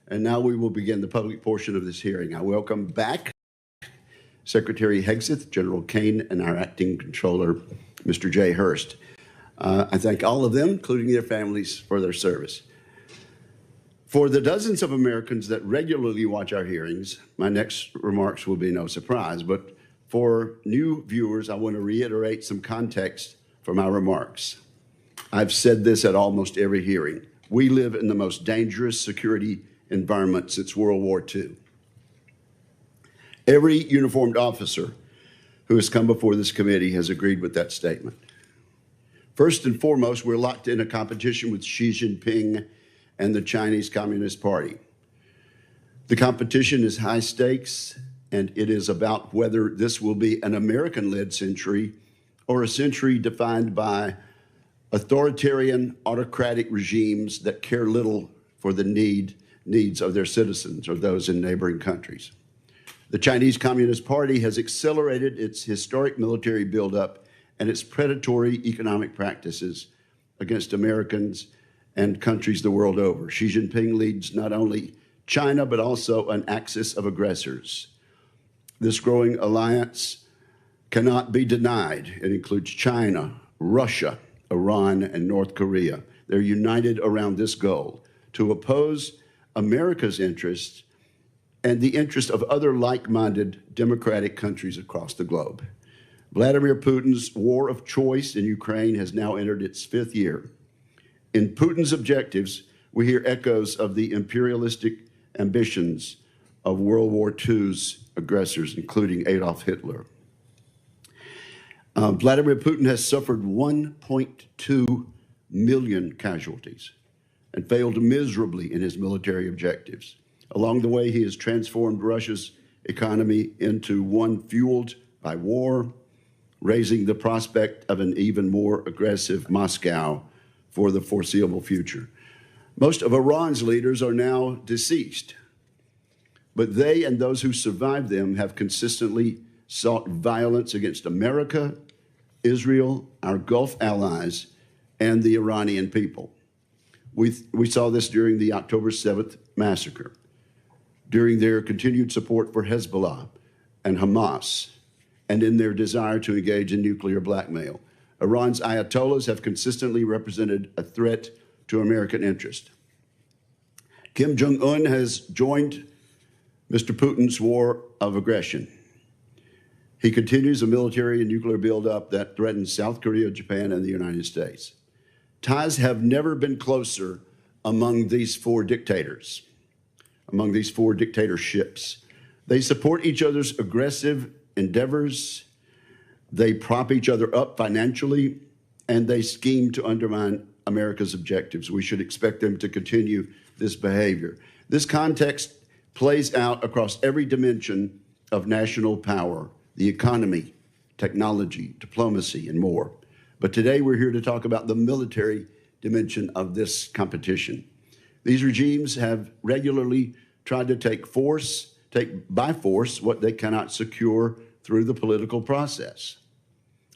And now we will begin the public portion of this hearing. I welcome back Secretary Hegseth, General Caine, and our acting controller, Mr. Jay Hurst. I thank all of them, including their families, for their service. For the dozens of Americans that regularly watch our hearings, my next remarks will be no surprise, but for new viewers, I want to reiterate some context for my remarks. I've said this at almost every hearing. We live in the most dangerous security environment since World War II. Every uniformed officer who has come before this committee has agreed with that statement. First and foremost, we're locked in a competition with Xi Jinping and the Chinese Communist Party. The competition is high stakes, and it is about whether this will be an American-led century or a century defined by authoritarian, autocratic regimes that care little for the needs of their citizens or those in neighboring countries. The Chinese Communist Party has accelerated its historic military buildup and its predatory economic practices against Americans and countries the world over. Xi Jinping leads not only China, but also an axis of aggressors. This growing alliance cannot be denied. It includes China, Russia, Iran, and North Korea. They're united around this goal: to oppose America's interests and the interests of other like-minded democratic countries across the globe. Vladimir Putin's war of choice in Ukraine has now entered its 5th year. In Putin's objectives, we hear echoes of the imperialistic ambitions of World War II's aggressors, including Adolf Hitler. Vladimir Putin has suffered 1.2 million casualties and failed miserably in his military objectives. Along the way, he has transformed Russia's economy into one fueled by war, raising the prospect of an even more aggressive Moscow for the foreseeable future. Most of Iran's leaders are now deceased, but they and those who survived them have consistently sought violence against America, Israel, our Gulf allies, and the Iranian people. We saw this during the October 7th massacre, during their continued support for Hezbollah and Hamas, and in their desire to engage in nuclear blackmail. Iran's ayatollahs have consistently represented a threat to American interest. Kim Jong-un has joined Mr. Putin's war of aggression. He continues a military and nuclear buildup that threatens South Korea, Japan, and the United States. Ties have never been closer among these four dictators, among these four dictatorships. They support each other's aggressive endeavors, they prop each other up financially, and they scheme to undermine America's objectives. We should expect them to continue this behavior. This context plays out across every dimension of national power: the economy, technology, diplomacy, and more. But today we're here to talk about the military dimension of this competition. These regimes have regularly tried to take by force what they cannot secure through the political process.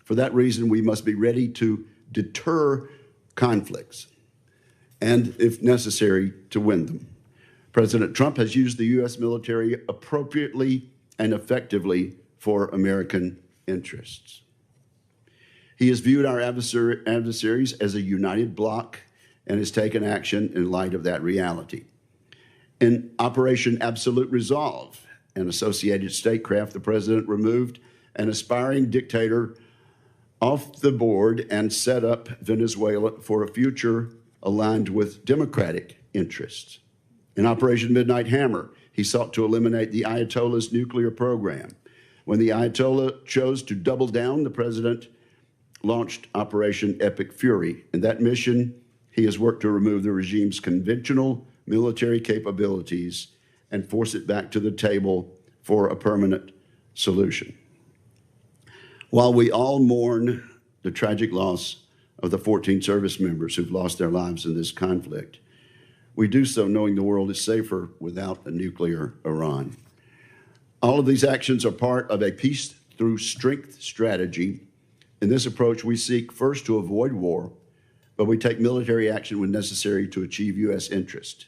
For that reason, we must be ready to deter conflicts and, if necessary, to win them. President Trump has used the U.S. military appropriately and effectively for American interests. He has viewed our adversaries as a united bloc and has taken action in light of that reality. In Operation Absolute Resolve and associated statecraft, the president removed an aspiring dictator off the board and set up Venezuela for a future aligned with democratic interests. In Operation Midnight Hammer, he sought to eliminate the Ayatollah's nuclear program. When the Ayatollah chose to double down, the president launched Operation Epic Fury. In that mission, he has worked to remove the regime's conventional military capabilities and force it back to the table for a permanent solution. While we all mourn the tragic loss of the 14 service members who've lost their lives in this conflict, we do so knowing the world is safer without a nuclear Iran. All of these actions are part of a peace through strength strategy. In this approach, we seek first to avoid war, but we take military action when necessary to achieve U.S. interest.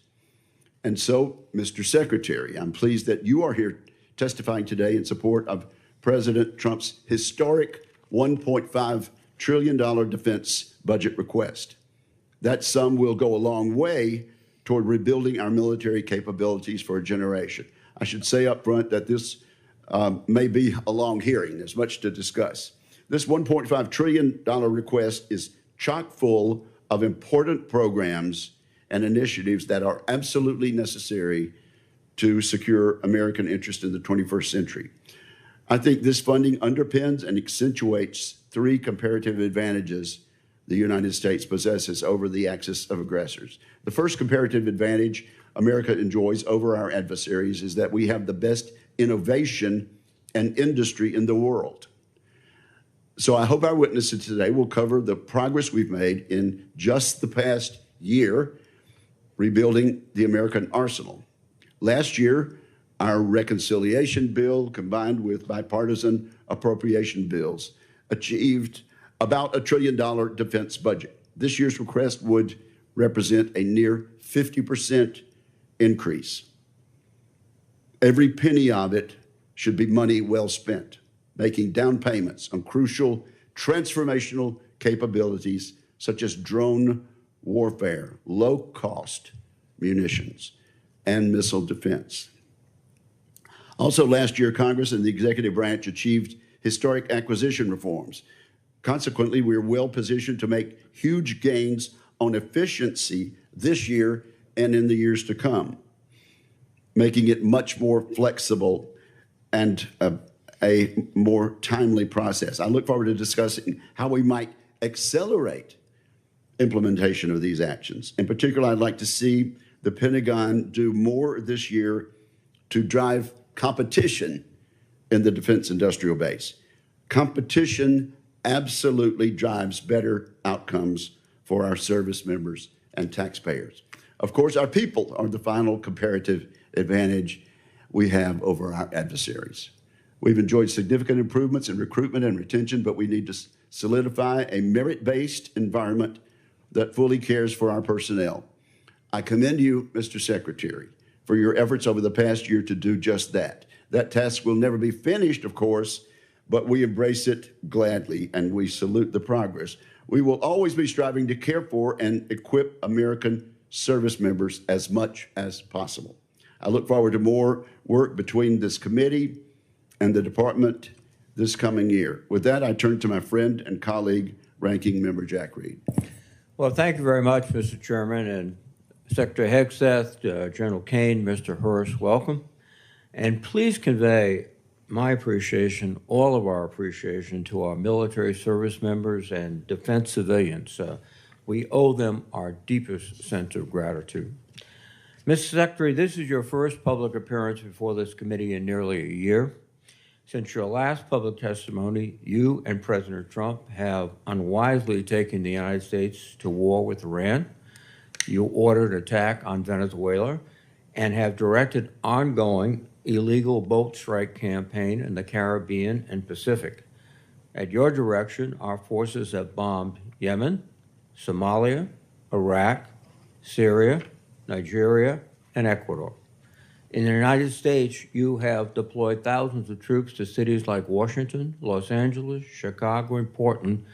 And so, Mr. Secretary, I'm pleased that you are here testifying today in support of President Trump's historic $1.5 trillion defense budget request. That sum will go a long way toward rebuilding our military capabilities for a generation. I should say up front that this may be a long hearing. There's much to discuss. This $1.5 trillion request is chock full of important programs and initiatives that are absolutely necessary to secure American interest in the 21st century. I think this funding underpins and accentuates three comparative advantages the United States possesses over the axis of aggressors. The first comparative advantage America enjoys over our adversaries is that we have the best innovation and industry in the world. So I hope our witnesses today will cover the progress we've made in just the past year rebuilding the American arsenal. Last year, our reconciliation bill, combined with bipartisan appropriation bills, achieved about $1 trillion defense budget. This year's request would represent a near 50% increase. Every penny of it should be money well spent, making down payments on crucial transformational capabilities such as drone warfare, low-cost munitions, and missile defense. Also last year, Congress and the executive branch achieved historic acquisition reforms. Consequently, we're well positioned to make huge gains on efficiency this year and in the years to come, making it much more flexible and a more timely process. I look forward to discussing how we might accelerate implementation of these actions. In particular, I'd like to see the Pentagon do more this year to drive competition in the defense industrial base. Competition absolutely drives better outcomes for our service members and taxpayers. Of course, our people are the final comparative advantage we have over our adversaries. We've enjoyed significant improvements in recruitment and retention, but we need to solidify a merit-based environment that fully cares for our personnel. I commend you, Mr. Secretary, for your efforts over the past year to do just that. That task will never be finished, of course, but we embrace it gladly and we salute the progress. We will always be striving to care for and equip American service members as much as possible. I look forward to more work between this committee and the department this coming year. With that, I turn to my friend and colleague, Ranking Member Jack Reed. Well, thank you very much, Mr. Chairman, and Secretary Hegseth, General Caine, Mr. Hurst, welcome. And please convey my appreciation, all of our appreciation, to our military service members and defense civilians. We owe them our deepest sense of gratitude. Mr. Secretary, this is your first public appearance before this committee in nearly a year. Since your last public testimony, you and President Trump have unwisely taken the United States to war with Iran. You ordered attack on Venezuela and have directed ongoing illegal boat strike campaign in the Caribbean and Pacific. At your direction, our forces have bombed Yemen, Somalia, Iraq, Syria, Nigeria, and Ecuador. In the United States, you have deployed thousands of troops to cities like Washington, Los Angeles, Chicago, and Portland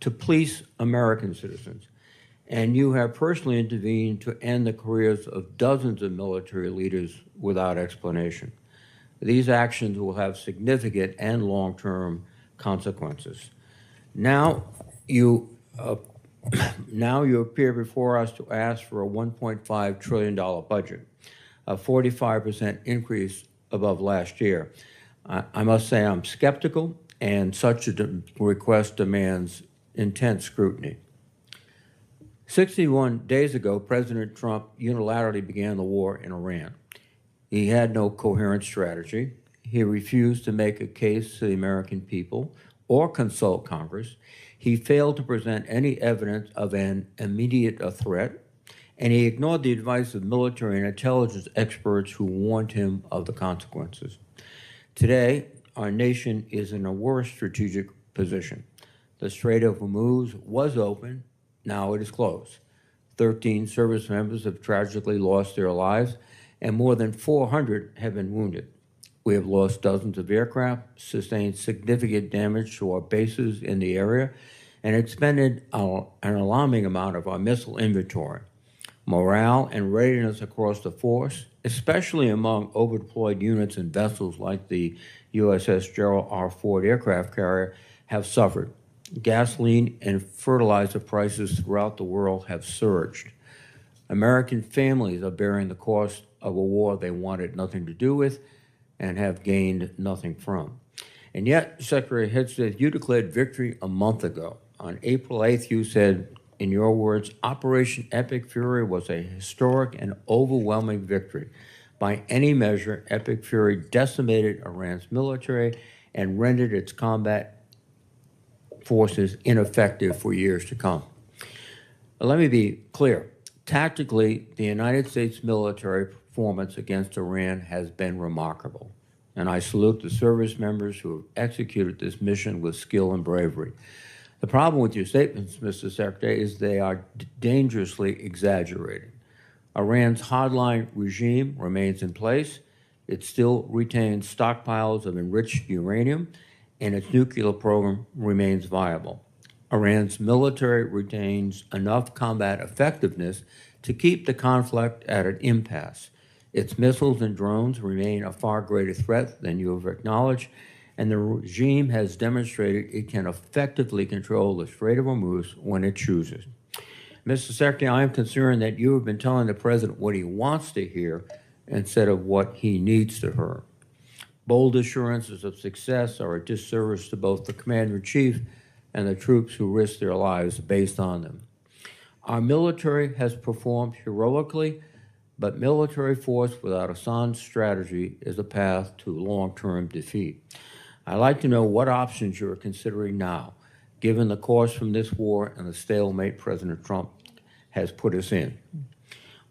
to police American citizens. And you have personally intervened to end the careers of dozens of military leaders without explanation. These actions will have significant and long-term consequences. Now you appear before us to ask for a $1.5 trillion budget, a 45% increase above last year. I must say I'm skeptical, and such a request demands intense scrutiny. 61 days ago, President Trump unilaterally began the war in Iran. He had no coherent strategy. He refused to make a case to the American people or consult Congress. He failed to present any evidence of an immediate threat, and he ignored the advice of military and intelligence experts who warned him of the consequences. Today, our nation is in a worse strategic position. The Strait of Hormuz was open, now it is closed. 13 service members have tragically lost their lives, and more than 400 have been wounded. We have lost dozens of aircraft, sustained significant damage to our bases in the area, and expended an alarming amount of our missile inventory. Morale and readiness across the force, especially among overdeployed units and vessels like the USS Gerald R. Ford aircraft carrier, have suffered. Gasoline and fertilizer prices throughout the world have surged. American families are bearing the cost of a war they wanted nothing to do with and have gained nothing from. And yet, Secretary Hegseth, you declared victory a month ago. On April 8th, you said, in your words, Operation Epic Fury was a historic and overwhelming victory. By any measure, Epic Fury decimated Iran's military and rendered its combat forces ineffective for years to come. Let me be clear. Tactically, the United States military performance against Iran has been remarkable, and I salute the service members who have executed this mission with skill and bravery. The problem with your statements, Mr. Secretary, is they are dangerously exaggerated. Iran's hardline regime remains in place. It still retains stockpiles of enriched uranium, and its nuclear program remains viable. Iran's military retains enough combat effectiveness to keep the conflict at an impasse. Its missiles and drones remain a far greater threat than you have acknowledged, and the regime has demonstrated it can effectively control the Strait of Hormuz when it chooses. Mr. Secretary, I am concerned that you have been telling the President what he wants to hear instead of what he needs to hear. Bold assurances of success are a disservice to both the Commander-in-Chief and the troops who risk their lives based on them. Our military has performed heroically, but military force without a sound strategy is a path to long-term defeat. I'd like to know what options you are considering now, given the course from this war and the stalemate President Trump has put us in.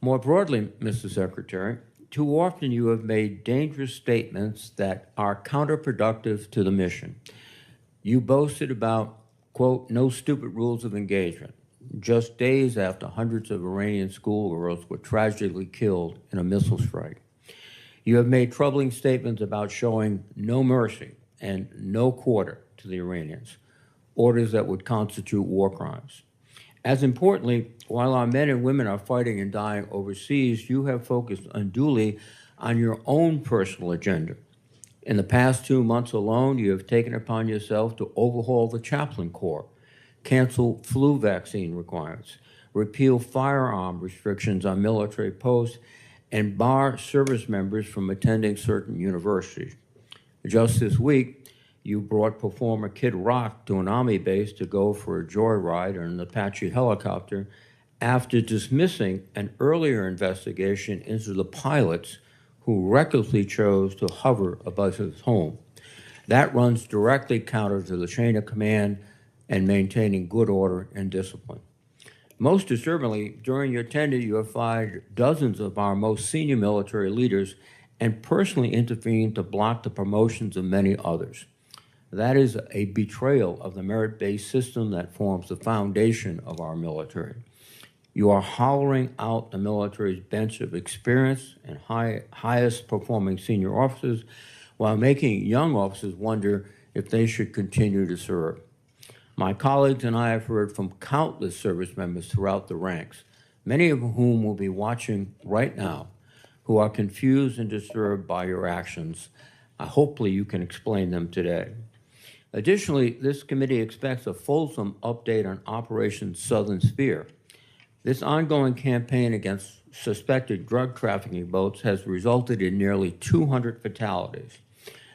More broadly, Mr. Secretary, too often you have made dangerous statements that are counterproductive to the mission. You boasted about, quote, no stupid rules of engagement, just days after hundreds of Iranian schoolgirls were tragically killed in a missile strike. You have made troubling statements about showing no mercy and no quarter to the Iranians, orders that would constitute war crimes. As importantly, while our men and women are fighting and dying overseas, you have focused unduly on your own personal agenda. In the past 2 months alone, you have taken upon yourself to overhaul the chaplain corps, cancel flu vaccine requirements, repeal firearm restrictions on military posts, and bar service members from attending certain universities. Just this week, you brought performer Kid Rock to an Army base to go for a joyride in an Apache helicopter after dismissing an earlier investigation into the pilots who recklessly chose to hover above his home. That runs directly counter to the chain of command and maintaining good order and discipline. Most disturbingly, during your tenure, you have fired dozens of our most senior military leaders and personally intervened to block the promotions of many others. That is a betrayal of the merit-based system that forms the foundation of our military. You are hollowing out the military's bench of experienced and highest performing senior officers while making young officers wonder if they should continue to serve. My colleagues and I have heard from countless service members throughout the ranks, many of whom will be watching right now, who are confused and disturbed by your actions. Hopefully you can explain them today. Additionally, this committee expects a fulsome update on Operation Southern Spear. This ongoing campaign against suspected drug trafficking boats has resulted in nearly 200 fatalities.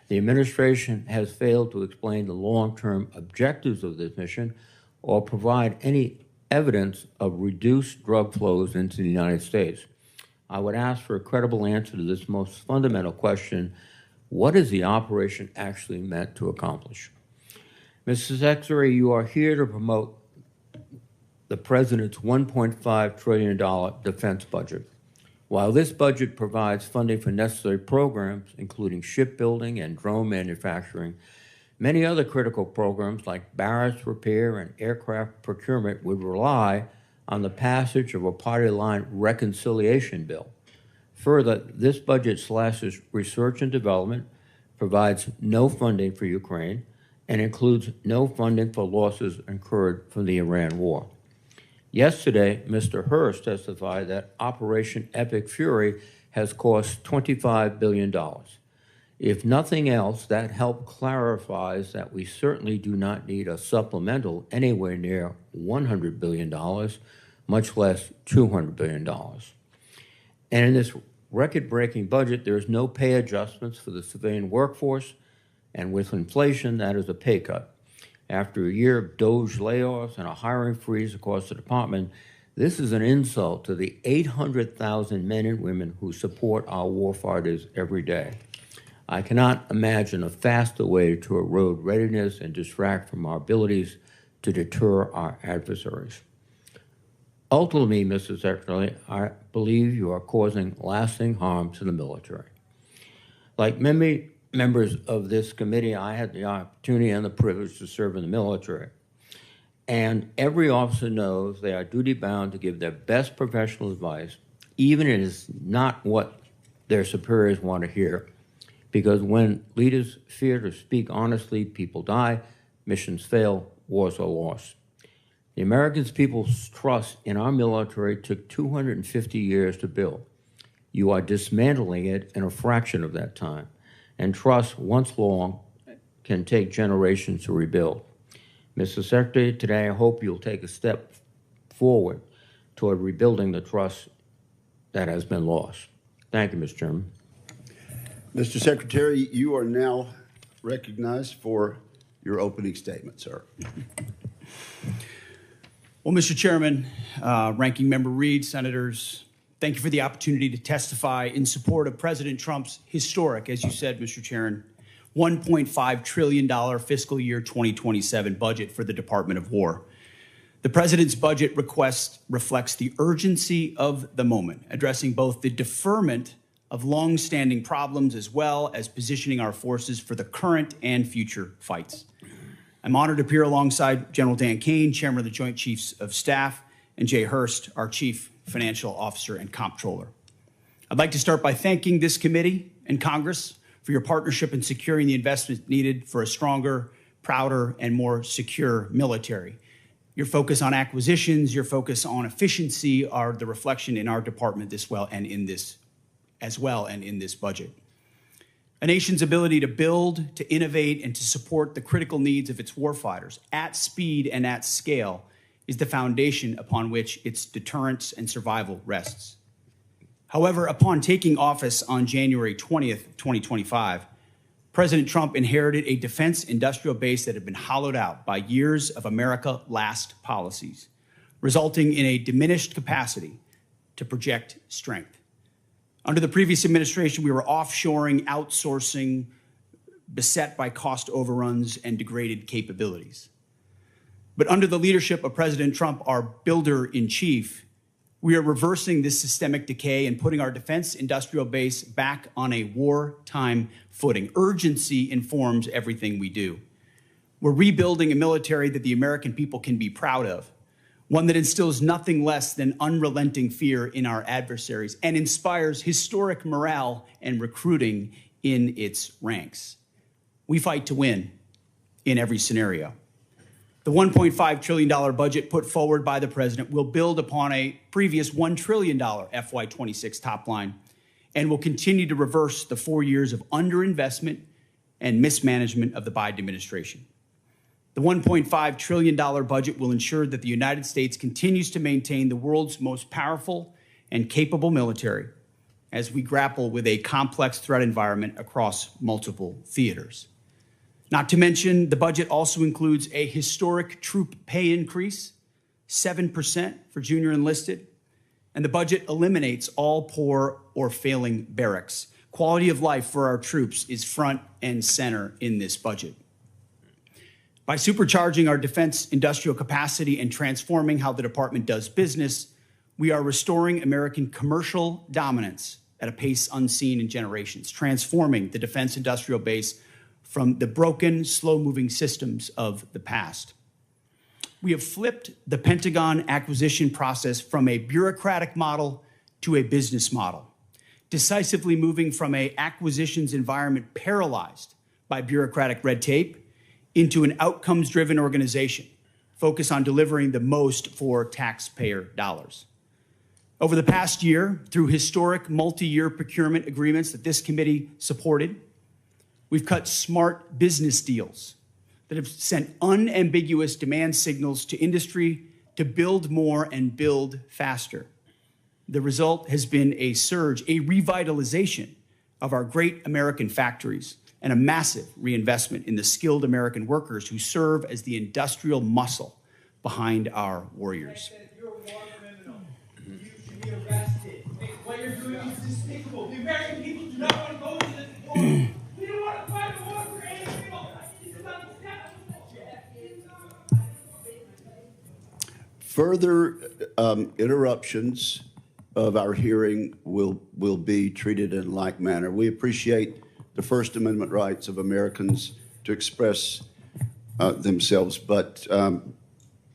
The administration has failed to explain the long-term objectives of this mission or provide any evidence of reduced drug flows into the United States. I would ask for a credible answer to this most fundamental question: what is the operation actually meant to accomplish? Mr. Secretary, you are here to promote the President's $1.5 trillion defense budget. While this budget provides funding for necessary programs, including shipbuilding and drone manufacturing, many other critical programs like barracks repair and aircraft procurement would rely on the passage of a party line reconciliation bill. Further, this budget slashes research and development, provides no funding for Ukraine, and includes no funding for losses incurred from the Iran war. Yesterday, Mr. Hurst testified that Operation Epic Fury has cost $25 billion. If nothing else, that help clarifies that we certainly do not need a supplemental anywhere near $100 billion, much less $200 billion. And in this record-breaking budget, there is no pay adjustments for the civilian workforce, and with inflation, that is a pay cut. After a year of Doge layoffs and a hiring freeze across the department, this is an insult to the 800,000 men and women who support our warfighters every day. I cannot imagine a faster way to erode readiness and distract from our abilities to deter our adversaries. Ultimately, Mr. Secretary, I believe you are causing lasting harm to the military. Like many members of this committee, I had the opportunity and the privilege to serve in the military. And every officer knows they are duty-bound to give their best professional advice, even if it is not what their superiors want to hear. Because when leaders fear to speak honestly, people die, missions fail, wars are lost. The American people's trust in our military took 250 years to build. You are dismantling it in a fraction of that time. And trust, once long, can take generations to rebuild. Mr. Secretary, today I hope you'll take a step forward toward rebuilding the trust that has been lost. Thank you, Mr. Chairman. Mr. Secretary, you are now recognized for your opening statement, sir. Well, Mr. Chairman, Ranking Member Reed, Senators, thank you for the opportunity to testify in support of President Trump's historic, as you said, Mr. Chairman, $1.5 trillion fiscal year 2027 budget for the Department of War. The President's budget request reflects the urgency of the moment, addressing both the deferment of long-standing problems as well as positioning our forces for the current and future fights. I'm honored to appear alongside General Dan Caine, Chairman of the Joint Chiefs of Staff, and Jay Hurst, our Chief Financial Officer and Comptroller. I'd like to start by thanking this committee and Congress for your partnership in securing the investment needed for a stronger, prouder, and more secure military. Your focus on acquisitions, your focus on efficiency are the reflection in our department as well and in this budget. A nation's ability to build, to innovate, and to support the critical needs of its warfighters at speed and at scale is the foundation upon which its deterrence and survival rests. However, upon taking office on January 20th, 2025, President Trump inherited a defense industrial base that had been hollowed out by years of America Last policies, resulting in a diminished capacity to project strength. Under the previous administration, we were offshoring, outsourcing, beset by cost overruns and degraded capabilities. But under the leadership of President Trump, our builder-in-chief, we are reversing this systemic decay and putting our defense industrial base back on a wartime footing. Urgency informs everything we do. We're rebuilding a military that the American people can be proud of, one that instills nothing less than unrelenting fear in our adversaries and inspires historic morale and recruiting in its ranks. We fight to win in every scenario. The $1.5 trillion budget put forward by the president will build upon a previous $1 trillion FY26 top line and will continue to reverse the 4 years of underinvestment and mismanagement of the Biden administration. The $1.5 trillion budget will ensure that the United States continues to maintain the world's most powerful and capable military as we grapple with a complex threat environment across multiple theaters. Not to mention, the budget also includes a historic troop pay increase, 7% for junior enlisted, and the budget eliminates all poor or failing barracks. Quality of life for our troops is front and center in this budget. By supercharging our defense industrial capacity and transforming how the department does business, we are restoring American commercial dominance at a pace unseen in generations, transforming the defense industrial base from the broken, slow-moving systems of the past. We have flipped the Pentagon acquisition process from a bureaucratic model to a business model, decisively moving from an acquisitions environment paralyzed by bureaucratic red tape into an outcomes-driven organization focused on delivering the most for taxpayer dollars. Over the past year, through historic multi-year procurement agreements that this committee supported, we've cut smart business deals that have sent unambiguous demand signals to industry to build more and build faster. The result has been a surge, a revitalization of our great American factories and a massive reinvestment in the skilled American workers who serve as the industrial muscle behind our warriors. You're a war criminal. You should be arrested. What you're doing is despicable. The American people do not want to go to this war. We don't want to fight a war for any people. It's about the Further interruptions of our hearing will be treated in like manner. We appreciate the First Amendment rights of Americans to express themselves, but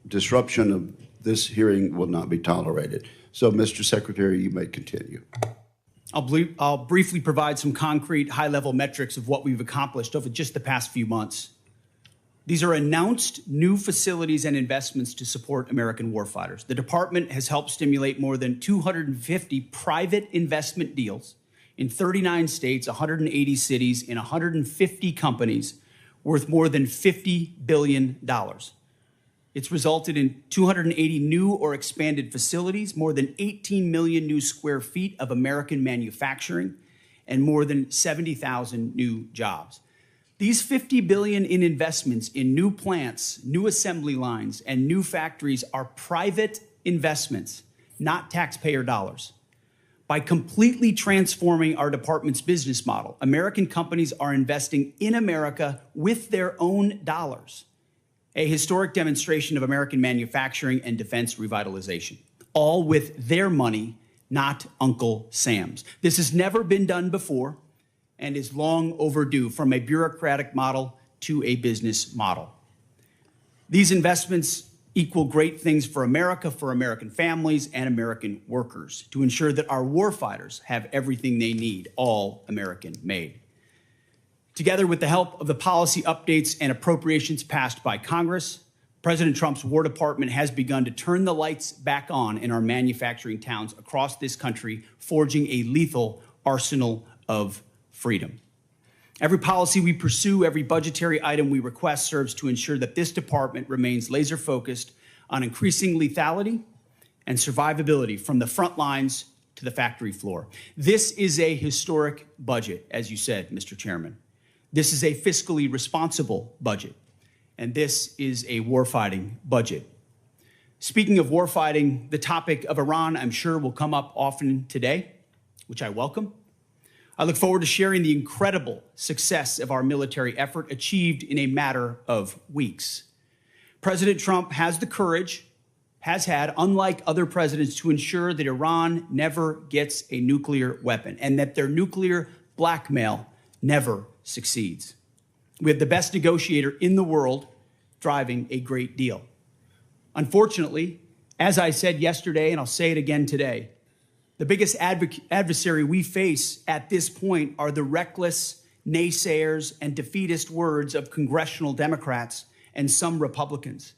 disruption of this hearing will not be tolerated. So, Mr. Secretary, you may continue. I'll briefly provide some concrete high-level metrics of what we've accomplished over just the past few months. These are announced new facilities and investments to support American warfighters. The department has helped stimulate more than 250 private investment deals in 39 states, 180 cities, in 150 companies worth more than $50 billion. It's resulted in 280 new or expanded facilities, more than 18 million new square feet of American manufacturing, and more than 70,000 new jobs. These $50 billion in investments in new plants, new assembly lines, and new factories are private investments, not taxpayer dollars. By completely transforming our department's business model, American companies are investing in America with their own dollars, a historic demonstration of American manufacturing and defense revitalization, all with their money, not Uncle Sam's. This has never been done before and is long overdue, from a bureaucratic model to a business model. These investments equal great things for America, for American families, and American workers, to ensure that our warfighters have everything they need, all American made. Together with the help of the policy updates and appropriations passed by Congress, President Trump's War Department has begun to turn the lights back on in our manufacturing towns across this country, forging a lethal arsenal of freedom. Every policy we pursue, every budgetary item we request serves to ensure that this department remains laser focused on increasing lethality and survivability from the front lines to the factory floor. This is a historic budget, as you said, Mr. Chairman. This is a fiscally responsible budget, and this is a warfighting budget. Speaking of warfighting, the topic of Iran, I'm sure, will come up often today, which I welcome. I look forward to sharing the incredible success of our military effort achieved in a matter of weeks. President Trump has the courage, has had, unlike other presidents, to ensure that Iran never gets a nuclear weapon and that their nuclear blackmail never succeeds. We have the best negotiator in the world driving a great deal. Unfortunately, as I said yesterday, and I'll say it again today, the biggest adversary we face at this point are the reckless naysayers and defeatist words of congressional Democrats and some Republicans.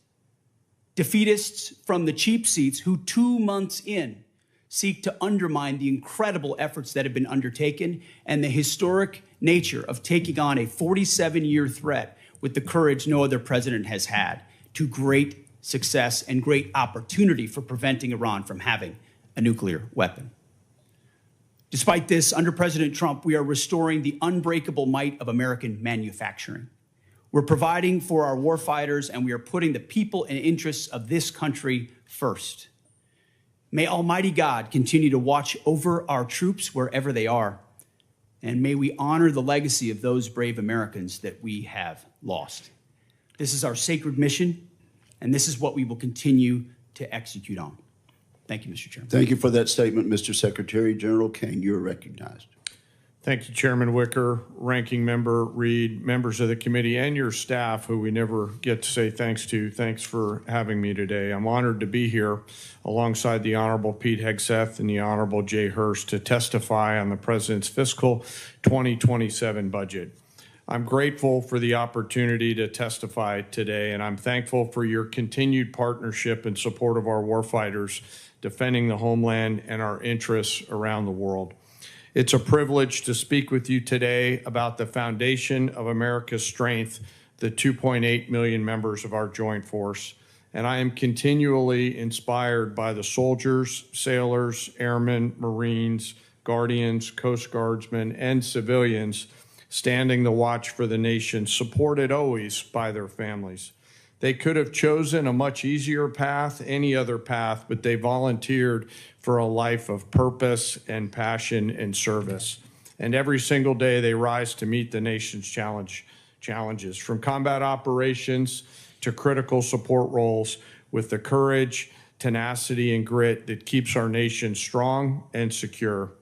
Defeatists from the cheap seats who 2 months in seek to undermine the incredible efforts that have been undertaken and the historic nature of taking on a 47-year threat with the courage no other president has had, to great success and great opportunity for preventing Iran from having a nuclear weapon. Despite this, under President Trump, we are restoring the unbreakable might of American manufacturing. We're providing for our warfighters, and we are putting the people and interests of this country first. May Almighty God continue to watch over our troops wherever they are, and may we honor the legacy of those brave Americans that we have lost. This is our sacred mission, and this is what we will continue to execute on. Thank you, Mr. Chairman. Thank you for that statement, Mr. Secretary. General Caine, you're recognized. Thank you, Chairman Wicker, Ranking Member Reed, members of the committee, and your staff, who we never get to say thanks to. Thanks for having me today. I'm honored to be here alongside the Honorable Pete Hegseth and the Honorable Jay Hurst to testify on the President's fiscal 2027 budget. I'm grateful for the opportunity to testify today, and I'm thankful for your continued partnership and support of our warfighters defending the homeland and our interests around the world. It's a privilege to speak with you today about the foundation of America's strength, the 2.8 million members of our joint force. And I am continually inspired by the soldiers, sailors, airmen, Marines, Guardians, Coast Guardsmen, and civilians standing the watch for the nation, supported always by their families. They could have chosen a much easier path, any other path, but they volunteered for a life of purpose and passion and service. And every single day they rise to meet the nation's challenges, from combat operations to critical support roles, with the courage, tenacity, and grit that keeps our nation strong and secure.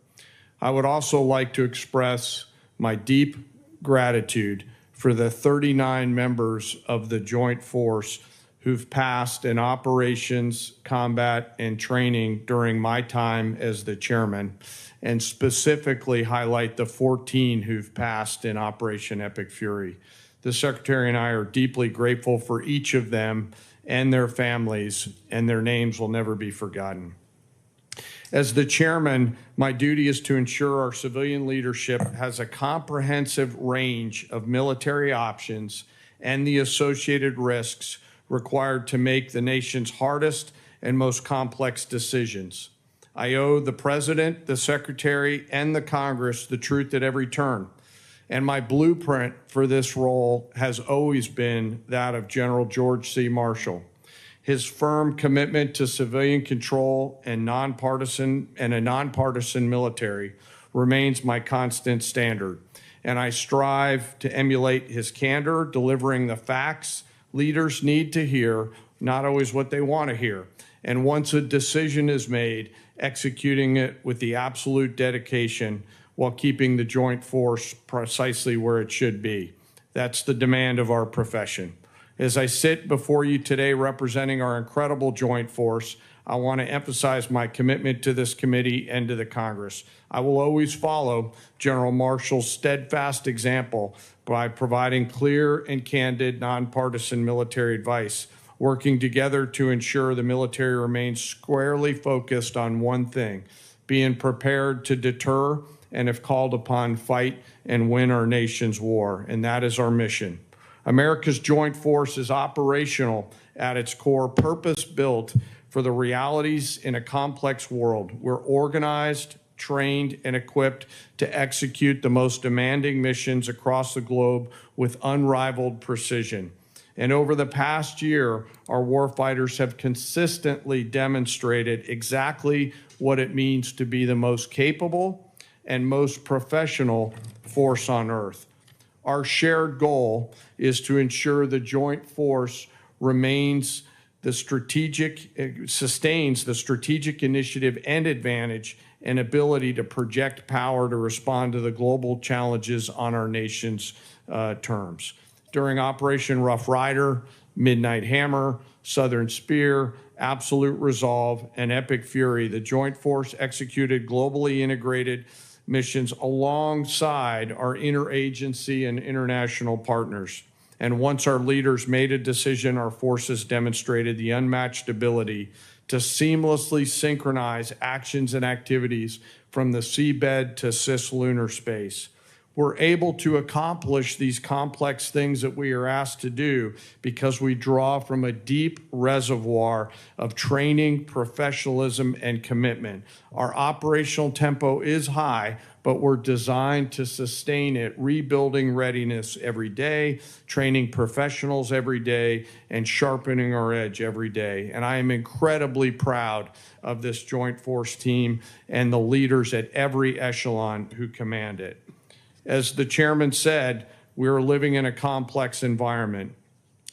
I would also like to express my deep gratitude for the 39 members of the Joint Force who've passed in operations, combat, and training during my time as the chairman, and specifically highlight the 14 who've passed in Operation Epic Fury. The Secretary and I are deeply grateful for each of them and their families, and their names will never be forgotten. As the chairman, my duty is to ensure our civilian leadership has a comprehensive range of military options and the associated risks required to make the nation's hardest and most complex decisions. I owe the President, the Secretary, and the Congress the truth at every turn. And my blueprint for this role has always been that of General George C. Marshall. His firm commitment to civilian control and a nonpartisan military remains my constant standard. And I strive to emulate his candor, delivering the facts leaders need to hear, not always what they want to hear. And once a decision is made, executing it with the absolute dedication while keeping the joint force precisely where it should be. That's the demand of our profession. As I sit before you today representing our incredible joint force, I want to emphasize my commitment to this committee and to the Congress. I will always follow General Marshall's steadfast example by providing clear and candid nonpartisan military advice, working together to ensure the military remains squarely focused on one thing, being prepared to deter and, if called upon, fight and win our nation's war. And that is our mission. America's joint force is operational at its core, purpose-built for the realities in a complex world. We're organized, trained, and equipped to execute the most demanding missions across the globe with unrivaled precision. And over the past year, our warfighters have consistently demonstrated exactly what it means to be the most capable and most professional force on earth. Our shared goal is to ensure the joint force sustains the strategic initiative and advantage and ability to project power to respond to the global challenges on our nation's terms. During Operation Rough Rider, Midnight Hammer, Southern Spear, Absolute Resolve, and Epic Fury, the joint force executed globally integrated missions alongside our interagency and international partners. And once our leaders made a decision, our forces demonstrated the unmatched ability to seamlessly synchronize actions and activities from the seabed to cislunar space. We're able to accomplish these complex things that we are asked to do because we draw from a deep reservoir of training, professionalism, and commitment. Our operational tempo is high, but we're designed to sustain it, rebuilding readiness every day, training professionals every day, and sharpening our edge every day. And I am incredibly proud of this joint force team and the leaders at every echelon who command it. As the chairman said, we are living in a complex environment.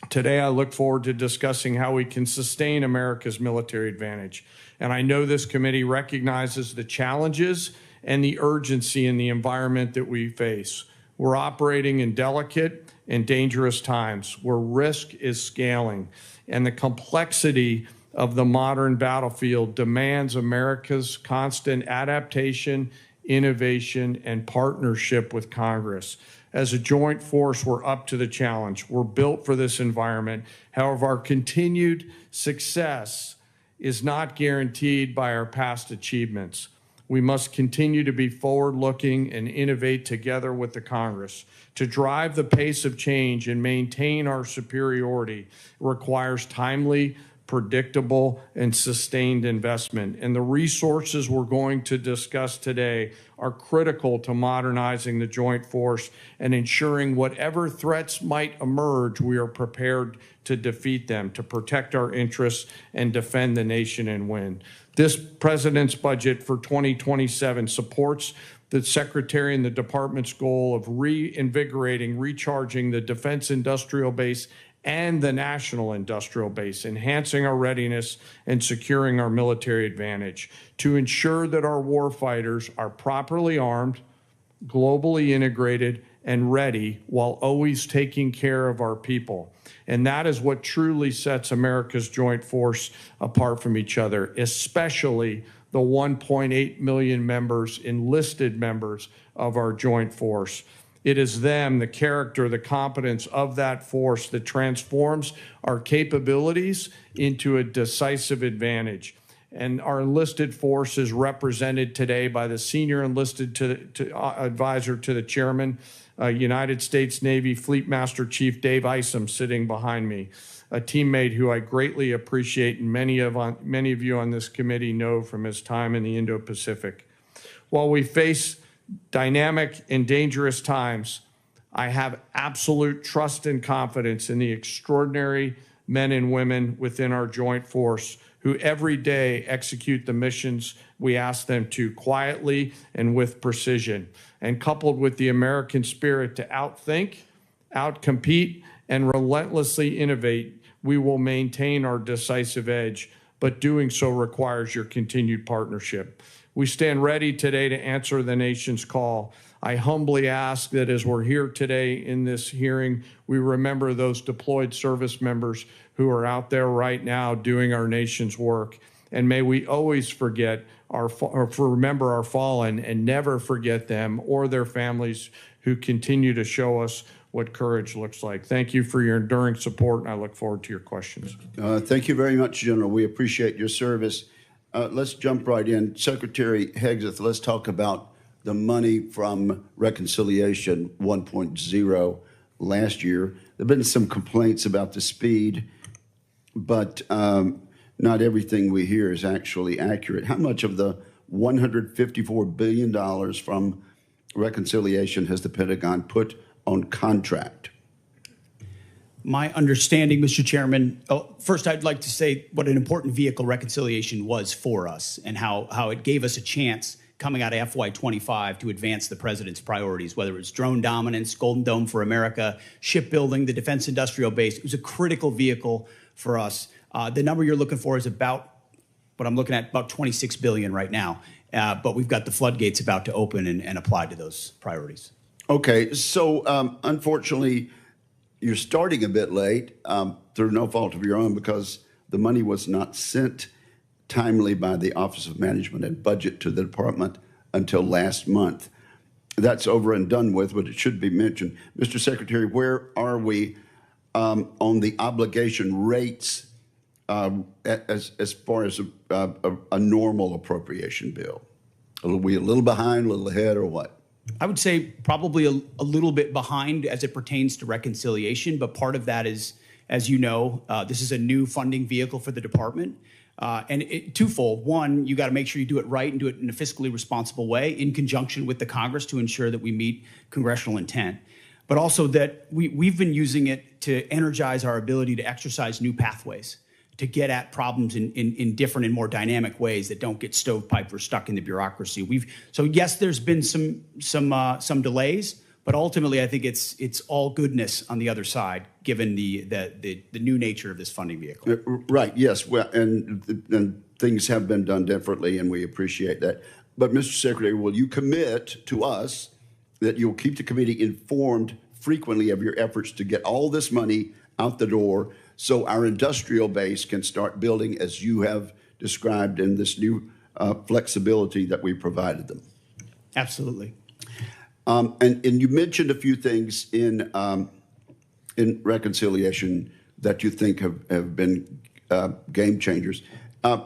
Today, I look forward to discussing how we can sustain America's military advantage. And I know this committee recognizes the challenges and the urgency in the environment that we face. We're operating in delicate and dangerous times where risk is scaling, and the complexity of the modern battlefield demands America's constant adaptation, innovation, and partnership with Congress. As a joint force, we're up to the challenge. We're built for this environment. However, our continued success is not guaranteed by our past achievements. We must continue to be forward-looking and innovate together with the Congress. To drive the pace of change and maintain our superiority requires timely, predictable, and sustained investment. And the resources we're going to discuss today are critical to modernizing the joint force and ensuring whatever threats might emerge, we are prepared to defeat them, to protect our interests and defend the nation and win. This president's budget for 2027 supports the Secretary and the Department's goal of reinvigorating, recharging the defense industrial base and the national industrial base, enhancing our readiness and securing our military advantage to ensure that our warfighters are properly armed, globally integrated, and ready while always taking care of our people. And that is what truly sets America's joint force apart from each other, especially the 1.8 million members, enlisted members of our joint force. It is them, the character, the competence of that force that transforms our capabilities into a decisive advantage. And our enlisted force is represented today by the senior enlisted advisor to the chairman, United States Navy Fleet Master Chief Dave Isom, sitting behind me, a teammate who I greatly appreciate and many of you on this committee know from his time in the Indo-Pacific. While we face dynamic and dangerous times, I have absolute trust and confidence in the extraordinary men and women within our joint force who every day execute the missions we ask them to quietly and with precision. And coupled with the American spirit to outthink, outcompete, and relentlessly innovate, we will maintain our decisive edge, but doing so requires your continued partnership. We stand ready today to answer the nation's call. I humbly ask that as we're here today in this hearing, we remember those deployed service members who are out there right now doing our nation's work. And may we always remember our fallen and never forget them or their families who continue to show us what courage looks like. Thank you for your enduring support, and I look forward to your questions. Thank you very much, General. We appreciate your service. Let's jump right in. Secretary Hegseth, let's talk about the money from Reconciliation 1.0 last year. There have been some complaints about the speed, but not everything we hear is actually accurate. How much of the $154 billion from Reconciliation has the Pentagon put on contract? My understanding, Mr. Chairman, first I'd like to say what an important vehicle Reconciliation was for us and how it gave us a chance coming out of FY25 to advance the president's priorities, whether it's drone dominance, Golden Dome for America, shipbuilding, the defense industrial base. It was a critical vehicle for us. The number you're looking for is about what I'm looking at, about $26 billion right now. But we've got the floodgates about to open and apply to those priorities. Okay, so unfortunately, you're starting a bit late through no fault of your own because the money was not sent timely by the Office of Management and Budget to the department until last month. That's over and done with, but it should be mentioned. Mr. Secretary, where are we on the obligation rates as far as a normal appropriation bill? Are we a little behind, a little ahead, or what? I would say probably a little bit behind as it pertains to Reconciliation, but part of that is, as you know, this is a new funding vehicle for the department. And twofold. One, you got to make sure you do it right and do it in a fiscally responsible way in conjunction with the Congress to ensure that we meet congressional intent. But also that we've been using it to energize our ability to exercise new pathways, to get at problems in different and more dynamic ways that don't get stovepiped or stuck in the bureaucracy. So yes, there's been some delays, but ultimately I think it's all goodness on the other side, given the new nature of this funding vehicle. Right. Yes. Well, and things have been done differently, and we appreciate that. But Mr. Secretary, will you commit to us that you'll keep the committee informed frequently of your efforts to get all this money out the door so our industrial base can start building as you have described in this new flexibility that we provided them? Absolutely. And you mentioned a few things in reconciliation that you think have been game changers. I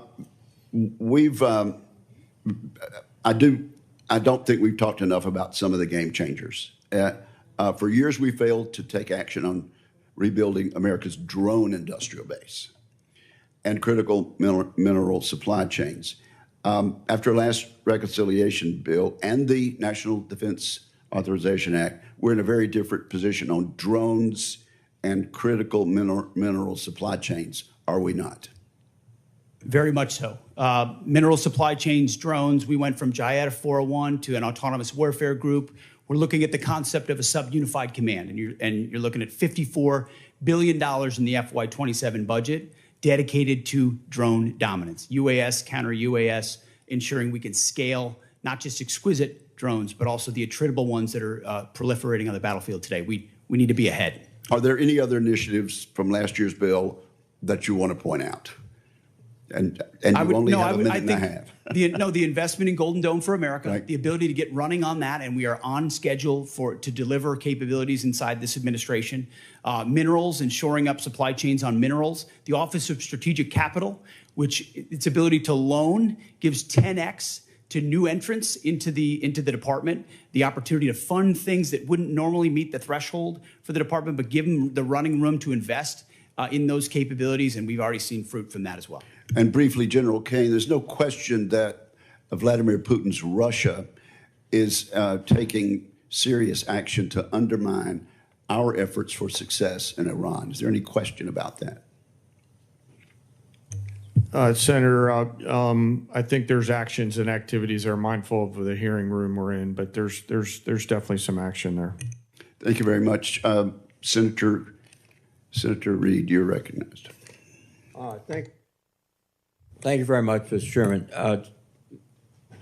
don't think we've talked enough about some of the game changers. For years, we failed to take action on rebuilding America's drone industrial base and critical mineral supply chains. After last reconciliation bill and the National Defense Authorization Act, we're in a very different position on drones and critical mineral supply chains, are we not? Very much so. Mineral supply chains, drones, we went from JIATA 401 to an autonomous warfare group. We're looking at the concept of a sub-unified command, and you're looking at $54 billion in the FY27 budget dedicated to drone dominance, UAS, counter-UAS, ensuring we can scale not just exquisite drones, but also the attritable ones that are proliferating on the battlefield today. We need to be ahead. Are there any other initiatives from last year's bill that you want to point out? And you only have a minute and a half. The investment in Golden Dome for America, Right. the ability to get running on that, and we are on schedule to deliver capabilities inside this administration. Minerals and shoring up supply chains on minerals. The Office of Strategic Capital, which its ability to loan gives 10x to new entrants into the department, the opportunity to fund things that wouldn't normally meet the threshold for the department, but give them the running room to invest in those capabilities, and we've already seen fruit from that as well. And briefly, General Caine, there's no question that Vladimir Putin's Russia is taking serious action to undermine our efforts for success in Iran. Is there any question about that? Senator, I think there's actions and activities that are mindful of the hearing room we're in, but there's definitely some action there. Thank you very much. Senator Reid, you're recognized. Thank you very much, Mr. Chairman.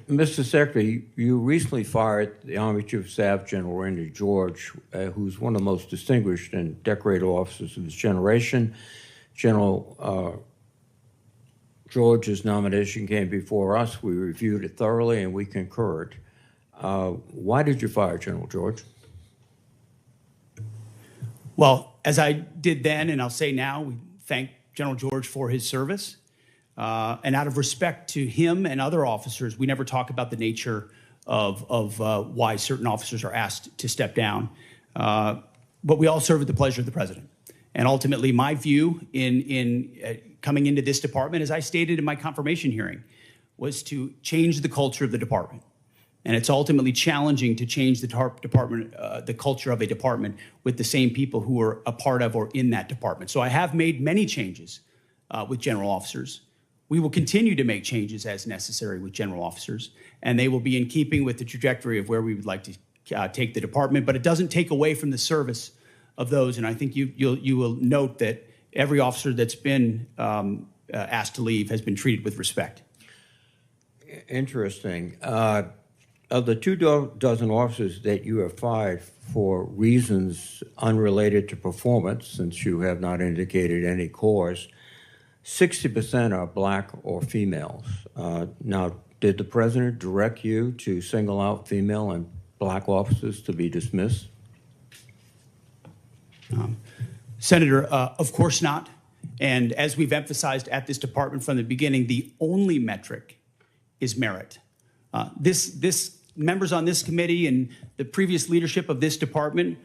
Mr. Secretary, you recently fired the Army Chief of Staff, General Randy George, who's one of the most distinguished and decorated officers of his generation. General George's nomination came before us. We reviewed it thoroughly, and we concurred. Why did you fire General George? Well, as I did then, and I'll say now, we thank General George for his service. And out of respect to him and other officers, we never talk about the nature of why certain officers are asked to step down. But we all serve at the pleasure of the president. And ultimately, my view in coming into this department, as I stated in my confirmation hearing, was to change the culture of the department. And it's ultimately challenging to change the department, the culture of a department with the same people who are a part of or in that department. So I have made many changes with general officers. We will continue to make changes as necessary with general officers, and they will be in keeping with the trajectory of where we would like to take the department. But it doesn't take away from the service of those. And I think you will note that every officer that's been asked to leave has been treated with respect. Interesting. Of the 24 officers that you have fired for reasons unrelated to performance, since you have not indicated any cause, 60% are black or females. Now, did the president direct you to single out female and black officers to be dismissed? Senator, of course not. And as we've emphasized at this department from the beginning, the only metric is merit. Members on this committee and the previous leadership of this department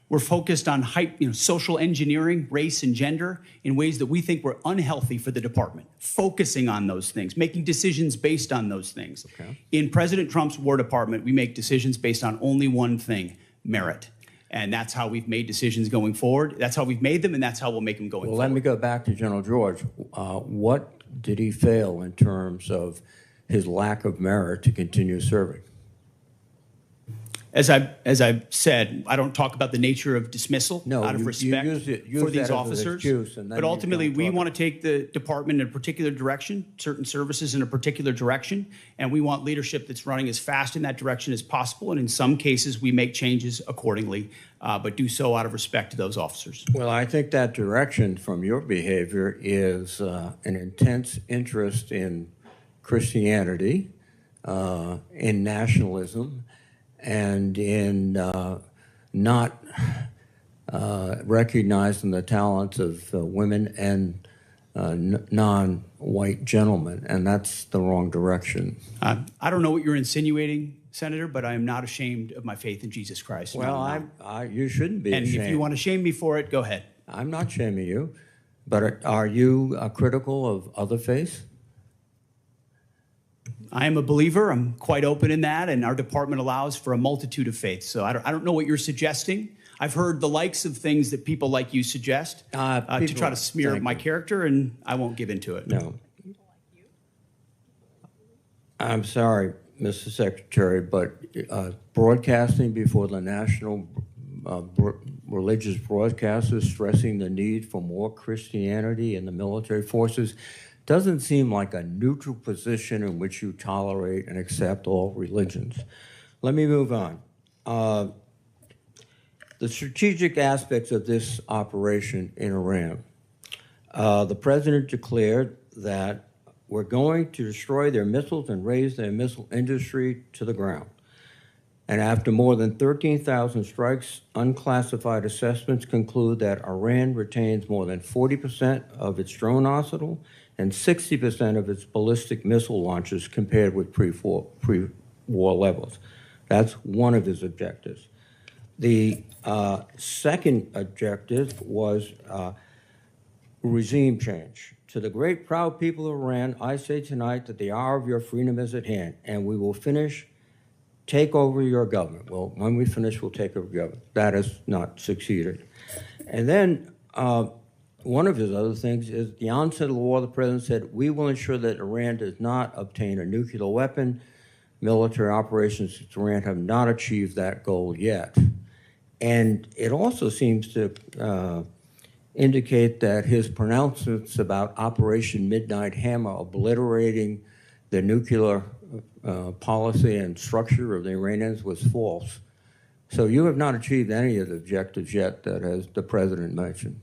were focused on social engineering, race and gender in ways that we think were unhealthy for the department, focusing on those things, making decisions based on those things. Okay. In President Trump's War Department, we make decisions based on only one thing, merit. And that's how we've made decisions going forward. That's how we've made them, and that's how we'll make them going forward. Let me go back to General George. What did he fail in terms of his lack of merit to continue serving? As I've said, I don't talk about the nature of dismissal out of respect for these officers. But ultimately, we want to take the department in a particular direction, certain services in a particular direction, and we want leadership that's running as fast in that direction as possible. And in some cases, we make changes accordingly, but do so out of respect to those officers. Well, I think that direction from your behavior is an intense interest in Christianity, in nationalism, and in not recognizing the talents of women and non-white gentlemen, and that's the wrong direction. I don't know what you're insinuating, Senator, but I am not ashamed of my faith in Jesus Christ. Well, you shouldn't be ashamed. And if you want to shame me for it, go ahead. I'm not shaming you, but are you critical of other faiths? I am a believer. I'm quite open in that, and our department allows for a multitude of faiths. So I don't know what you're suggesting. I've heard the likes of things that people like you suggest to try to smear my character, and I won't give into it. No. I'm sorry, Mr. Secretary, but broadcasting before the national religious broadcasters stressing the need for more Christianity in the military forces doesn't seem like a neutral position in which you tolerate and accept all religions. Let me move on. The strategic aspects of this operation in Iran. The president declared that we're going to destroy their missiles and raise their missile industry to the ground. And after more than 13,000 strikes, unclassified assessments conclude that Iran retains more than 40% of its drone arsenal and 60% of its ballistic missile launches compared with pre-war levels. That's one of his objectives. The second objective was regime change. To the great proud people of Iran, I say tonight that the hour of your freedom is at hand, and we will take over your government. Well, when we finish, we'll take over government. That has not succeeded. And then one of his other things is the onset of the war, the president said, we will ensure that Iran does not obtain a nuclear weapon. Military operations in Iran have not achieved that goal yet. And it also seems to indicate that his pronouncements about Operation Midnight Hammer obliterating the nuclear policy and structure of the Iranians was false. So you have not achieved any of the objectives yet that as the president mentioned.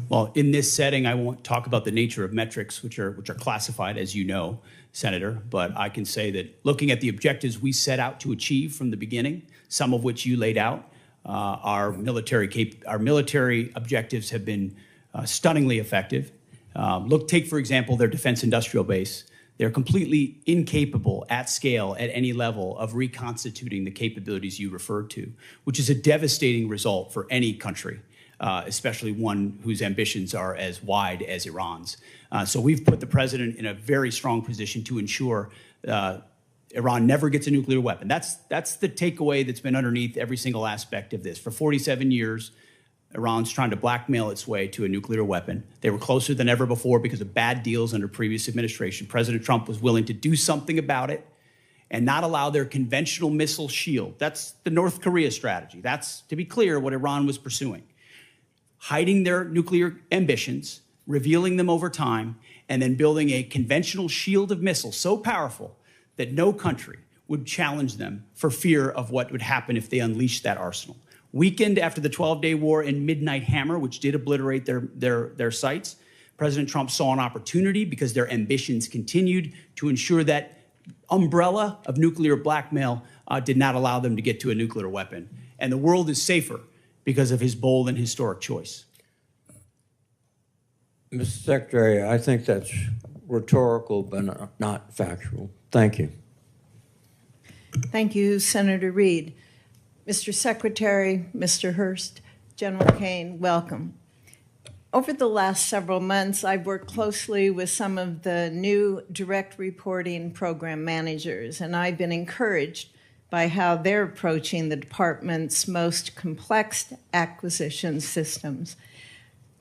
Well, in this setting, I won't talk about the nature of metrics, which are classified, as you know, Senator, but I can say that looking at the objectives we set out to achieve from the beginning, some of which you laid out, our military objectives have been stunningly effective. Take, for example, their defense industrial base. They're completely incapable at scale at any level of reconstituting the capabilities you referred to, which is a devastating result for any country, especially one whose ambitions are as wide as Iran's. So we've put the president in a very strong position to ensure Iran never gets a nuclear weapon. That's the takeaway that's been underneath every single aspect of this. For 47 years, Iran's trying to blackmail its way to a nuclear weapon. They were closer than ever before because of bad deals under previous administration. President Trump was willing to do something about it and not allow their conventional missile shield. That's the North Korea strategy. That's, to be clear, what Iran was pursuing. Hiding their nuclear ambitions, revealing them over time, and then building a conventional shield of missiles so powerful that no country would challenge them for fear of what would happen if they unleashed that arsenal. Weakened after the 12-day war in Midnight Hammer, which did obliterate their sites, President Trump saw an opportunity because their ambitions continued to ensure that umbrella of nuclear blackmail did not allow them to get to a nuclear weapon. And the world is safer because of his bold and historic choice. Mr. Secretary, I think that's rhetorical but not factual. Thank you. Thank you, Senator Reid. Mr. Secretary, Mr. Hurst, General Caine, welcome. Over the last several months, I've worked closely with some of the new direct reporting program managers, and I've been encouraged by how they're approaching the department's most complex acquisition systems.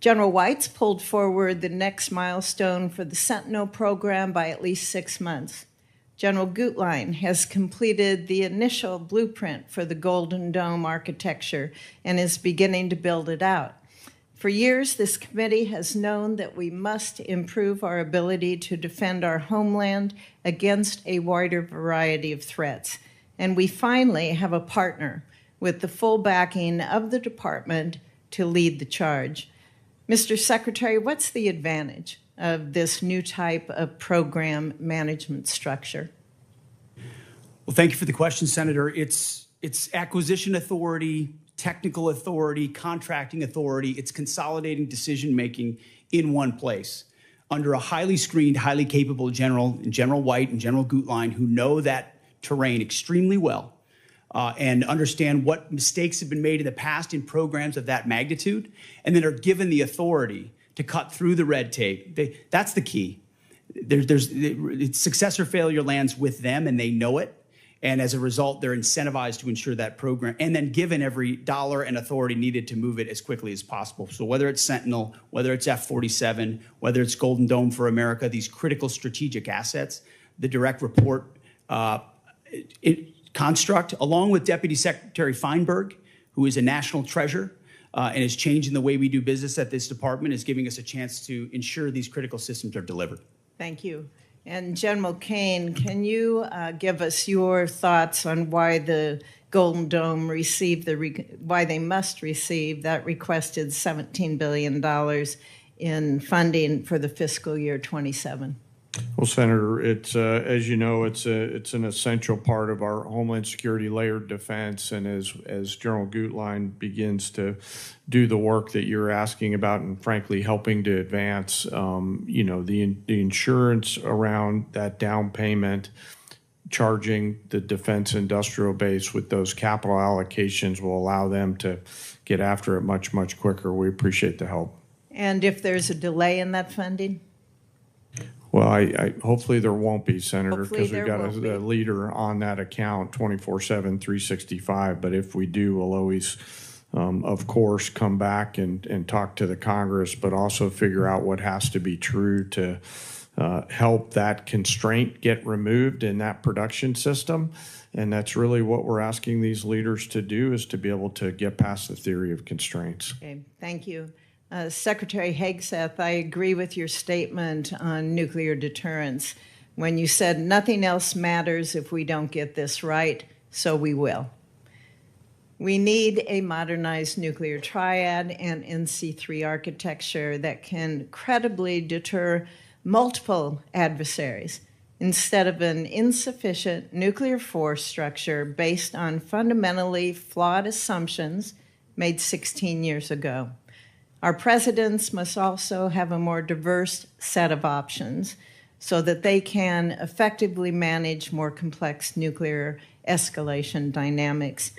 General White's pulled forward the next milestone for the Sentinel program by at least 6 months. General Gutlein has completed the initial blueprint for the Golden Dome architecture and is beginning to build it out. For years, this committee has known that we must improve our ability to defend our homeland against a wider variety of threats. And we finally have a partner with the full backing of the department to lead the charge. Mr. Secretary, what's the advantage of this new type of program management structure? Well, thank you for the question, Senator. It's acquisition authority, technical authority, contracting authority. It's consolidating decision-making in one place under a highly screened, highly capable General White and General Gutlein, who know that terrain extremely well and understand what mistakes have been made in the past in programs of that magnitude, and then are given the authority to cut through the red tape. That's the key. Success or failure lands with them, and they know it. And as a result, they're incentivized to ensure that program, and then given every dollar and authority needed to move it as quickly as possible. So whether it's Sentinel, whether it's F-47, whether it's Golden Dome for America, these critical strategic assets, the direct report construct, along with Deputy Secretary Feinberg, who is a national treasure and is changing the way we do business at this department, is giving us a chance to ensure these critical systems are delivered. Thank you. And General Caine, can you give us your thoughts on why the Golden Dome received why they must receive that requested $17 billion in funding for the fiscal year 27? Well, Senator, it's as you know, it's an essential part of our Homeland Security layered defense, and as General Gutlein begins to do the work that you're asking about, and frankly helping to advance, the insurance around that down payment, charging the defense industrial base with those capital allocations will allow them to get after it much, much quicker. We appreciate the help. And if there's a delay in that funding? Well, I hopefully there won't be, Senator, because we've got a leader on that account 24/7, 365. But if we do, we'll always, of course, come back and talk to the Congress, but also figure out what has to be true to help that constraint get removed in that production system. And that's really what we're asking these leaders to do, is to be able to get past the theory of constraints. Okay, thank you. Secretary Hegseth, I agree with your statement on nuclear deterrence when you said nothing else matters if we don't get this right, so we will. We need a modernized nuclear triad and NC3 architecture that can credibly deter multiple adversaries instead of an insufficient nuclear force structure based on fundamentally flawed assumptions made 16 years ago. Our presidents must also have a more diverse set of options so that they can effectively manage more complex nuclear escalation dynamics.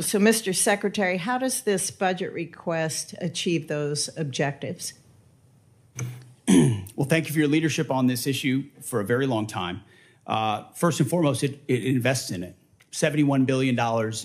So, Mr. Secretary, how does this budget request achieve those objectives? Well, thank you for your leadership on this issue for a very long time. First and foremost, it invests in it. $71 billion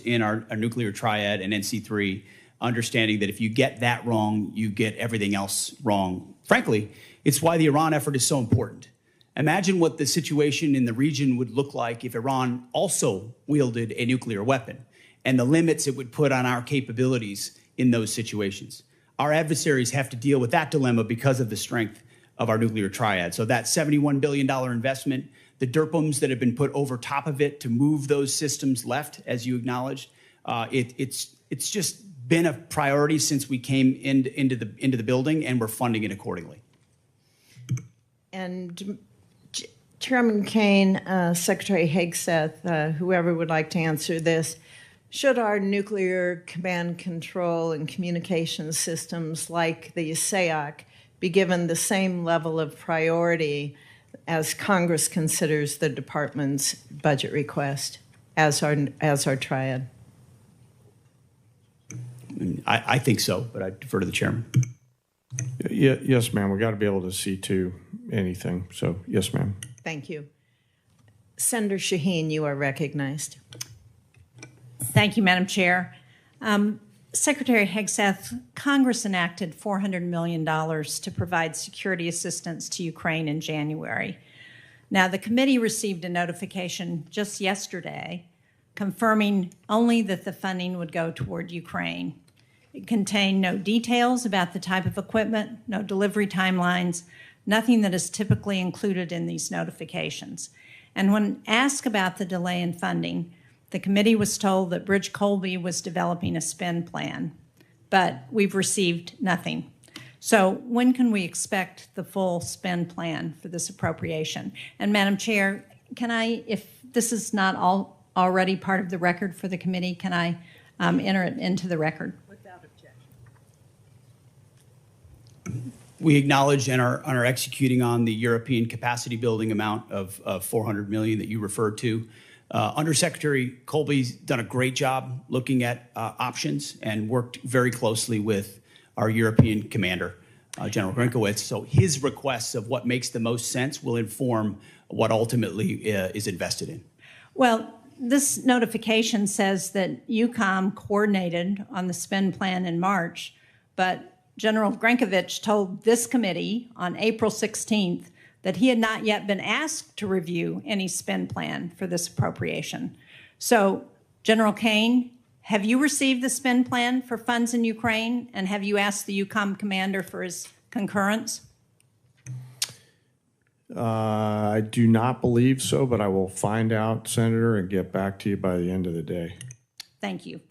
in our nuclear triad and NC3, understanding that if you get that wrong, you get everything else wrong. Frankly, it's why the Iran effort is so important. Imagine what the situation in the region would look like if Iran also wielded a nuclear weapon, and the limits it would put on our capabilities in those situations. Our adversaries have to deal with that dilemma because of the strength of our nuclear triad. So that $71 billion investment, the DERPMs that have been put over top of it to move those systems left, as you acknowledged, it's just been a priority since we came into the building, and we're funding it accordingly. And Chairman Caine, Secretary Hegseth, whoever would like to answer this, should our nuclear command control and communication systems like the SAOC be given the same level of priority as Congress considers the department's budget request as our triad? I think so, but I defer to the chairman. Yes, ma'am. We got to be able to see to anything. So, yes, ma'am. Thank you. Senator Shaheen, you are recognized. Thank you, Madam Chair. Secretary Hegseth, Congress enacted $400 million to provide security assistance to Ukraine in January. Now, the committee received a notification just yesterday confirming only that the funding would go toward Ukraine. It contained no details about the type of equipment, no delivery timelines, nothing that is typically included in these notifications. And when asked about the delay in funding, the committee was told that Bridge Colby was developing a spend plan, but we've received nothing. So when can we expect the full spend plan for this appropriation? And Madam Chair, can I, if this is not already part of the record for the committee, can I enter it into the record? Without objection. We acknowledge and are executing on the European capacity building amount of $400 million that you referred to. Undersecretary Colby's done a great job looking at options and worked very closely with our European commander, General Grinkowitz. So his requests of what makes the most sense will inform what ultimately is invested in. Well, this notification says that UCOM coordinated on the spend plan in March, but General Grinkowitz told this committee on April 16th that he had not yet been asked to review any spend plan for this appropriation. So, General Caine, have you received the spend plan for funds in Ukraine, and have you asked the UCOM commander for his concurrence? I do not believe so, but I will find out, Senator, and get back to you by the end of the day. Thank you.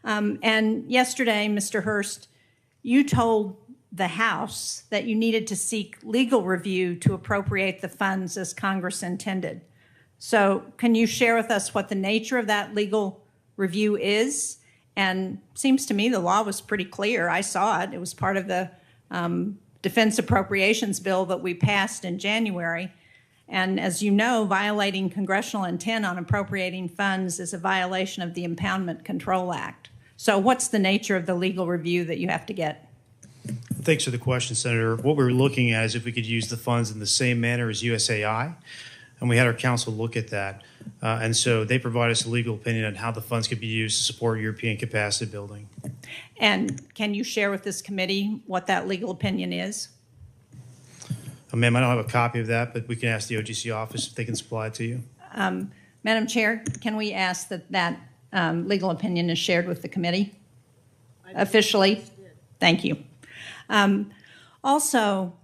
And yesterday, Mr. Hurst, you told the House that you needed to seek legal review to appropriate the funds as Congress intended. So can you share with us what the nature of that legal review is? And seems to me the law was pretty clear. I saw it. It was part of the defense appropriations bill that we passed in January. And as you know, violating congressional intent on appropriating funds is a violation of the Impoundment Control Act. So what's the nature of the legal review that you have to get? Thanks for the question, Senator. What we're looking at is if we could use the funds in the same manner as USAI, and we had our counsel look at that. And so they provide us a legal opinion on how the funds could be used to support European capacity building. And can you share with this committee what that legal opinion is? Ma'am, I don't have a copy of that, but we can ask the OGC office if they can supply it to you. Madam Chair, can we ask that that legal opinion is shared with the committee officially? Thank you. Also,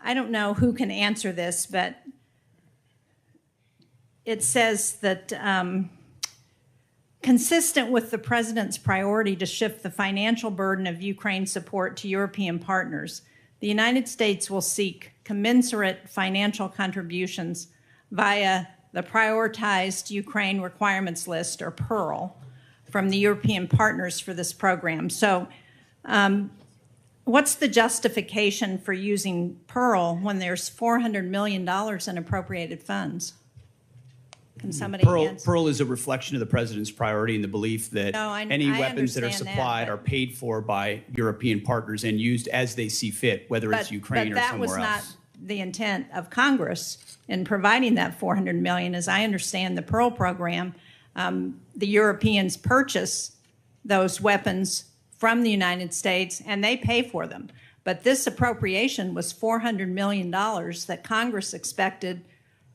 I don't know who can answer this, but it says that consistent with the President's priority to shift the financial burden of Ukraine support to European partners, the United States will seek commensurate financial contributions via the Prioritized Ukraine Requirements List, or PEARL, from the European partners for this program. So what's the justification for using PEARL when there's $400 million in appropriated funds? Can somebody answer? PEARL is a reflection of the President's priority and the belief that any weapons that are understand supplied that, are paid for by European partners and used as they see fit, whether it's Ukraine or somewhere else. But that was not the intent of Congress in providing that $400 million. As I understand the PEARL program, the Europeans purchase those weapons from the United States and they pay for them. But this appropriation was $400 million that Congress expected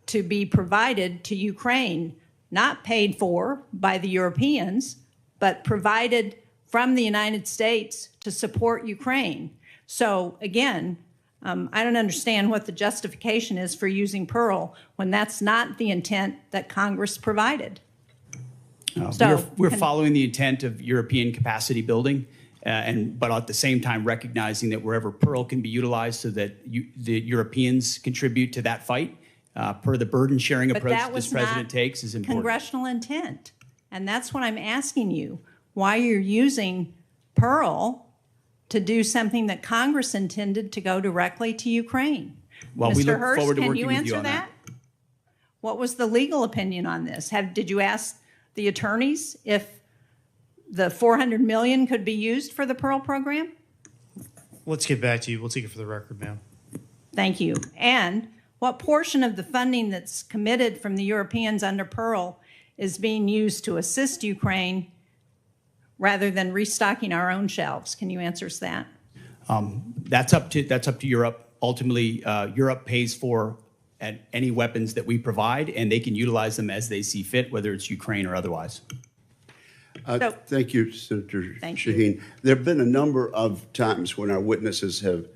to be provided to Ukraine, not paid for by the Europeans, but provided from the United States to support Ukraine. So again, I don't understand what the justification is for using PEARL when that's not the intent that Congress provided. We're following the intent of European capacity building, but at the same time recognizing that wherever PEARL can be utilized so that the Europeans contribute to that fight, per the burden sharing approach that this president takes is important. Congressional intent. And that's what I'm asking you, why you're using PEARL to do something that Congress intended to go directly to Ukraine. Well, Mr. we look Hurst, forward to can working you with answer you on that. What was the legal opinion on this? Did you ask the attorneys if the $400 million could be used for the PEARL program? Let's get back to you. We'll take it for the record, ma'am. Thank you. And what portion of the funding that's committed from the Europeans under PEARL is being used to assist Ukraine rather than restocking our own shelves? Can you answer us that? That's up to Europe. Ultimately, Europe pays for at any weapons that we provide, and they can utilize them as they see fit, whether it's Ukraine or otherwise. Thank you, Senator Thank you. Shaheen. There have been a number of times when our witnesses have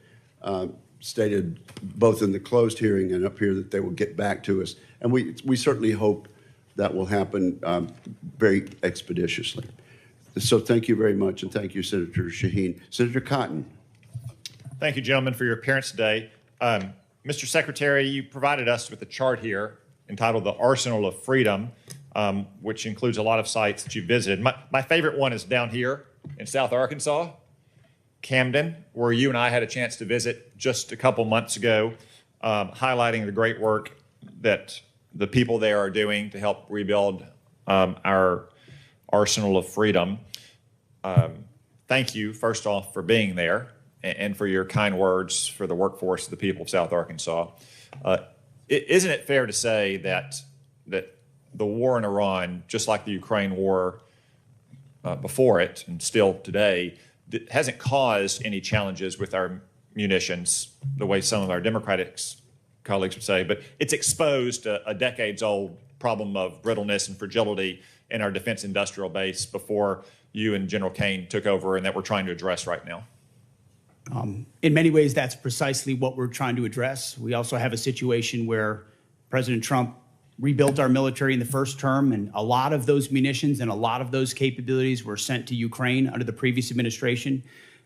stated, both in the closed hearing and up here, that they will get back to us. And we certainly hope that will happen very expeditiously. So thank you very much, and thank you, Senator Shaheen. Senator Cotton. Thank you, gentlemen, for your appearance today. Mr. Secretary, you provided us with a chart here entitled The Arsenal of Freedom, which includes a lot of sites that you visited. My favorite one is down here in South Arkansas, Camden, where you and I had a chance to visit just a couple months ago, highlighting the great work that the people there are doing to help rebuild our arsenal of freedom. Thank you, first off, for being there and for your kind words for the workforce of the people of South Arkansas. Isn't it fair to say that the war in Iran, just like the Ukraine war before it and still today, hasn't caused any challenges with our munitions the way some of our Democratic colleagues would say, but it's exposed a decades-old problem of brittleness and fragility in our defense industrial base before you and General Caine took over, and that we're trying to address right now? In many ways, that's precisely what we're trying to address. We also have a situation where President Trump rebuilt our military in the first term, and a lot of those munitions and a lot of those capabilities were sent to Ukraine under the previous administration,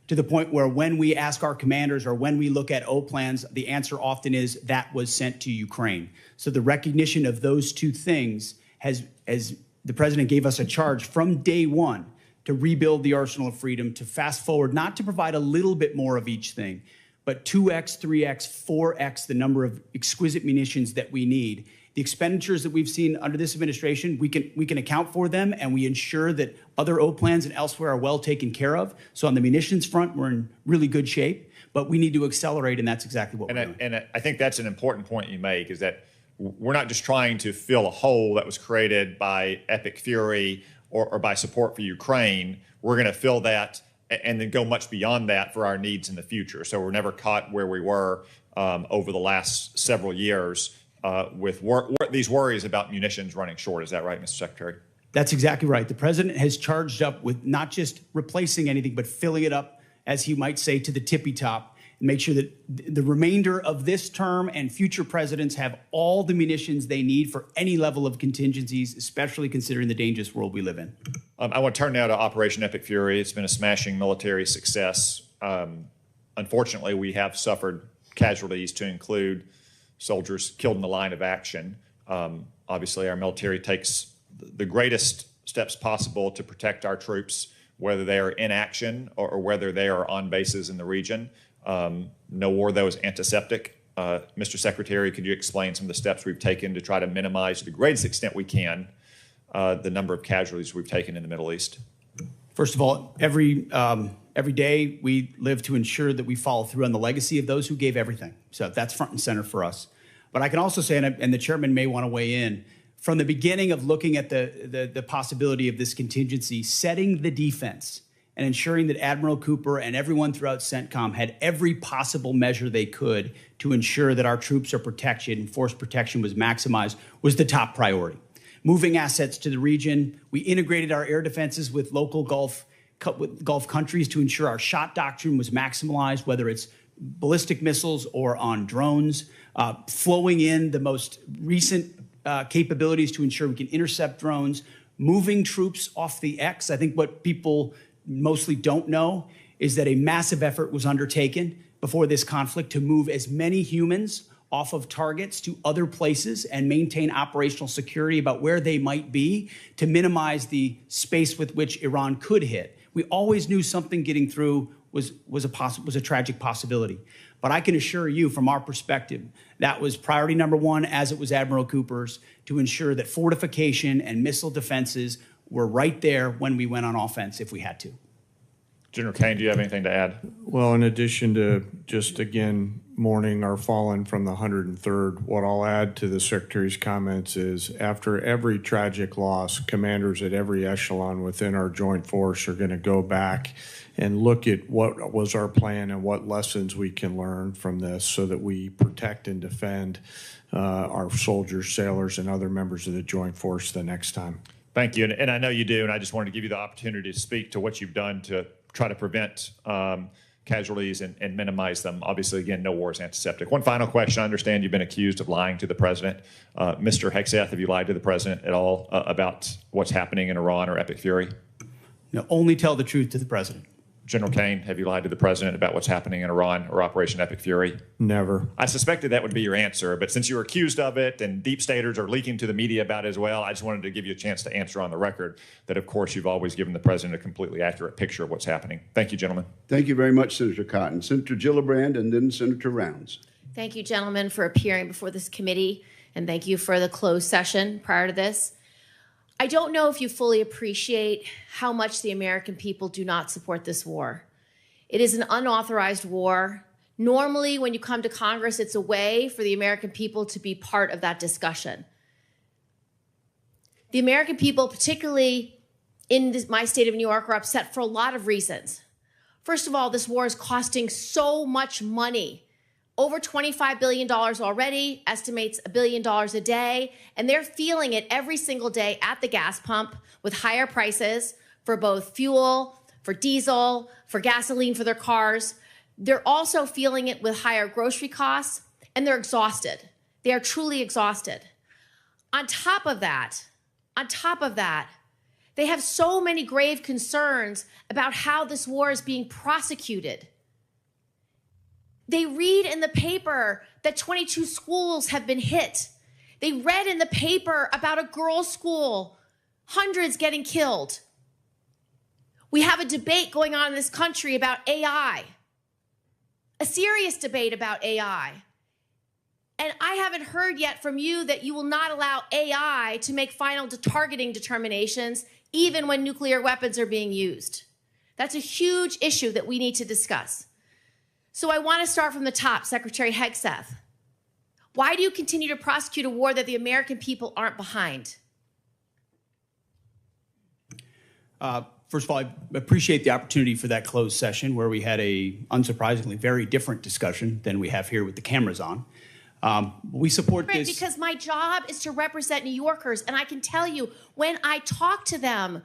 to the point where when we ask our commanders or when we look at O plans, the answer often is that was sent to Ukraine. So the recognition of those two things has, as the president gave us a charge from day one, to rebuild the arsenal of freedom, to fast forward, not to provide a little bit more of each thing, but 2x, 3x, 4x the number of exquisite munitions that we need. The expenditures that we've seen under this administration, we can account for them, and we ensure that other O plans and elsewhere are well taken care of. So on the munitions front, we're in really good shape, but we need to accelerate, and that's exactly what we're doing. And I think that's an important point you make, is that we're not just trying to fill a hole that was created by epic fury or by support for Ukraine. We're going to fill that and then go much beyond that for our needs in the future. So we're never caught where we were over the last several years with these worries about munitions running short. Is that right, Mr. Secretary? That's exactly right. The president has charged up with not just replacing anything, but filling it up, as he might say, to the tippy top, and make sure that the remainder of this term and future presidents have all the munitions they need for any level of contingencies, especially considering the dangerous world we live in. I want to turn now to Operation Epic Fury. It's been a smashing military success. Unfortunately, we have suffered casualties, to include soldiers killed in the line of action. Obviously, our military takes the greatest steps possible to protect our troops, whether they are in action or whether they are on bases in the region. No war, though, is antiseptic. Mr. Secretary, could you explain some of the steps we've taken to try to minimize, to the greatest extent we can, the number of casualties we've taken in the Middle East? First of all, every day we live to ensure that we follow through on the legacy of those who gave everything. So that's front and center for us. But I can also say, and the chairman may want to weigh in, from the beginning of looking at the possibility of this contingency, setting the defense and ensuring that Admiral Cooper and everyone throughout CENTCOM had every possible measure they could to ensure that our troops are protected and force protection was maximized was the top priority. Moving assets to the region, we integrated our air defenses with local Gulf countries to ensure our shot doctrine was maximized, whether it's ballistic missiles or on drones, flowing in the most recent capabilities to ensure we can intercept drones, moving troops off the X. I think what people mostly don't know is that a massive effort was undertaken before this conflict to move as many humans off of targets to other places and maintain operational security about where they might be to minimize the space with which Iran could hit. We always knew something getting through was a tragic possibility. But I can assure you, from our perspective, that was priority number one, as it was Admiral Cooper's, to ensure that fortification and missile defenses were right there when we went on offense if we had to. General Caine, do you have anything to add? Well, in addition to just, again, mourning our fallen from the 103rd. What I'll add to the Secretary's comments is after every tragic loss, commanders at every echelon within our joint force are going to go back and look at what was our plan and what lessons we can learn from this so that we protect and defend our soldiers, sailors, and other members of the joint force the next time. Thank you. And I know you do, and I just wanted to give you the opportunity to speak to what you've done to try to prevent casualties and minimize them. Obviously, again, no war is antiseptic. One final question. I understand you've been accused of lying to the president. Mr. Hegseth, have you lied to the president at all about what's happening in Iran or Epic Fury? No, only tell the truth to the president. General Caine, have you lied to the president about what's happening in Iran or Operation Epic Fury? Never. I suspected that would be your answer, but since you were accused of it and deep staters are leaking to the media about it as well, I just wanted to give you a chance to answer on the record that, of course, you've always given the president a completely accurate picture of what's happening. Thank you, gentlemen. Thank you very much, Senator Cotton. Senator Gillibrand and then Senator Rounds. Thank you, gentlemen, for appearing before this committee, and thank you for the closed session prior to this. I don't know if you fully appreciate how much the American people do not support this war. It is an unauthorized war. Normally, when you come to Congress, it's a way for the American people to be part of that discussion. The American people, particularly in my state of New York, are upset for a lot of reasons. First of all, this war is costing so much money. Over $25 billion already, estimates $1 billion a day, and they're feeling it every single day at the gas pump with higher prices for both fuel, for diesel, for gasoline for their cars. They're also feeling it with higher grocery costs, and they're exhausted. They are truly exhausted. On top of that, they have so many grave concerns about how this war is being prosecuted. They read in the paper that 22 schools have been hit. They read in the paper about a girls' school, hundreds getting killed. We have a debate going on in this country about AI, a serious debate about AI. And I haven't heard yet from you that you will not allow AI to make final targeting determinations, even when nuclear weapons are being used. That's a huge issue that we need to discuss. So I want to start from the top, Secretary Hegseth. Why do you continue to prosecute a war that the American people aren't behind? First of all, I appreciate the opportunity for that closed session where we had a, unsurprisingly, very different discussion than we have here with the cameras on. We support this. Because my job is to represent New Yorkers, and I can tell you, when I talk to them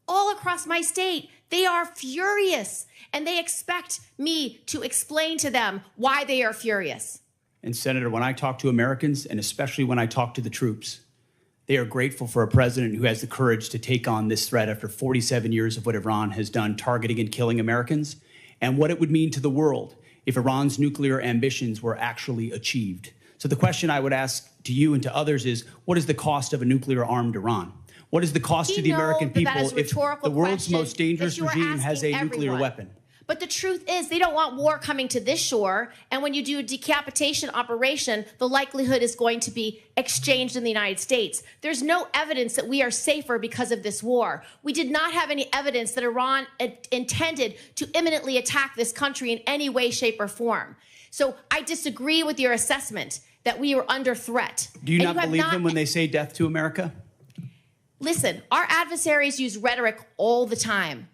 all across my state, they are furious, and they expect me to explain to them why they are furious. And Senator, when I talk to Americans, and especially when I talk to the troops, they are grateful for a president who has the courage to take on this threat after 47 years of what Iran has done, targeting and killing Americans, and what it would mean to the world if Iran's nuclear ambitions were actually achieved. So the question I would ask to you and to others is, what is the cost of a nuclear-armed Iran? What is the cost to the American people if the world's most dangerous regime has a nuclear weapon? But the truth is, they don't want war coming to this shore. And when you do a decapitation operation, the likelihood is going to be exchanged in the United States. There's no evidence that we are safer because of this war. We did not have any evidence that Iran intended to imminently attack this country in any way, shape, or form. So I disagree with your assessment that we are under threat. Do you not believe them when they say death to America? Listen, our adversaries use rhetoric all the time.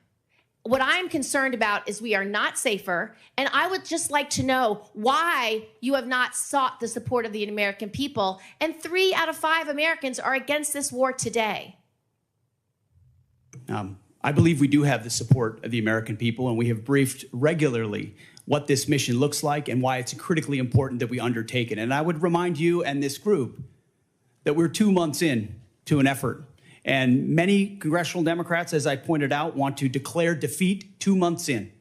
What I'm concerned about is we are not safer, and I would just like to know why you have not sought the support of the American people, and 3 out of 5 Americans are against this war today. I believe we do have the support of the American people, and we have briefed regularly what this mission looks like and why it's critically important that we undertake it. And I would remind you and this group that we're 2 months in to an effort. And many congressional Democrats, as I pointed out, want to declare defeat 2 months in.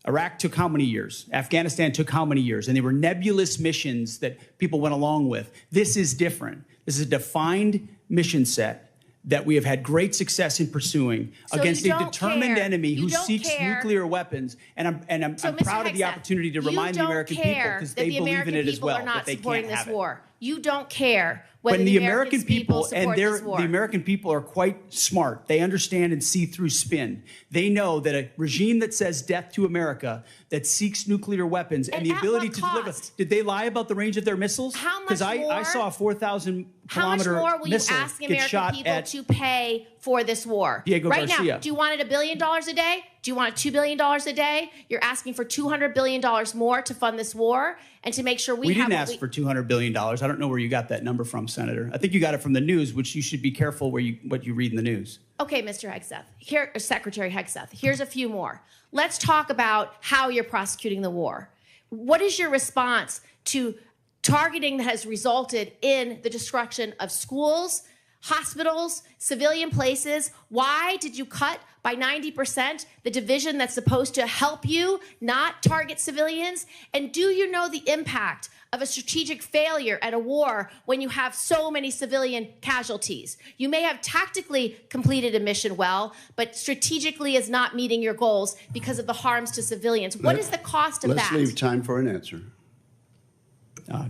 Iraq took how many years? Afghanistan took how many years? And they were nebulous missions that people went along with. This is different. This is a defined mission set that we have had great success in pursuing against a determined enemy who seeks nuclear weapons. And I'm proud of the opportunity to remind the American people, because they believe in it as well, that they can't have it. you don't care But whether the American people people support this war. the American people are quite smart. They understand and see through spin. They know that a regime that says death to America, that seeks nuclear weapons and the at ability what to deliver. cost? Did they lie about the range of their missiles? How much Because I more- saw a 4,000 How much kilometer more will you missile ask the get American shot people at. to pay for this war? Diego right Garcia. now, do you want it $1 billion a day? Do you want it $2 billion a day? You're asking for $200 billion more to fund this war and to make sure We have didn't what ask we- for $200 billion. I don't know where you got that number from, Senator. I think you got it from the news, which you should be careful what you read in the news. Okay, Mr. Hegseth, here, Secretary Hegseth, here's a few more. Let's talk about how you're prosecuting the war. What is your response to targeting that has resulted in the destruction of schools, hospitals, civilian places? Why did you cut by 90% the division that's supposed to help you not target civilians? And do you know the impact of a strategic failure at a war when you have so many civilian casualties? You may have tactically completed a mission well, but strategically is not meeting your goals because of the harms to civilians. What is the cost of Let's that? leave time for an answer.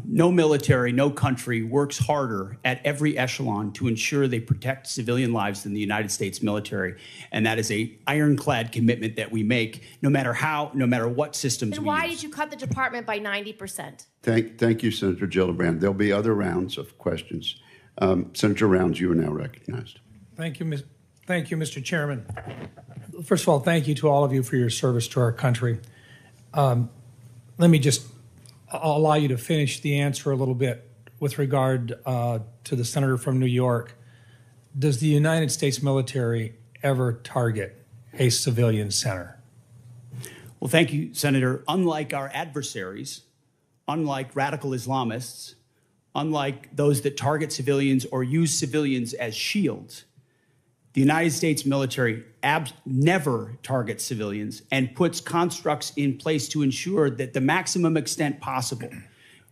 No military, no country works harder at every echelon to ensure they protect civilian lives than the United States military. And that is a ironclad commitment that we make, no matter what systems Then we why use. did you cut the department by 90%? Thank you, Senator Gillibrand. There'll be other rounds of questions. Senator Rounds, you are now recognized. Thank you, Mr. Chairman. First of all, thank you to all of you for your service to our country. Let me just allow you to finish the answer a little bit with regard to the senator from New York. Does the United States military ever target a civilian center? Well, thank you, Senator. Unlike our adversaries, unlike radical Islamists, unlike those that target civilians or use civilians as shields, the United States military never targets civilians and puts constructs in place to ensure that the maximum extent possible,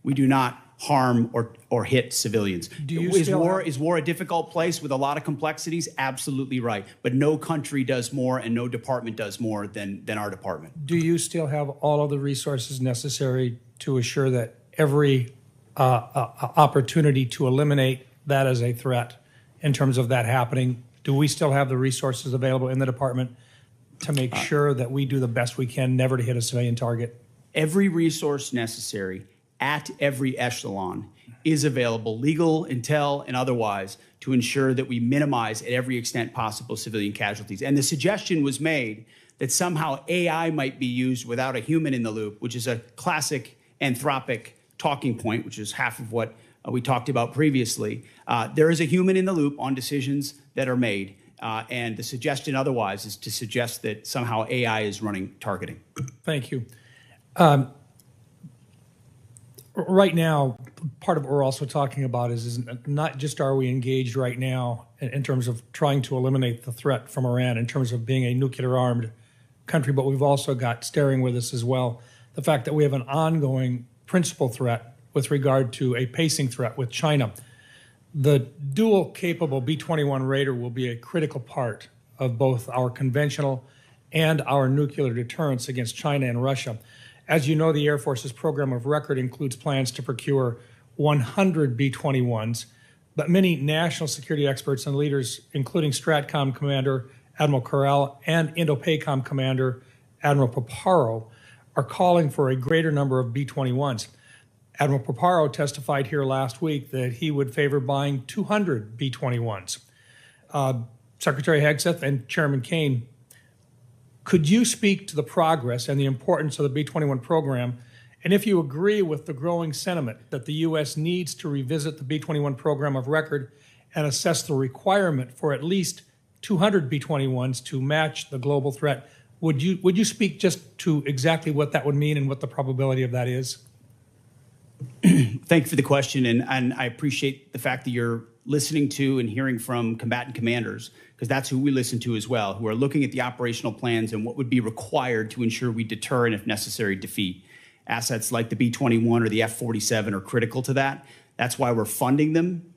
we do not harm or hit civilians. Is war a difficult place with a lot of complexities? Absolutely right. But no country does more and no department does more than our department. Do you still have all of the resources necessary to assure that every opportunity to eliminate that as a threat in terms of that happening? Do we still have the resources available in the department to make sure that we do the best we can never to hit a civilian target? Every resource necessary at every echelon is available, legal, intel, and otherwise, to ensure that we minimize at every extent possible civilian casualties. And the suggestion was made that somehow AI might be used without a human in the loop, which is a classic anthropic talking point, which is half of what we talked about previously. There is a human in the loop on decisions that are made, and the suggestion otherwise is to suggest that somehow AI is running targeting. Thank you. Right now, part of what we're also talking about is not just are we engaged right now in terms of trying to eliminate the threat from Iran in terms of being a nuclear-armed country, but we've also got staring with us as well the fact that we have an ongoing principal threat with regard to a pacing threat with China. The dual-capable B-21 Raider will be a critical part of both our conventional and our nuclear deterrence against China and Russia. As you know, the Air Force's program of record includes plans to procure 100 B-21s, but many national security experts and leaders, including STRATCOM Commander Admiral Corral and INDOPACOM Commander Admiral Paparo, are calling for a greater number of B-21s. Admiral Paparo testified here last week that he would favor buying 200 B-21s. Secretary Hegseth and Chairman Caine, could you speak to the progress and the importance of the B-21 program, and if you agree with the growing sentiment that the U.S. needs to revisit the B-21 program of record and assess the requirement for at least 200 B-21s to match the global threat? Would you speak just to exactly what that would mean and what the probability of that is? Thank you for the question, and I appreciate the fact that you're listening to and hearing from combatant commanders, because that's who we listen to as well, who are looking at the operational plans and what would be required to ensure we deter and, if necessary, defeat. Assets like the B-21 or the F-47 are critical to that. That's why we're funding them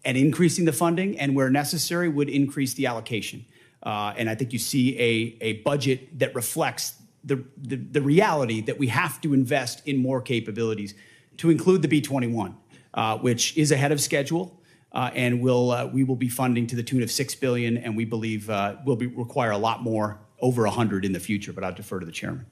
and increasing the funding, and where necessary would increase the allocation. And I think you see a budget that reflects the reality that we have to invest in more capabilities, to include the B-21. which is ahead of schedule. And we will be funding to the tune of $6 billion, and we believe will require a lot more, over 100 in the future. But I'll defer to the chairman.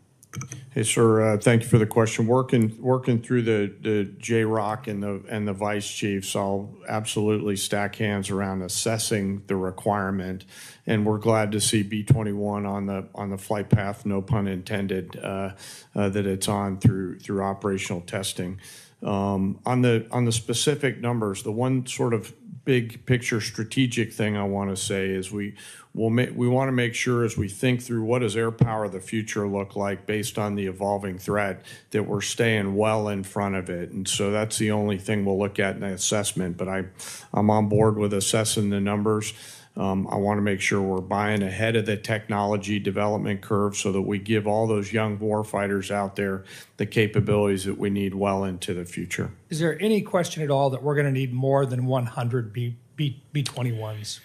Hey, sir, thank you for the question. Working through the J-Rock and the vice chiefs, I'll absolutely stack hands around assessing the requirement, and we're glad to see B-21 on the flight path, no pun intended, that it's on through operational testing. On the specific numbers, the one sort of big picture strategic thing I want to say is we want to make sure as we think through what does air power of the future look like based on the evolving threat, that we're staying well in front of it. And so that's the only thing we'll look at in the assessment. But I'm on board with assessing the numbers. I want to make sure we're buying ahead of the technology development curve so that we give all those young warfighters out there the capabilities that we need well into the future. Is there any question at all that we're going to need more than 100 B-21s?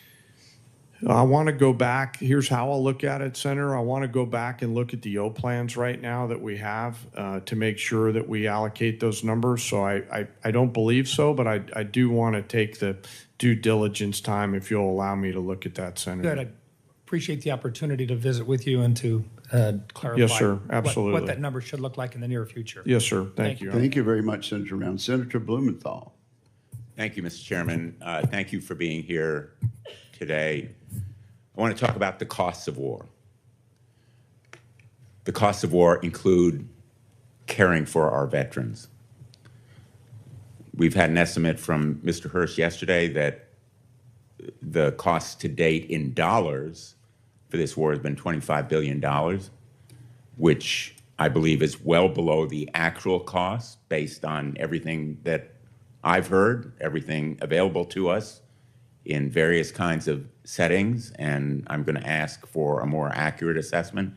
I want to go back. Here's how I'll look at it, Senator. I want to go back and look at the O plans right now that we have to make sure that we allocate those numbers. So I don't believe so, but I do want to take the due diligence time, if you'll allow me to look at that, Senator. Good. I appreciate the opportunity to visit with you and to clarify Yes, sir. Absolutely. what that number should look like in the near future. Yes, sir. Thank you. Thank you very much, Senator Round. Senator Blumenthal. Thank you, Mr. Chairman. Thank you for being here today. I want to talk about the costs of war. The costs of war include caring for our veterans. We've had an estimate from Mr. Hurst yesterday that the cost to date in dollars for this war has been $25 billion, which I believe is well below the actual cost based on everything that I've heard, everything available to us in various kinds of settings, and I'm going to ask for a more accurate assessment.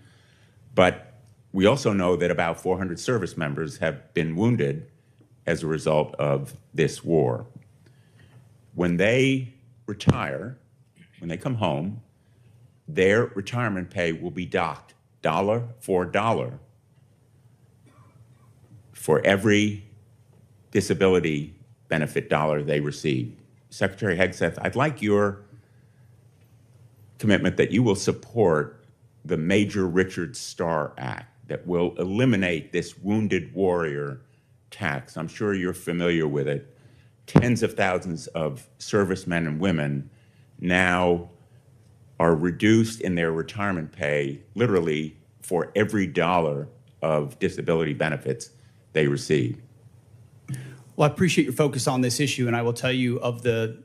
But we also know that about 400 service members have been wounded as a result of this war. When they retire, when they come home, their retirement pay will be docked dollar for dollar for every disability benefit dollar they receive. Secretary Hegseth, I'd like your commitment that you will support the Major Richard Starr Act that will eliminate this wounded warrior tax. I'm sure you're familiar with it. Tens of thousands of servicemen and women now are reduced in their retirement pay literally for every dollar of disability benefits they receive. Well, I appreciate your focus on this issue, and I will tell you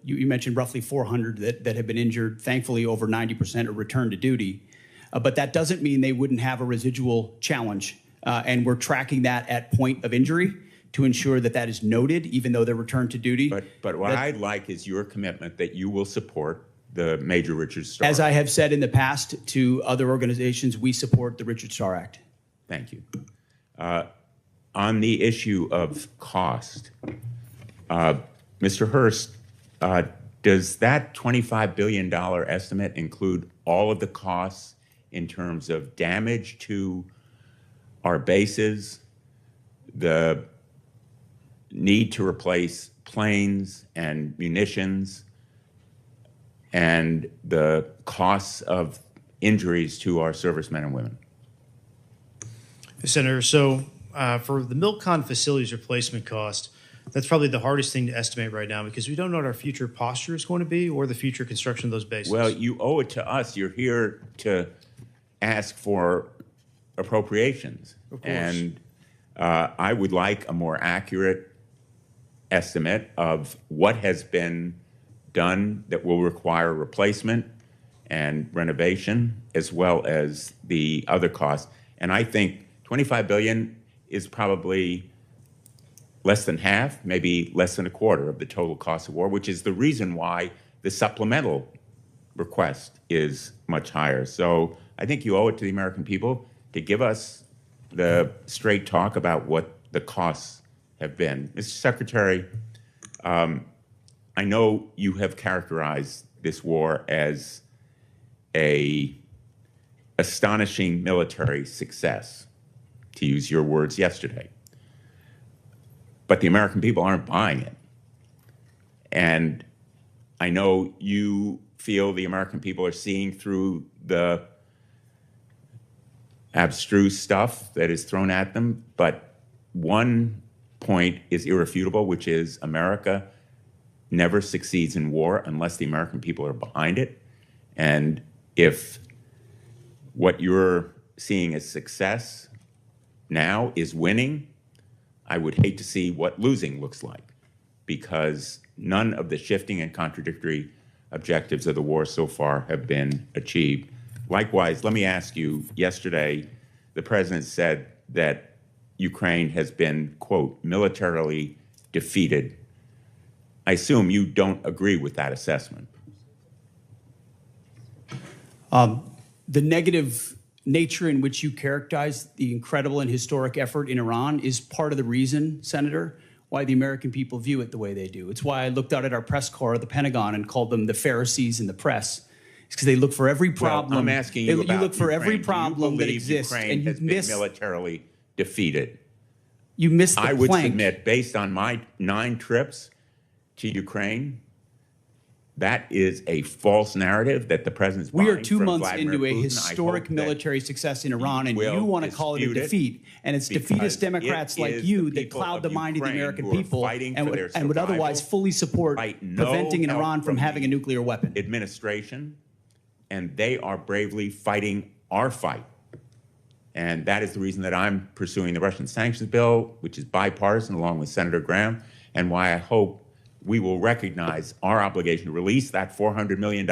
you mentioned roughly 400 that have been injured. Thankfully, over 90% are returned to duty. But that doesn't mean they wouldn't have a residual challenge. And we're tracking that at point of injury to ensure that that is noted, even though they're returned to duty. But what I'd like is your commitment that you will support the Major Richard Starr. As I have said in the past to other organizations, we support the Richard Starr Act. Thank you. On the issue of cost, Mr. Hurst, does that $25 billion estimate include all of the costs in terms of damage to our bases, the need to replace planes and munitions, and the costs of injuries to our servicemen and women? Senator, so for the Milcon facilities replacement cost, that's probably the hardest thing to estimate right now because we don't know what our future posture is going to be or the future construction of those bases. Well, you owe it to us. You're here to ask for appropriations. Of course. And I would like a more accurate estimate of what has been done that will require replacement and renovation, as well as the other costs. And I think $25 billion is probably less than half, maybe less than a quarter of the total cost of war, which is the reason why the supplemental request is much higher. So I think you owe it to the American people to give us the straight talk about what the costs have been. Mr. Secretary, I know you have characterized this war as an astonishing military success, to use your words yesterday. But the American people aren't buying it. And I know you feel the American people are seeing through the abstruse stuff that is thrown at them, but one point is irrefutable, which is America never succeeds in war unless the American people are behind it. And if what you're seeing as success now is winning, I would hate to see what losing looks like, because none of the shifting and contradictory objectives of the war so far have been achieved. Likewise, let me ask you, yesterday, the president said that Ukraine has been, quote, militarily defeated. I assume you don't agree with that assessment. The negative nature in which you characterize the incredible and historic effort in Iran is part of the reason, Senator, why the American people view it the way they do. It's why I looked out at our press corps at the Pentagon and called them the Pharisees in the press. It's because they look for every problem. Well, I'm asking you about You look for Ukraine. every problem that exists, Ukraine and you has miss. been militarily defeated. You miss the I would plank. submit, based on my 9 trips to Ukraine, that is a false narrative that the president's We are buying 2 from months Vladimir into a Putin. I historic hope that military success in Iran, and will you want to call it a dispute it defeat. And it's because defeatist Democrats it like is you the that people cloud the of mind of the Ukraine American who are people fighting and for their would otherwise survival, fully support fight no preventing help Iran from having a the nuclear weapon. administration, and they are bravely fighting our fight. And that is the reason that I'm pursuing the Russian sanctions bill, which is bipartisan, along with Senator Graham, and why I hope we will recognize our obligation to release that $400 million,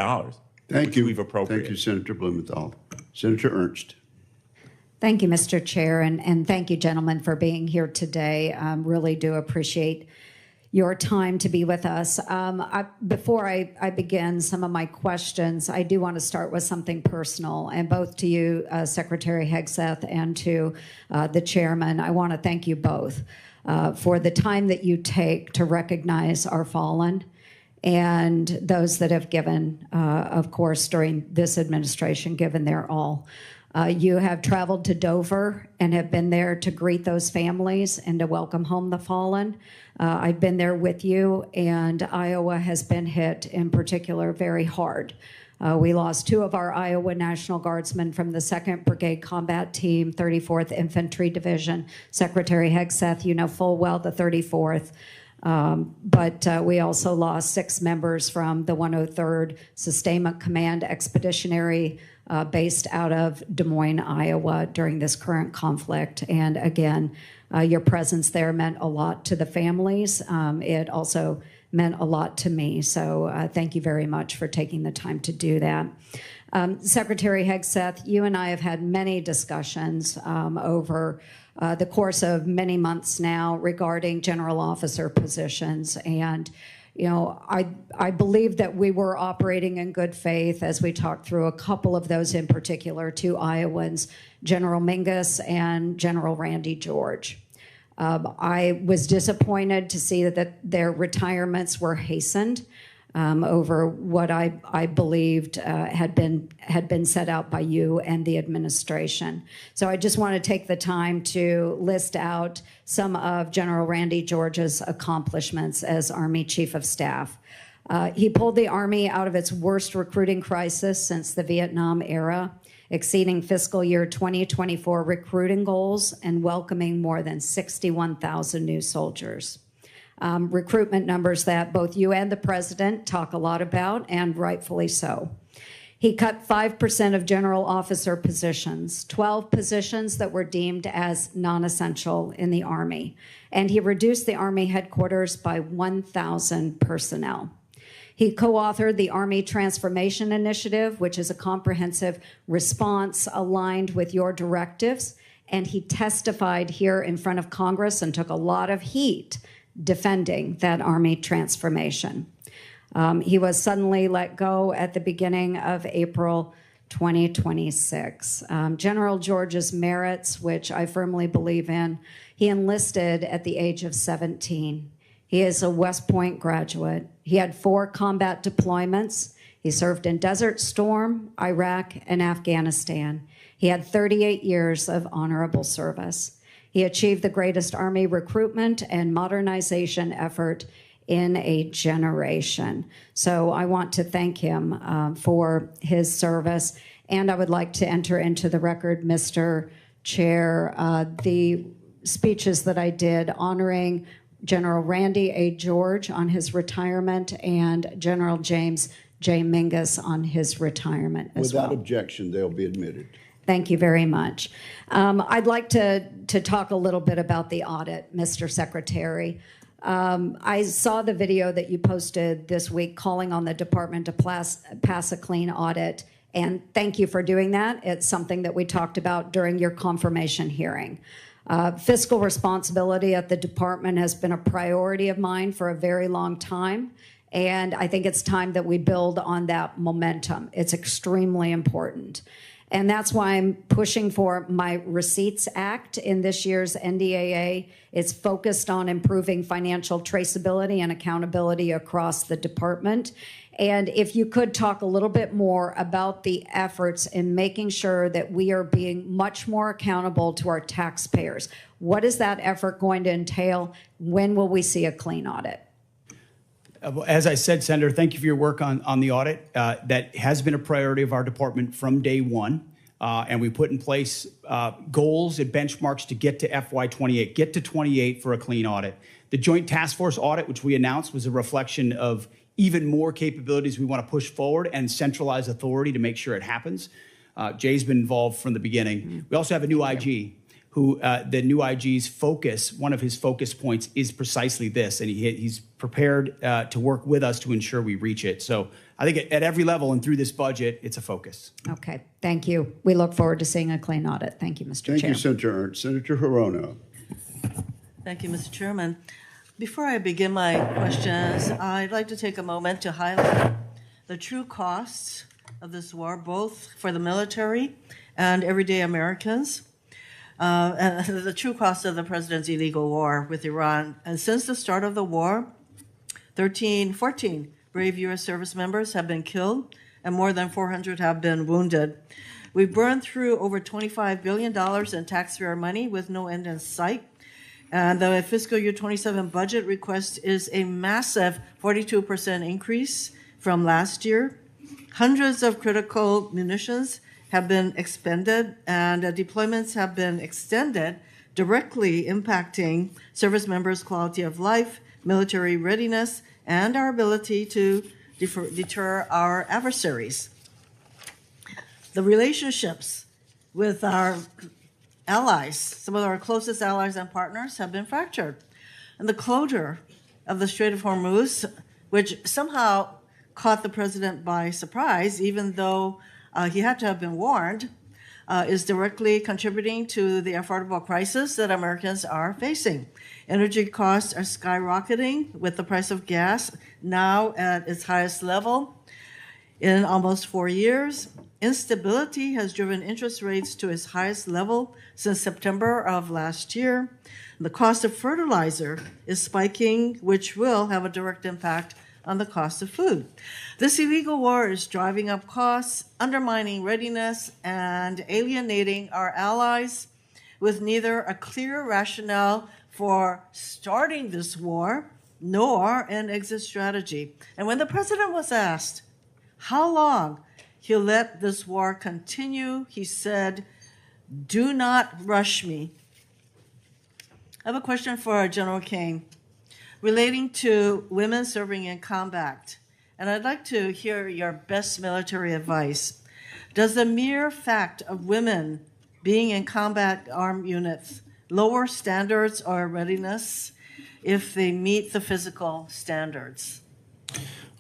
which we've appropriated. Thank you, Senator Blumenthal. Senator Ernst. Thank you, Mr. Chair, and thank you, gentlemen, for being here today. Really do appreciate your time to be with us. Before I begin some of my questions, I do want to start with something personal, and both to you, Secretary Hegseth, and to the chairman. I want to thank you both for the time that you take to recognize our fallen and those that have given, of course, during this administration, given their all. You have traveled to Dover and have been there to greet those families and to welcome home the fallen. I've been there with you, and Iowa has been hit in particular very hard. We lost 2 of our Iowa National Guardsmen from the 2nd Brigade Combat Team, 34th Infantry Division. Secretary Hegseth, you know full well the 34th. But we also lost 6 members from the 103rd Sustainment Command Expeditionary based out of Des Moines, Iowa during this current conflict. And again, your presence there meant a lot to the families. It also meant a lot to me. So thank you very much for taking the time to do that. Secretary Hegseth, you and I have had many discussions over the course of many months now regarding general officer positions. And, you know, I believe that we were operating in good faith as we talked through a couple of those in particular, 2 Iowans, General Mingus and General Randy George. I was disappointed to see that their retirements were hastened over what I believed had been set out by you and the administration. So I just want to take the time to list out some of General Randy George's accomplishments as Army Chief of Staff. He pulled the Army out of its worst recruiting crisis since the Vietnam era, exceeding fiscal year 2024 recruiting goals and welcoming more than 61,000 new soldiers. Recruitment numbers that both you and the president talk a lot about, and rightfully so. He cut 5% of general officer positions, 12 positions that were deemed as non-essential in the Army, and he reduced the Army headquarters by 1,000 personnel. He co-authored the Army Transformation Initiative, which is a comprehensive response aligned with your directives, and he testified here in front of Congress and took a lot of heat defending that Army transformation. He was suddenly let go at the beginning of April 2026. General George's merits, which I firmly believe in, he enlisted at the age of 17. He is a West Point graduate. He had 4 combat deployments. He served in Desert Storm, Iraq, and Afghanistan. He had 38 years of honorable service. He achieved the greatest Army recruitment and modernization effort in a generation. So I want to thank him for his service. And I would like to enter into the record, Mr. Chair, the speeches that I did honoring General Randy A. George on his retirement and General James J. Mingus on his retirement as well. Without objection, they'll be admitted. Thank you very much. I'd like to talk a little bit about the audit, Mr. Secretary. I saw the video that you posted this week calling on the department to pass a clean audit, and thank you for doing that. It's something that we talked about during your confirmation hearing. Fiscal responsibility at the department has been a priority of mine for a very long time, and I think it's time that we build on that momentum. It's extremely important. And that's why I'm pushing for my Receipts Act in this year's NDAA. It's focused on improving financial traceability and accountability across the department. And if you could talk a little bit more about the efforts in making sure that we are being much more accountable to our taxpayers. What is that effort going to entail? When will we see a clean audit? As I said, Senator, thank you for your work on the audit. That has been a priority of our department from day one. And we put in place goals and benchmarks to get to FY28, get to 28 for a clean audit. The Joint Task Force audit, which we announced, was a reflection of even more capabilities we want to push forward and centralize authority to make sure it happens. Jay's been involved from the beginning. We also have a new IG who the new IG's focus, one of his focus points is precisely this, and he's prepared to work with us to ensure we reach it. So I think at every level and through this budget, it's a focus. Okay, thank you. We look forward to seeing a clean audit. Thank you, Mr. Chair. Thank you, Senator Ernst. Senator Hirono. Thank you, Mr. Chairman. Before I begin my questions, I'd like to take a moment to highlight the true costs of this war, both for the military and everyday Americans. And the true cost of the president's illegal war with Iran. And since the start of the war, 14 brave U.S. service members have been killed and more than 400 have been wounded. We've burned through over $25 billion in taxpayer money with no end in sight. And the fiscal year 27 budget request is a massive 42% increase from last year. Hundreds of critical munitions have been expended, and deployments have been extended, directly impacting service members' quality of life, military readiness, and our ability to deter our adversaries. The relationships with our allies, some of our closest allies and partners, have been fractured. And the closure of the Strait of Hormuz, which somehow caught the president by surprise, even though he had to have been warned, is directly contributing to the affordable crisis that Americans are facing. Energy costs are skyrocketing, with the price of gas now at its highest level in almost 4 years. Instability has driven interest rates to its highest level since September of last year. The cost of fertilizer is spiking, which will have a direct impact on the cost of food. This illegal war is driving up costs, undermining readiness, and alienating our allies, with neither a clear rationale for starting this war nor an exit strategy. And when the president was asked how long he'll let this war continue, he said, "Do not rush me." I have a question for General Caine relating to women serving in combat, and I'd like to hear your best military advice. Does the mere fact of women being in combat armed units lower standards or readiness if they meet the physical standards?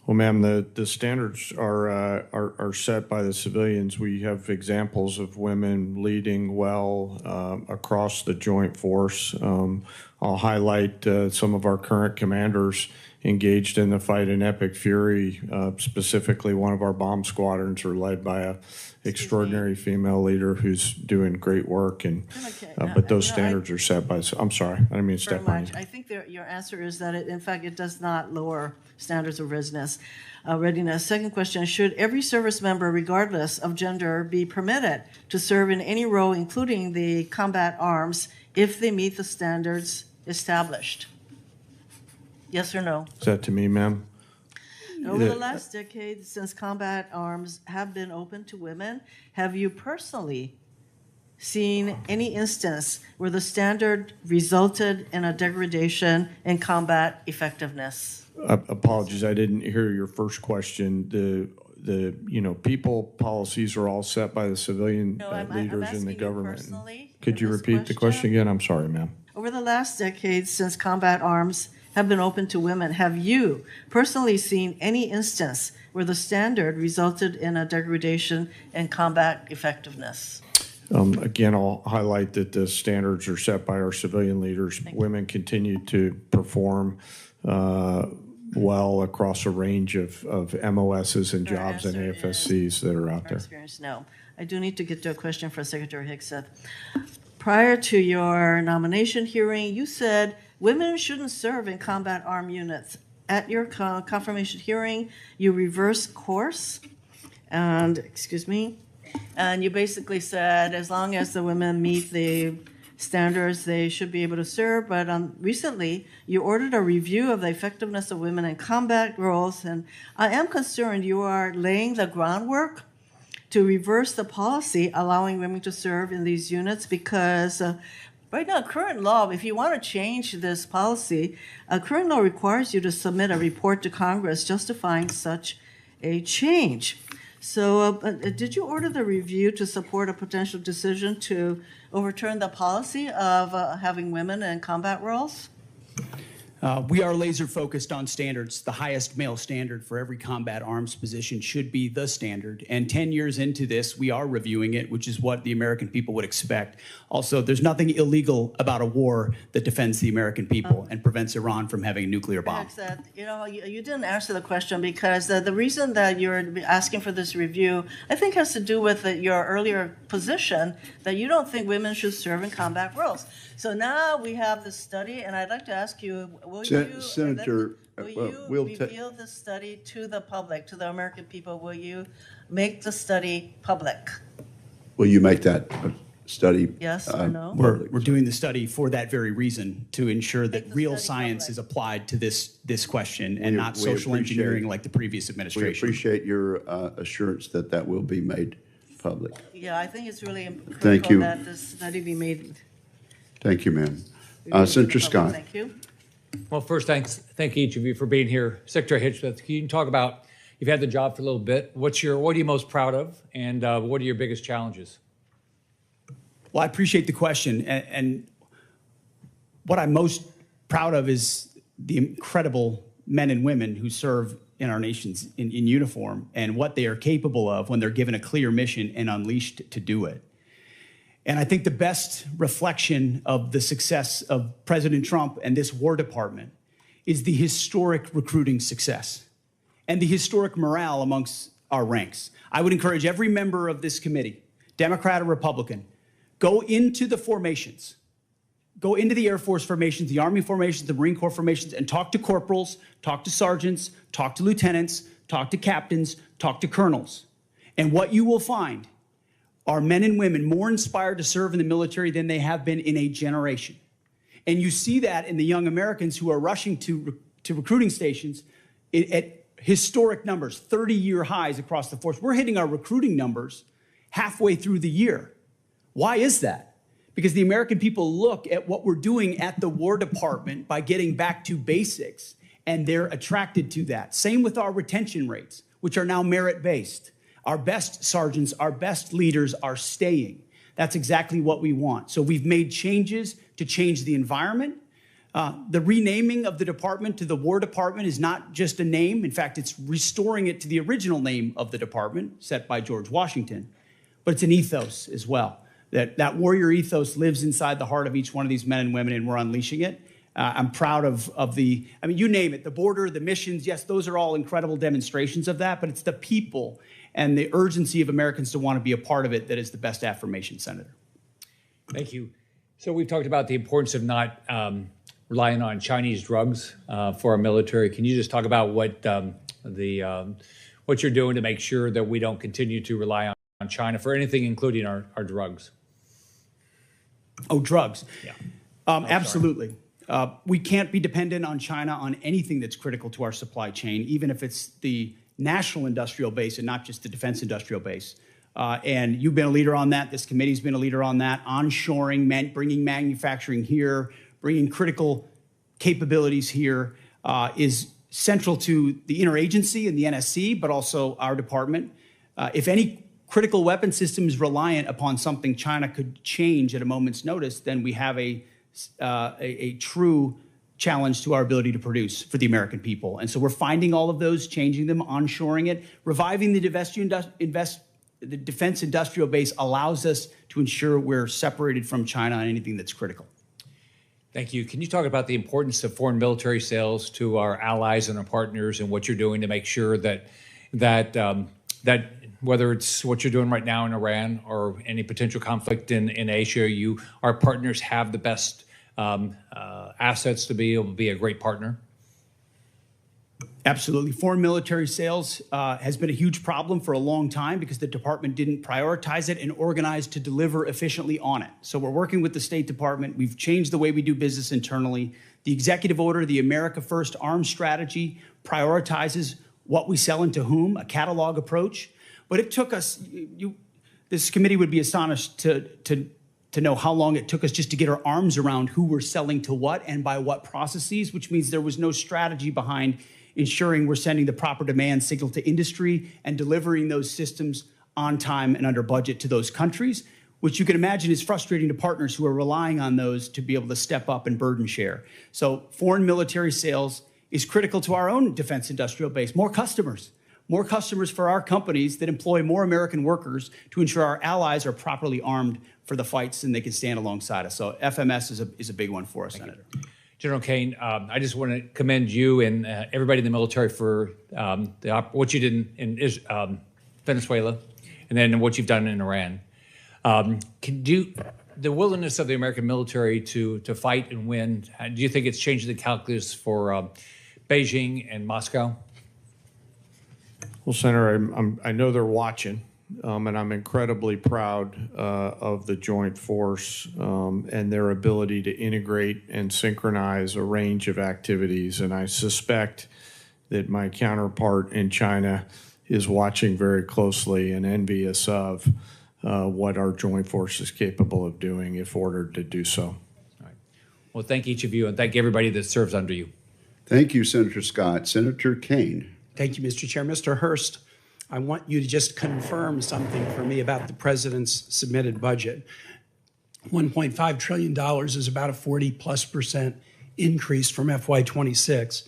Well, ma'am, the standards are set by the civilians. We have examples of women leading well across the joint force. I'll highlight some of our current commanders engaged in the fight in Epic Fury. Specifically, one of our bomb squadrons are led by an extraordinary female leader who's doing great work. And but those standards are set by. I'm sorry, I didn't mean to step on you. I think your answer is that in fact it does not lower standards of readiness. Second question: should every service member, regardless of gender, be permitted to serve in any role, including the combat arms, if they meet the standards established? Yes or no? Is that to me, ma'am? Over the last decade, since combat arms have been open to women, have you personally seen any instance where the standard resulted in a degradation in combat effectiveness? Apologies, I didn't hear your first question. The people policies are all set by the civilian I'm leaders in the asking you government. personally Could you this repeat the question again? I'm sorry, ma'am. Over the last decade, since combat arms have been open to women, have you personally seen any instance where the standard resulted in a degradation in combat effectiveness? Again, I'll highlight that the standards are set by our civilian leaders. Women continue to perform well across a range of MOSs and jobs and AFSCs that are out there. Experience, no. I do need to get to a question for Secretary Hegseth. Prior to your nomination hearing, you said women shouldn't serve in combat armed units. At your confirmation hearing, you reversed course, and you basically said as long as the women meet the standards, they should be able to serve. But recently, you ordered a review of the effectiveness of women in combat roles, and I am concerned you are laying the groundwork to reverse the policy allowing women to serve in these units, because right now, current law, if you want to change this policy, current law requires you to submit a report to Congress justifying such a change. So did you order the review to support a potential decision to overturn the policy of having women in combat roles? We are laser focused on standards. The highest male standard for every combat arms position should be the standard. And 10 years into this, we are reviewing it, which is what the American people would expect. Also, there's nothing illegal about a war that defends the American people and prevents Iran from having a nuclear bomb. You didn't answer the question, because the reason that you're asking for this review, I think, has to do with your earlier position that you don't think women should serve in combat roles. So now we have this study, and I'd like to ask you, will Senator, you reveal this study to the public, to the American people? Will you make the study public? Will you make that study? Yes or no? We're doing the study for that very reason, to ensure that real science is applied to this question and not social engineering like the previous administration. We appreciate your assurance that that will be made public. Yeah, I think it's really Thank critical you. that this study be made. Thank you, ma'am. Senator Scott. Thank you. Well, first, thank each of you for being here. Secretary Hegseth, can you talk about, you've had the job for a little bit. What are you most proud of, and what are your biggest challenges? Well, I appreciate the question. And what I'm most proud of is the incredible men and women who serve in our nations in uniform, and what they are capable of when they're given a clear mission and unleashed to do it. And I think the best reflection of the success of President Trump and this War Department is the historic recruiting success and the historic morale amongst our ranks. I would encourage every member of this committee, Democrat or Republican, go into the formations, go into the Air Force formations, the Army formations, the Marine Corps formations, and talk to corporals, talk to sergeants, talk to lieutenants, talk to captains, talk to colonels. And what you will find are men and women more inspired to serve in the military than they have been in a generation. And you see that in the young Americans who are rushing to recruiting stations at historic numbers, 30-year highs across the force. We're hitting our recruiting numbers halfway through the year. Why is that? Because the American people look at what we're doing at the War Department by getting back to basics, and they're attracted to that. Same with our retention rates, which are now merit-based. Our best sergeants, our best leaders are staying. That's exactly what we want. So we've made changes to change the environment. The renaming of the department to the War Department is not just a name. In fact, it's restoring it to the original name of the department set by George Washington. But it's an ethos as well. That warrior ethos lives inside the heart of each one of these men and women, and we're unleashing it. I'm proud of the, I mean, you name it, the border, the missions. Yes, those are all incredible demonstrations of that, but it's the people and the urgency of Americans to want to be a part of it that is the best affirmation, Senator. Thank you. So we've talked about the importance of not relying on Chinese drugs for our military. Can you just talk about what you're doing to make sure that we don't continue to rely on China for anything, including our drugs? Oh, drugs. Yeah. Absolutely. We can't be dependent on China on anything that's critical to our supply chain, even if it's the national industrial base and not just the defense industrial base. And you've been a leader on that. This committee's been a leader on that. Onshoring, bringing manufacturing here, bringing critical capabilities here is central to the interagency and the NSC, but also our department. If any critical weapon system is reliant upon something China could change at a moment's notice, then we have a true challenge to our ability to produce for the American people. And so we're finding all of those, changing them, onshoring it, reviving the defense industrial base allows us to ensure we're separated from China on anything that's critical. Thank you. Can you talk about the importance of foreign military sales to our allies and our partners, and what you're doing to make sure that whether it's what you're doing right now in Iran or any potential conflict in Asia, our partners have the best assets to be able to be a great partner? Absolutely. Foreign military sales has been a huge problem for a long time because the department didn't prioritize it and organize to deliver efficiently on it. So we're working with the State Department. We've changed the way we do business internally. The executive order, the America First Arms Strategy, prioritizes what we sell and to whom, a catalog approach. But it took us, this committee would be astonished to know how long it took us just to get our arms around who we're selling to what and by what processes, which means there was no strategy behind ensuring we're sending the proper demand signal to industry and delivering those systems on time and under budget to those countries, which you can imagine is frustrating to partners who are relying on those to be able to step up and burden share. So foreign military sales is critical to our own defense industrial base. More customers for our companies that employ more American workers to ensure our allies are properly armed for the fights and they can stand alongside us. So FMS is a big one for us, Senator. General Caine, I just want to commend you and everybody in the military for what you did in Venezuela and then what you've done in Iran. The willingness of the American military to fight and win, do you think it's changed the calculus for Beijing and Moscow? Well, Senator, I know they're watching, and I'm incredibly proud of the joint force and their ability to integrate and synchronize a range of activities. And I suspect that my counterpart in China is watching very closely and envious of what our joint force is capable of doing if ordered to do so. All right. Well, thank each of you, and thank everybody that serves under you. Thank you, Senator Scott. Senator Caine. Thank you, Mr. Chair. Mr. Hurst, I want you to just confirm something for me about the president's submitted budget. $1.5 trillion is about a 40+% increase from FY26.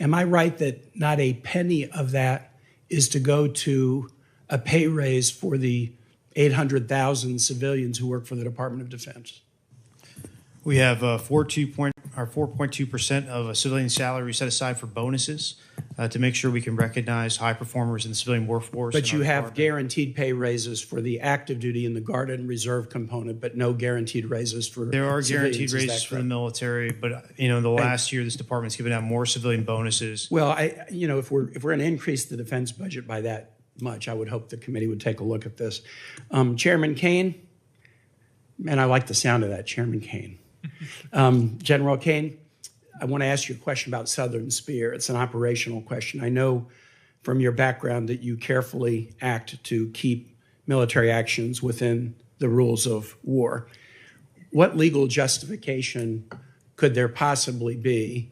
Am I right that not a penny of that is to go to a pay raise for the 800,000 civilians who work for the Department of Defense? We have 4.2% of a civilian salary set aside for bonuses to make sure we can recognize high performers in the civilian workforce. But you have guaranteed pay raises for the active duty and the Guard and Reserve component, but no guaranteed raises for There are civilians. guaranteed raises for the military, but in the last year, this department's given out more civilian bonuses. Well, if we're going to increase the defense budget by that much, I would hope the committee would take a look at this. Chairman Caine, man, I like the sound of that, Chairman Caine. General Caine, I want to ask you a question about Southern Spear. It's an operational question. I know from your background that you carefully act to keep military actions within the rules of war. What legal justification could there possibly be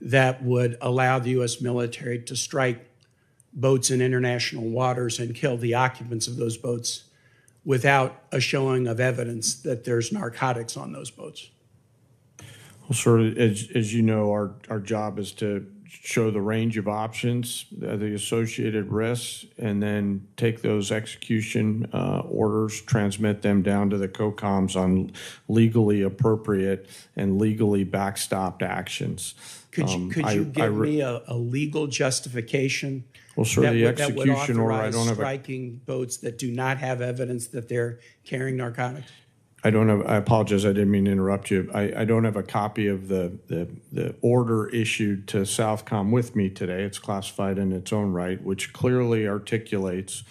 that would allow the U.S. military to strike boats in international waters and kill the occupants of those boats without a showing of evidence that there's narcotics on those boats? Well, sir, as you know, our job is to show the range of options, the associated risks, and then take those execution orders, transmit them down to the COCOMs on legally appropriate and legally backstopped actions. Could you give me a legal justification? Well, sir, the execution order, I don't have striking boats that do not have evidence that they're carrying narcotics? I apologize, I didn't mean to interrupt you. I don't have a copy of the order issued to Southcom with me today. It's classified in its own right, which clearly articulates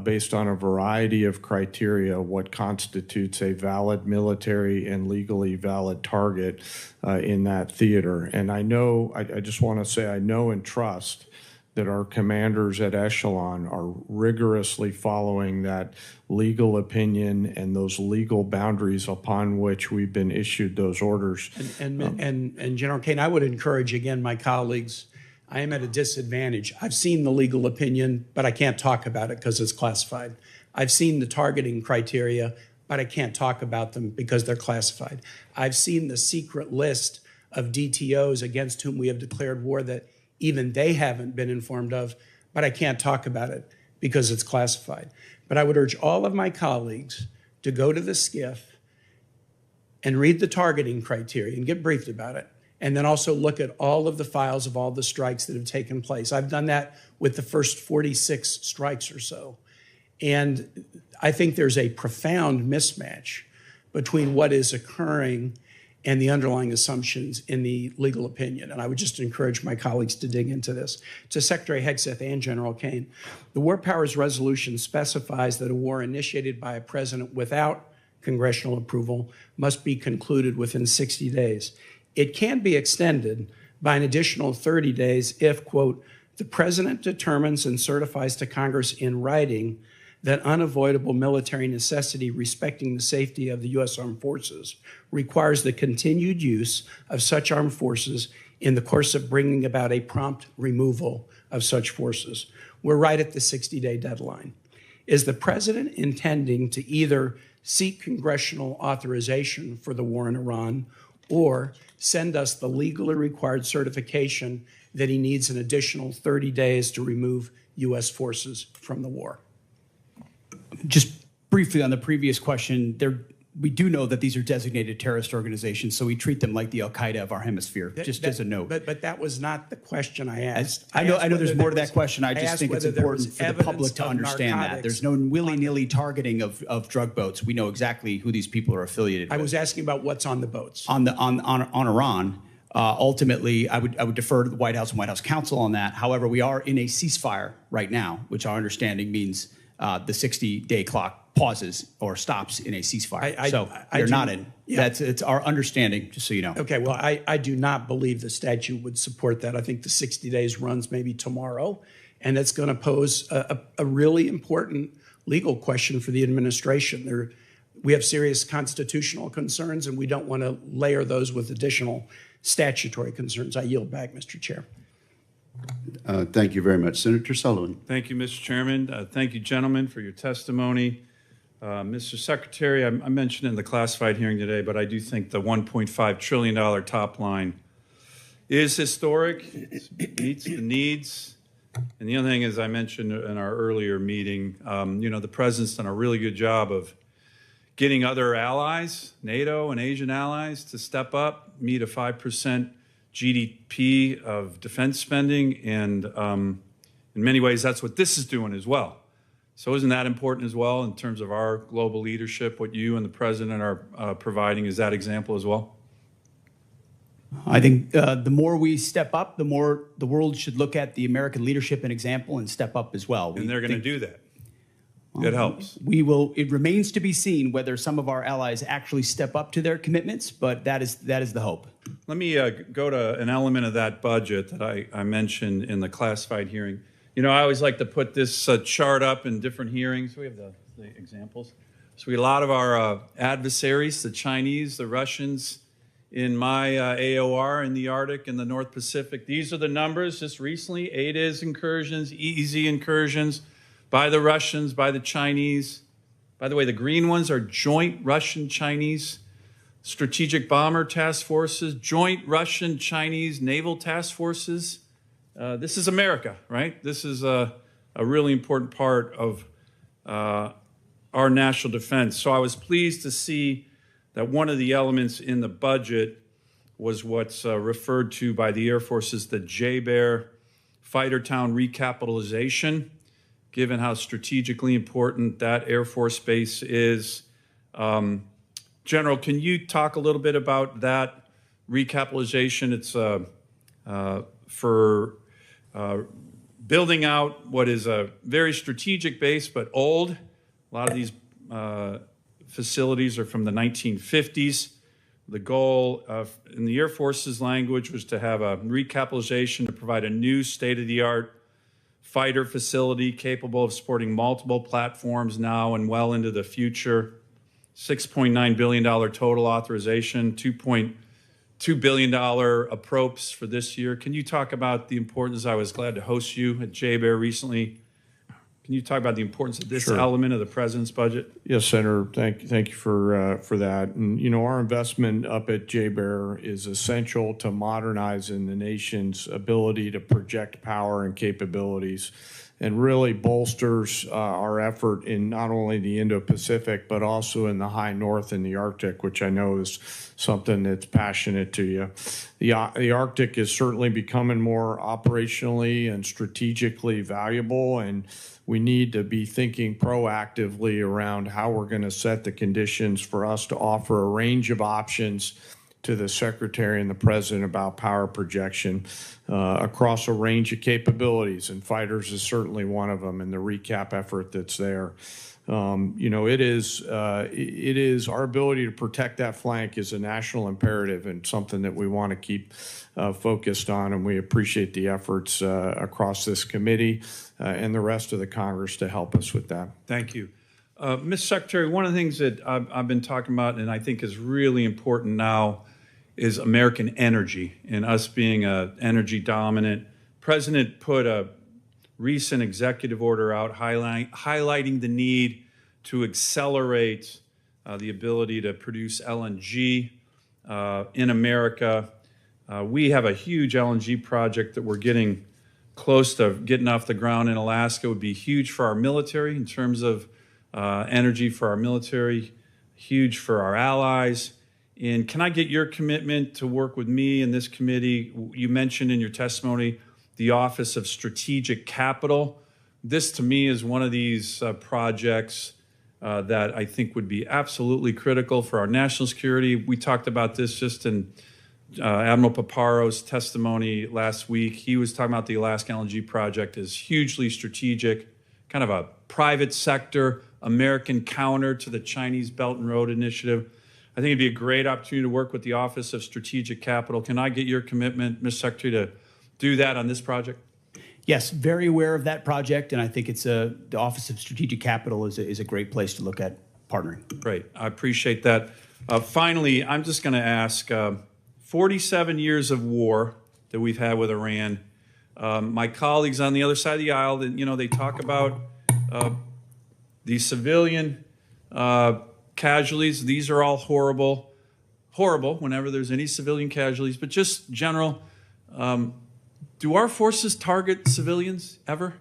based on a variety of criteria what constitutes a valid military and legally valid target in that theater. And I know, I just want to say I know and trust that our commanders at echelon are rigorously following that legal opinion and those legal boundaries upon which we've been issued those orders. And General Caine, I would encourage again my colleagues. I am at a disadvantage. I've seen the legal opinion, but I can't talk about it because it's classified. I've seen the targeting criteria, but I can't talk about them because they're classified. I've seen the secret list of DTOs against whom we have declared war that even they haven't been informed of, but I can't talk about it because it's classified. But I would urge all of my colleagues to go to the SCIF and read the targeting criteria and get briefed about it, and then also look at all of the files of all the strikes that have taken place. I've done that with the first 46 strikes or so. And I think there's a profound mismatch between what is occurring and the underlying assumptions in the legal opinion. And I would just encourage my colleagues to dig into this. To Secretary Hegseth and General Caine, the War Powers Resolution specifies that a war initiated by a president without congressional approval must be concluded within 60 days. It can be extended by an additional 30 days if, quote, the president determines and certifies to Congress in writing that unavoidable military necessity respecting the safety of the U.S. Armed Forces requires the continued use of such armed forces in the course of bringing about a prompt removal of such forces. We're right at the 60-day deadline. Is the president intending to either seek congressional authorization for the war in Iran or send us the legally required certification that he needs an additional 30 days to remove U.S. forces from the war? Just briefly on the previous question, we do know that these are designated terrorist organizations, so we treat them like the Al-Qaeda of our hemisphere, just as a note. But that was not the question I asked. I know there's more to that question. I just think it's important for the public to understand that. There's no willy-nilly targeting of drug boats. We know exactly who these people are affiliated with. I was asking about what's on the boats. On Iran, ultimately, I would defer to the White House and White House counsel on that. However, we are in a ceasefire right now, which our understanding means the 60-day clock pauses or stops in a ceasefire. So they're not in. Yeah. It's our understanding, just so you know. Okay, well, I do not believe the statute would support that. I think the 60 days runs maybe tomorrow, and it's going to pose a really important legal question for the administration. We have serious constitutional concerns, and we don't want to layer those with additional statutory concerns. I yield back, Mr. Chair. Thank you very much. Senator Sullivan. Thank you, Mr. Chairman. Thank you, gentlemen, for your testimony. Mr. Secretary, I mentioned in the classified hearing today, but I do think the $1.5 trillion top line is historic, it meets the needs. And the other thing, as I mentioned in our earlier meeting, the president's done a really good job of getting other allies, NATO and Asian allies, to step up, meet a 5% GDP of defense spending, and in many ways, that's what this is doing as well. So isn't that important as well in terms of our global leadership, what you and the president are providing? Is that example as well? I think the more we step up, the more the world should look at the American leadership and example and step up as well. And they're going to do that. That helps. It remains to be seen whether some of our allies actually step up to their commitments, but that is the hope. Let me go to an element of that budget that I mentioned in the classified hearing. I always like to put this chart up in different hearings. We have the examples. So a lot of our adversaries, the Chinese, the Russians, in my AOR in the Arctic and the North Pacific, these are the numbers just recently, ADIZ incursions, EEZ incursions, by the Russians, by the Chinese. By the way, the green ones are joint Russian-Chinese strategic bomber task forces, joint Russian-Chinese naval task forces. This is America, right? This is a really important part of our national defense. So I was pleased to see that one of the elements in the budget was what's referred to by the Air Force as the JBER fighter town recapitalization. Given how strategically important that Air Force base is. General, can you talk a little bit about that recapitalization? It's for building out what is a very strategic base, but old. A lot of these facilities are from the 1950s. The goal in the Air Force's language was to have a recapitalization to provide a new state-of-the-art fighter facility capable of supporting multiple platforms now and well into the future. $6.9 billion total authorization, $2.2 billion approps for this year. Can you talk about the importance? I was glad to host you at JBER recently. Can you talk about the importance of this Sure. element of the president's budget? Yes, Senator. Thank you for that. And you know, our investment up at JBER is essential to modernizing the nation's ability to project power and capabilities, and really bolsters our effort in not only the Indo-Pacific but also in the high north and the Arctic, which I know is something that's passionate to you. The Arctic is certainly becoming more operationally and strategically valuable, and we need to be thinking proactively around how we're going to set the conditions for us to offer a range of options to the Secretary and the President about power projection across a range of capabilities, and fighters is certainly one of them, and the recap effort that's there. You know, it is our ability to protect that flank is a national imperative and something that we want to keep focused on, and we appreciate the efforts across this committee and the rest of the Congress to help us with that. Thank you. Ms. Secretary, one of the things that I've been talking about and I think is really important now is American energy and us being energy dominant. President put a recent executive order out highlighting the need to accelerate the ability to produce LNG in America. We have a huge LNG project that we're getting close to getting off the ground in Alaska. It would be huge for our military in terms of energy for our military, huge for our allies. And can I get your commitment to work with me and this committee? You mentioned in your testimony the Office of Strategic Capital. This, to me, is one of these projects that I think would be absolutely critical for our national security. We talked about this just in Admiral Paparo's testimony last week. He was talking about the Alaska LNG project as hugely strategic, kind of a private sector, American counter to the Chinese Belt and Road Initiative. I think it'd be a great opportunity to work with the Office of Strategic Capital. Can I get your commitment, Ms. Secretary, to do that on this project? Yes, very aware of that project, and I think it's the Office of Strategic Capital is a great place to look at partnering. Great, I appreciate that. Finally, I'm just going to ask, 47 years of war that we've had with Iran. My colleagues on the other side of the aisle, you know, they talk about the civilian casualties. These are all horrible whenever there's any civilian casualties, but just general, do our forces target civilians ever?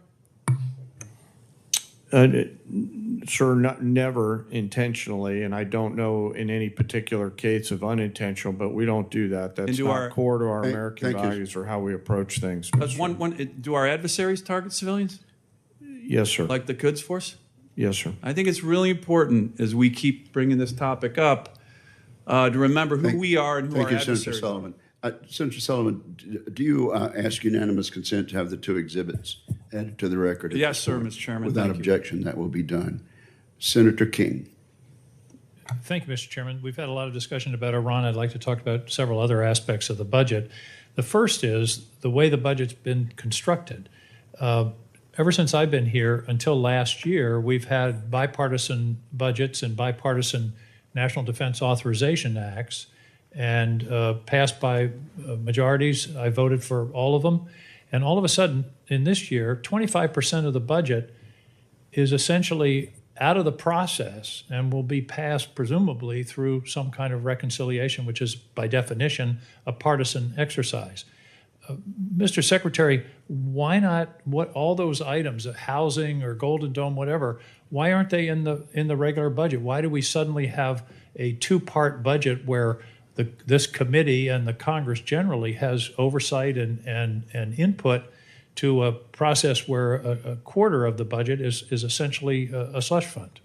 Sir, never intentionally, and I don't know in any particular case of unintentional, but we don't do that. That's not core to our American values or how we approach things. Do our adversaries target civilians? Yes, sir. Like the Quds Force? Yes, sir. I think it's really important as we keep bringing this topic up to remember who we are and who our adversaries Senator Sullivan. Senator Sullivan, do you ask unanimous consent to have the two exhibits added to the record? Yes, sir, Mr. Chairman. Without objection, that will be done. Senator King. Thank you, Mr. Chairman. We've had a lot of discussion about Iran. I'd like to talk about several other aspects of the budget. The first is the way the budget's been constructed. Ever since I've been here until last year, we've had bipartisan budgets and bipartisan National Defense Authorization Acts, and passed by majorities. I voted for all of them. And all of a sudden, in this year, 25% of the budget is essentially out of the process and will be passed presumably through some kind of reconciliation, which is by definition a partisan exercise. Mr. Secretary, why not all those items, housing or Golden Dome, whatever, why aren't they in the regular budget? Why do we suddenly have a two-part budget where this committee and the Congress generally has oversight and input to a process where a quarter of the budget is essentially a slush fund?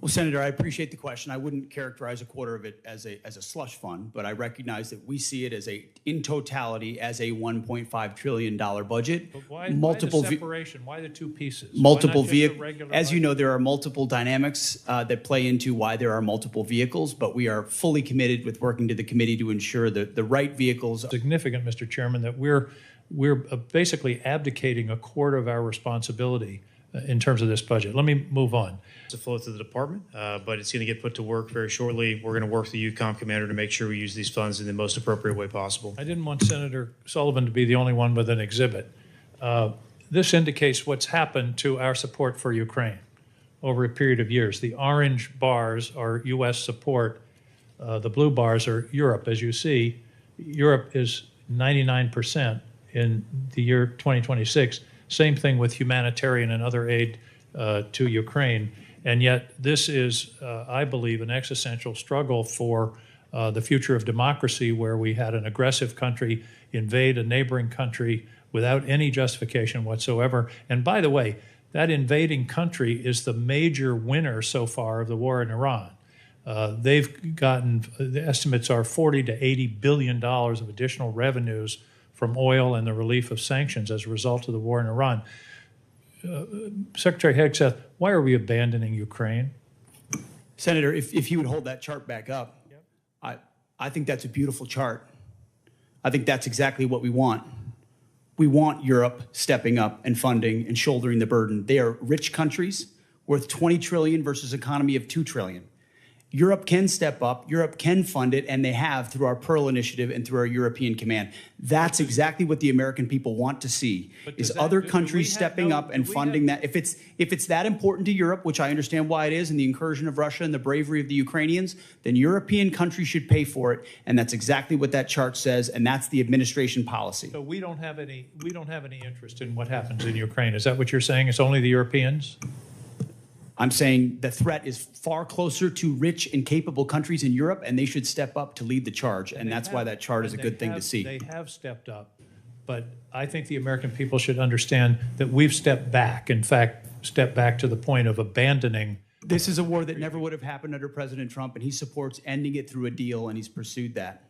Well, Senator, I appreciate the question. I wouldn't characterize a quarter of it as a slush fund, but I recognize that we see it as in totality, as a $1.5 trillion budget. But why Multiple the separation? Why the two pieces? multiple Why not just a vehicles. regular As you budget? know, there are multiple dynamics that play into why there are multiple vehicles, but we are fully committed with working to the committee to ensure that the right vehicles. Significant, Mr. Chairman, that we're basically abdicating a quarter of our responsibility in terms of this budget. Let me move on. To flow through the department, but it's going to get put to work very shortly. We're going to work with the UCOM commander to make sure we use these funds in the most appropriate way possible. I didn't want Senator Sullivan to be the only one with an exhibit. This indicates what's happened to our support for Ukraine over a period of years. The orange bars are U.S. support. The blue bars are Europe. As you see, Europe is 99% in the year 2026. Same thing with humanitarian and other aid to Ukraine. And yet this is, I believe, an existential struggle for the future of democracy, where we had an aggressive country invade a neighboring country without any justification whatsoever. And by the way, that invading country is the major winner so far of the war in Iran. They've gotten, the estimates are $40 to $80 billion of additional revenues from oil and the relief of sanctions as a result of the war in Iran. Secretary Hegseth, why are we abandoning Ukraine? Senator, if you would hold that chart back up, I think that's a beautiful chart. I think that's exactly what we want. We want Europe stepping up and funding and shouldering the burden. They are rich countries worth $20 trillion versus an economy of $2 trillion. Europe can step up, Europe can fund it, and they have through our Pearl Initiative and through our European Command. That's exactly what the American people want to see, is other countries stepping up and funding that. If it's that important to Europe, which I understand why it is, and the incursion of Russia and the bravery of the Ukrainians, then European countries should pay for it, and that's exactly what that chart says, and that's the administration policy. So we don't have any interest in what happens in Ukraine. Is that what you're saying? It's only the Europeans? I'm saying the threat is far closer to rich and capable countries in Europe, and they should step up to lead the charge. And that's why that chart is a good thing to see. They have stepped up, but I think the American people should understand that we've stepped back. In fact, stepped back to the point of abandoning. This is a war that never would have happened under President Trump, and he supports ending it through a deal, and he's pursued that.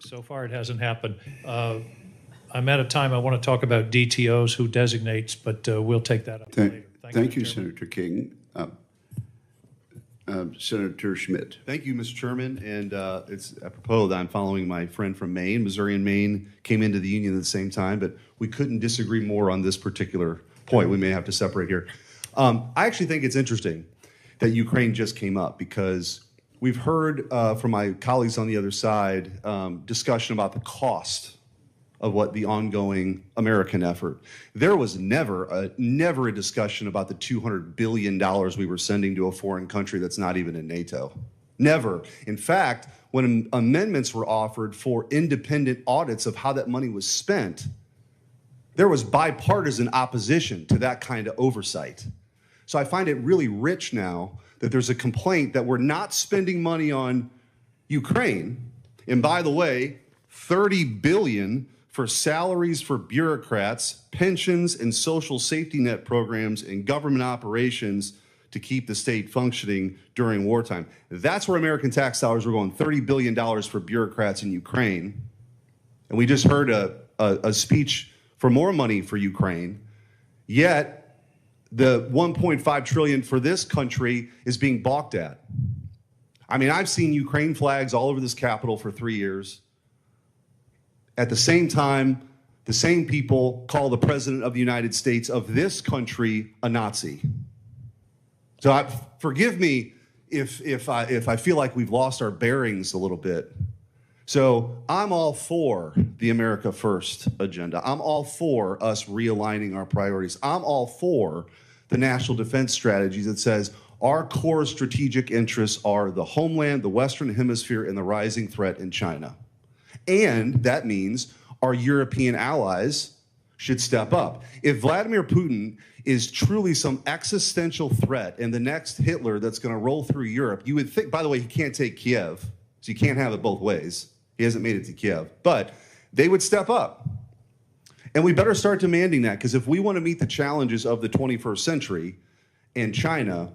So far, it hasn't happened. I'm out of time. I want to talk about DTOs, who designates, but we'll take that up later. Thank you, Senator King. Senator Schmidt. Thank you, Mr. Chairman. And it's apropos that I'm following my friend from Maine. Missouri and Maine came into the union at the same time, but we couldn't disagree more on this particular point. We may have to separate here. I actually think it's interesting that Ukraine just came up, because we've heard from my colleagues on the other side discussion about the cost of what the ongoing American effort. There was never a discussion about the $200 billion we were sending to a foreign country that's not even in NATO. Never. In fact, when amendments were offered for independent audits of how that money was spent, there was bipartisan opposition to that kind of oversight. So I find it really rich now that there's a complaint that we're not spending money on Ukraine. And by the way, $30 billion for salaries for bureaucrats, pensions, and social safety net programs and government operations to keep the state functioning during wartime. That's where American tax dollars were going, $30 billion for bureaucrats in Ukraine. And we just heard a speech for more money for Ukraine, yet the $1.5 trillion for this country is being balked at. I mean, I've seen Ukraine flags all over this Capitol for 3 years. At the same time, the same people call the President of the United States of this country a Nazi. So forgive me if I feel like we've lost our bearings a little bit. So I'm all for the America First agenda. I'm all for us realigning our priorities. I'm all for the national defense strategy that says our core strategic interests are the homeland, the Western Hemisphere, and the rising threat in China. And that means our European allies should step up. If Vladimir Putin is truly some existential threat and the next Hitler that's going to roll through Europe, you would think, by the way, he can't take Kiev, so you can't have it both ways. He hasn't made it to Kiev. But they would step up. And we better start demanding that, because if we want to meet the challenges of the 21st century and China,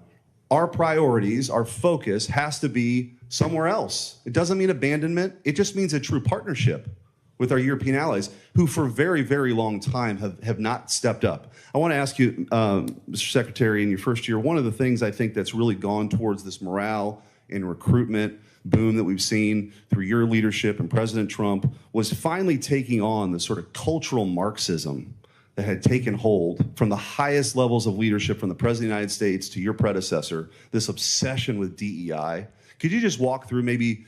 our priorities, our focus has to be somewhere else. It doesn't mean abandonment. It just means a true partnership with our European allies who for a very, very long time have not stepped up. I want to ask you, Mr. Secretary, in your first year, one of the things I think that's really gone towards this morale and recruitment boom that we've seen through your leadership and President Trump was finally taking on the sort of cultural Marxism that had taken hold from the highest levels of leadership from the President of the United States to your predecessor, this obsession with DEI. Could you just walk through maybe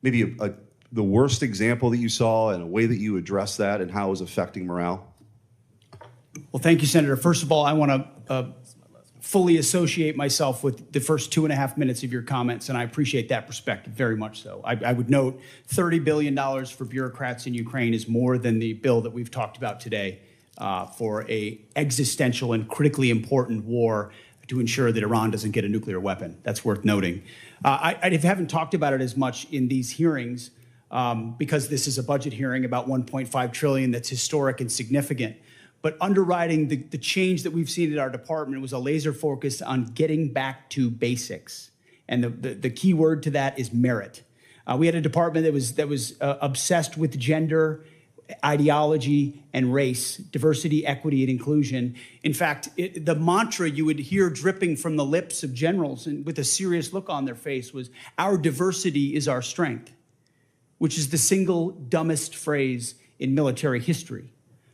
the worst example that you saw and a way that you addressed that and how it was affecting morale? Well, thank you, Senator. First of all, I want to fully associate myself with the first 2.5 minutes of your comments, and I appreciate that perspective very much so. I would note $30 billion for bureaucrats in Ukraine is more than the bill that we've talked about today for a existential and critically important war to ensure that Iran doesn't get a nuclear weapon. That's worth noting. I haven't talked about it as much in these hearings because this is a budget hearing about $1.5 trillion that's historic and significant. But underwriting the change that we've seen at our department was a laser focus on getting back to basics. And the key word to that is merit. We had a department that was obsessed with gender, ideology, and race, diversity, equity, and inclusion. In fact, the mantra you would hear dripping from the lips of generals and with a serious look on their face was, "Our diversity is our strength," which is the single dumbest phrase in military history.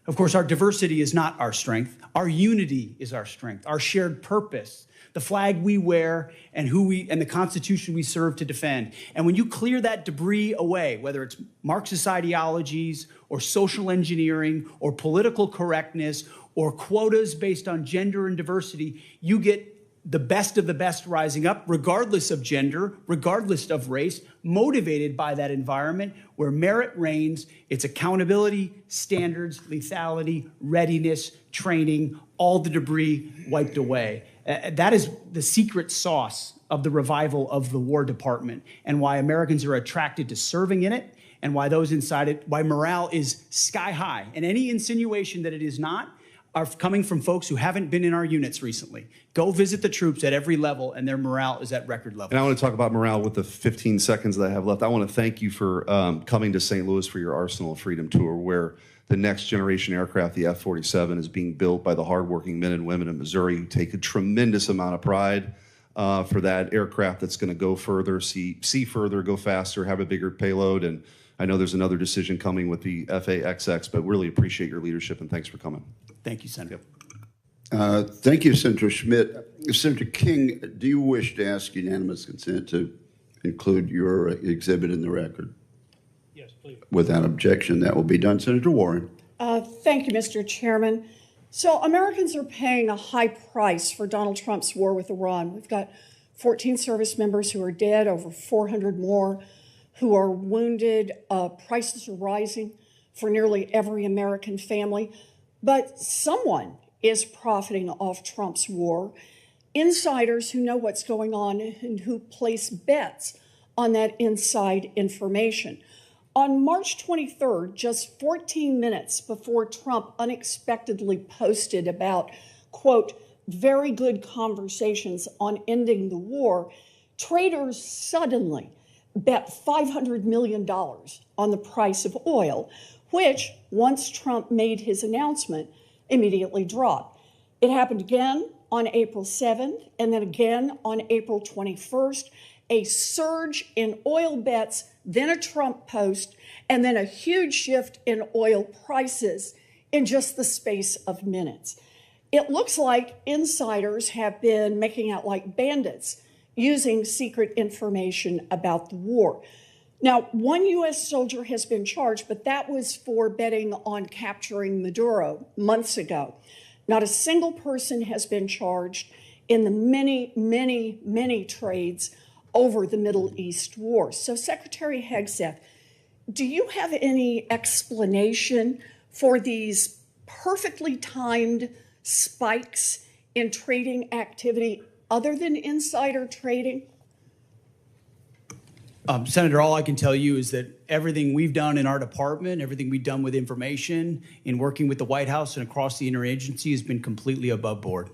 Of course, our diversity is not our strength. Our unity is our strength, our shared purpose, the flag we wear, and the Constitution we serve to defend. And when you clear that debris away, whether it's Marxist ideologies or social engineering or political correctness or quotas based on gender and diversity, you get the best of the best rising up, regardless of gender, regardless of race, motivated by that environment where merit reigns. It's accountability, standards, lethality, readiness, training, all the debris wiped away. That is the secret sauce of the revival of the War Department and why Americans are attracted to serving in it and why those inside it, why morale is sky high. And any insinuation that it is not are coming from folks who haven't been in our units recently. Go visit the troops at every level, and their morale is at record levels. And I want to talk about morale with the 15 seconds that I have left. I want to thank you for coming to St. Louis for your Arsenal of Freedom tour, where the next generation aircraft, the F-47, is being built by the hardworking men and women in Missouri who take a tremendous amount of pride for that aircraft that's going to go further, see further, go faster, have a bigger payload. And I know there's another decision coming with the FA-XX, but really appreciate your leadership, and thanks for coming. Thank you, Senator. Thank you, Senator Schmidt. Senator King, do you wish to ask unanimous consent to include your exhibit in the record? Yes, please. Without objection, that will be done. Senator Warren. Thank you, Mr. Chairman. So Americans are paying a high price for Donald Trump's war with Iran. We've got 14 service members who are dead, over 400 more who are wounded. Prices are rising for nearly every American family. But someone is profiting off Trump's war. Insiders who know what's going on and who place bets on that inside information. On March 23rd, just 14 minutes before Trump unexpectedly posted about, quote, very good conversations on ending the war, traders suddenly bet $500 million on the price of oil, which, once Trump made his announcement, immediately dropped. It happened again on April 7th, and then again on April 21st, a surge in oil bets, then a Trump post, and then a huge shift in oil prices in just the space of minutes. It looks like insiders have been making out like bandits using secret information about the war. Now, one U.S. soldier has been charged, but that was for betting on capturing Maduro months ago. Not a single person has been charged in the many, many, many trades over the Middle East war. So, Secretary Hegseth, do you have any explanation for these perfectly timed spikes in trading activity other than insider trading? Senator, all I can tell you is that everything we've done in our department, everything we've done with information in working with the White House and across the interagency has been completely above board.